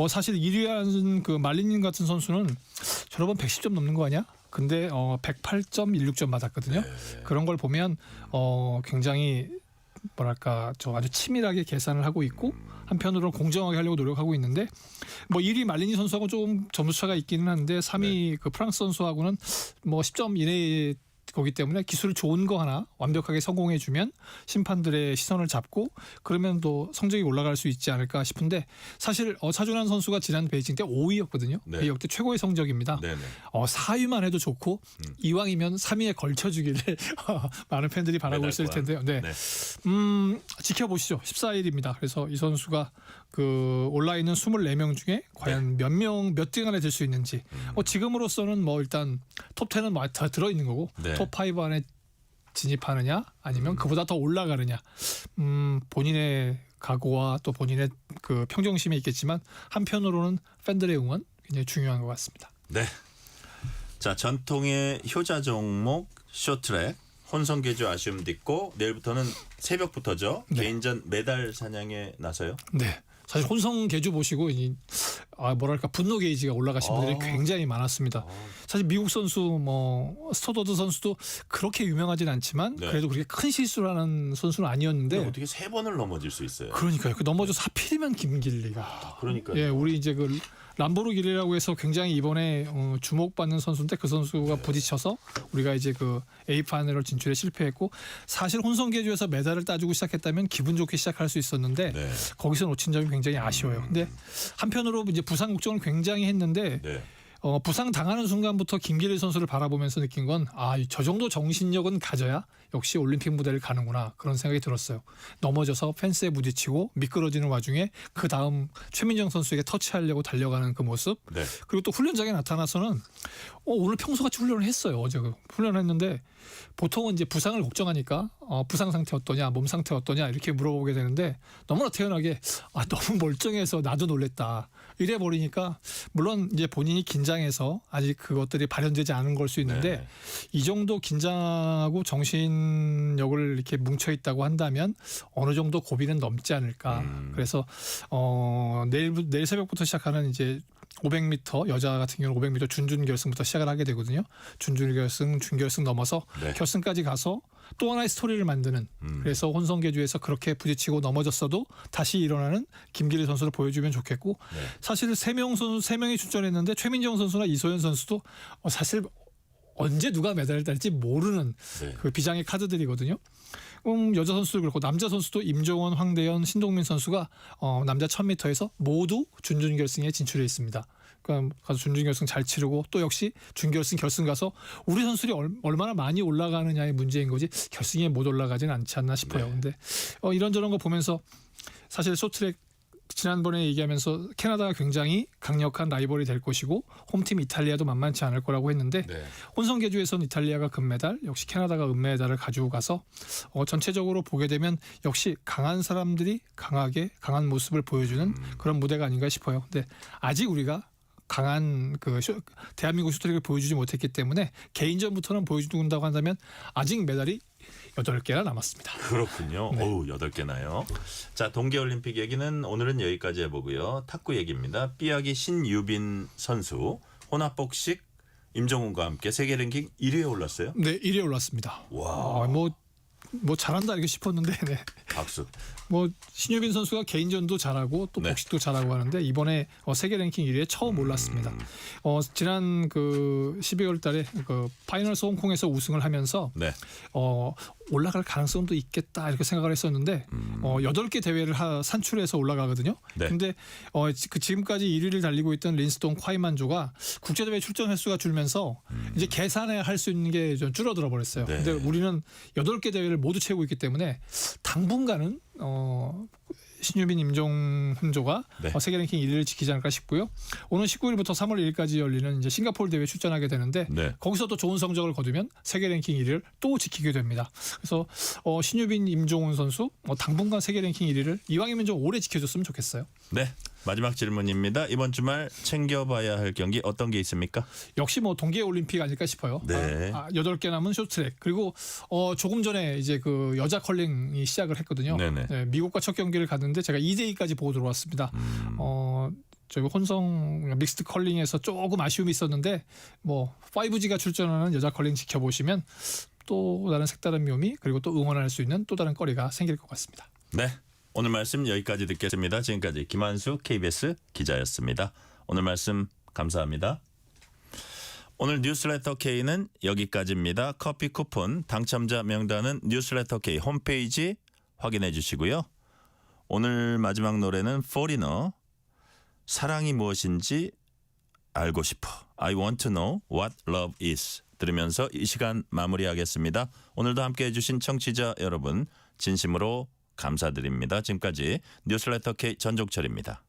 사실 1위한 그 말리님 같은 선수는 저런 번 110점 넘는 거 아니야? 근데 108.16점 받았거든요. 네. 그런 걸 보면 굉장히 뭐랄까 아주 치밀하게 계산을 하고 있고 한편으로는 공정하게 하려고 노력하고 있는데 1위 말리니 선수하고 조금 점수차가 있기는 한데 3위 그 프랑스 선수하고는 10점 이내에 거기 때문에 기술을 좋은 거 하나 완벽하게 성공해주면 심판들의 시선을 잡고 그러면 또 성적이 올라갈 수 있지 않을까 싶은데 사실 차준환 선수가 지난 베이징 때 5위였거든요. 네. 역대 최고의 성적입니다. 네네. 4위만 해도 좋고 이왕이면 3위에 걸쳐주기를 많은 팬들이 바라고 있을 텐데요. 네. 지켜보시죠. 14일입니다. 그래서 이 선수가 그 온라인은 24명 중에 과연 몇 등 안에 들 수 있는지 지금으로서는 일단 톱 10은 다 들어있는 거고 네. 톱 5 안에 진입하느냐 아니면 그보다 더 올라가느냐 본인의 각오와 또 본인의 그 평정심이 있겠지만 한편으로는 팬들의 응원 굉장히 중요한 것 같습니다. 네. 자, 전통의 효자 종목 쇼트트랙 혼성계주 아쉬움 딛고 내일부터는 새벽부터죠. 네. 개인전 메달 사냥에 나서요. 네. 사실 혼성 계주 보시고 뭐랄까 분노 게이지가 올라가신 분들이 굉장히 많았습니다. 사실 미국 선수 스토더드 선수도 그렇게 유명하진 않지만 네. 그래도 그렇게 큰 실수를 하는 선수는 아니었는데 어떻게 3번을 넘어질 수 있어요? 그러니까요. 넘어져서 하필이면 김길리가. 그러니까요. 예, 우리 이제 그 람보르기니라고 해서 굉장히 이번에 주목받는 선수인데 그 선수가 부딪혀서 우리가 이제 그 A파이널 진출에 실패했고 사실 혼성계주에서 메달을 따주고 시작했다면 기분 좋게 시작할 수 있었는데 네. 거기서 놓친 점이 굉장히 아쉬워요. 근데 한편으로 이제 부상 걱정을 굉장히 했는데 네. 부상 당하는 순간부터 김길리 선수를 바라보면서 느낀 건 저 정도 정신력은 가져야 역시 올림픽 무대를 가는구나 그런 생각이 들었어요. 넘어져서 펜스에 부딪히고 미끄러지는 와중에 그 다음 최민정 선수에게 터치하려고 달려가는 그 모습 네. 그리고 또 훈련장에 나타나서는 오늘 평소같이 훈련을 했어요. 어제 훈련을 했는데 보통은 이제 부상을 걱정하니까 부상 상태 어떠냐 몸 상태 어떠냐 이렇게 물어보게 되는데 너무나 태연하게 너무 멀쩡해서 나도 놀랬다 이래 버리니까 물론 이제 본인이 긴장 긴장해서 아직 그것들이 발현되지 않은 걸 수 있는데 네. 이 정도 긴장하고 정신력을 이렇게 뭉쳐 있다고 한다면 어느 정도 고비는 넘지 않을까. 그래서 내일 새벽부터 시작하는 이제 500m 여자 같은 경우는 500m 준준 결승부터 시작을 하게 되거든요. 준준 결승, 준결승 넘어서 네. 결승까지 가서 또 하나의 스토리를 만드는 그래서 혼성계주에서 그렇게 부딪히고 넘어졌어도 다시 일어나는 김기리 선수를 보여주면 좋겠고 네. 사실 3명이 출전했는데 최민정 선수나 이소연 선수도 사실 언제 누가 메달을 딸지 모르는 네. 그 비장의 카드들이거든요. 여자 선수도 그렇고 남자 선수도 임종원, 황대현, 신동민 선수가 남자 1000m에서 모두 준준결승에 진출해 있습니다. 그러니까 가서 준준결승 잘 치르고 또 역시 준결승, 결승 가서 우리 선수들이 얼마나 많이 올라가느냐의 문제인 거지 결승에 못 올라가지는 않지 않나 싶어요. 네. 근데 이런저런 거 보면서 사실 쇼트트랙 지난번에 얘기하면서 캐나다가 굉장히 강력한 라이벌이 될 것이고 홈팀 이탈리아도 만만치 않을 거라고 했는데 네. 혼성계주에서는 이탈리아가 금메달, 역시 캐나다가 은메달을 가지고 가서 전체적으로 보게 되면 역시 강한 사람들이 강한 모습을 보여주는 그런 무대가 아닌가 싶어요. 근데 아직 우리가 강한 대한민국 슈트트랙을 보여주지 못했기 때문에 개인전부터는 보여준다고 한다면 아직 메달이 8개나 남았습니다. 그렇군요. 네. 어우, 8개나요. 자, 동계올림픽 얘기는 오늘은 여기까지 해보고요. 탁구 얘기입니다. 삐약이 신유빈 선수 혼합복식 임정훈과 함께 세계 랭킹 1위에 올랐어요. 네, 1위에 올랐습니다. 와, 뭐 잘한다 이렇게 싶었는데 네. 박수. 뭐 신유빈 선수가 개인전도 잘하고 또 네. 복식도 잘하고 하는데 이번에 세계 랭킹 1위에 처음 올랐습니다. 지난 12월 달에 파이널스 홍콩에서 우승을 하면서 네. 올라갈 가능성도 있겠다 이렇게 생각을 했었는데 8개 대회를 산출해서 올라가거든요. 네. 근데 지금까지 1위를 달리고 있던 린스동 콰이만조가 국제대회 출전 횟수가 줄면서 이제 계산해야 할 수 있는 게 좀 줄어들어 버렸어요. 네. 근데 우리는 8개 대회를 모두 채우고 있기 때문에 당분간은 신유빈, 임종훈조가 네. 세계 랭킹 1위를 지키지 않을까 싶고요. 오는 19일부터 3월 1일까지 열리는 이제 싱가포르 대회에 출전하게 되는데 네. 거기서 또 좋은 성적을 거두면 세계 랭킹 1위를 또 지키게 됩니다. 그래서 신유빈, 임종훈 선수 당분간 세계 랭킹 1위를 이왕이면 좀 오래 지켜줬으면 좋겠어요. 네. 마지막 질문입니다. 이번 주말 챙겨봐야 할 경기 어떤 게 있습니까? 역시 동계올림픽 아닐까 싶어요. 네. 8개 남은 쇼트트랙 그리고 조금 전에 이제 여자 컬링이 시작을 했거든요. 네네. 네, 미국과 첫 경기를 갔는데 제가 2대2까지 보고 들어왔습니다. 저기 혼성 믹스드 컬링에서 조금 아쉬움이 있었는데 5G가 출전하는 여자 컬링 지켜보시면 또 다른 색다른 묘미 그리고 또 응원할 수 있는 또 다른 거리가 생길 것 같습니다. 네. 오늘 말씀 여기까지 듣겠습니다. 지금까지 김한수 KBS 기자였습니다. 오늘 말씀 감사합니다. 오늘 뉴스레터 K는 여기까지입니다. 커피 쿠폰 당첨자 명단은 뉴스레터 K 홈페이지 확인해 주시고요. 오늘 마지막 노래는 포리너 사랑이 무엇인지 알고 싶어 I want to know what love is 들으면서 이 시간 마무리하겠습니다. 오늘도 함께해 주신 청취자 여러분 진심으로 감사드립니다. 지금까지 뉴스레터 K 전종철입니다.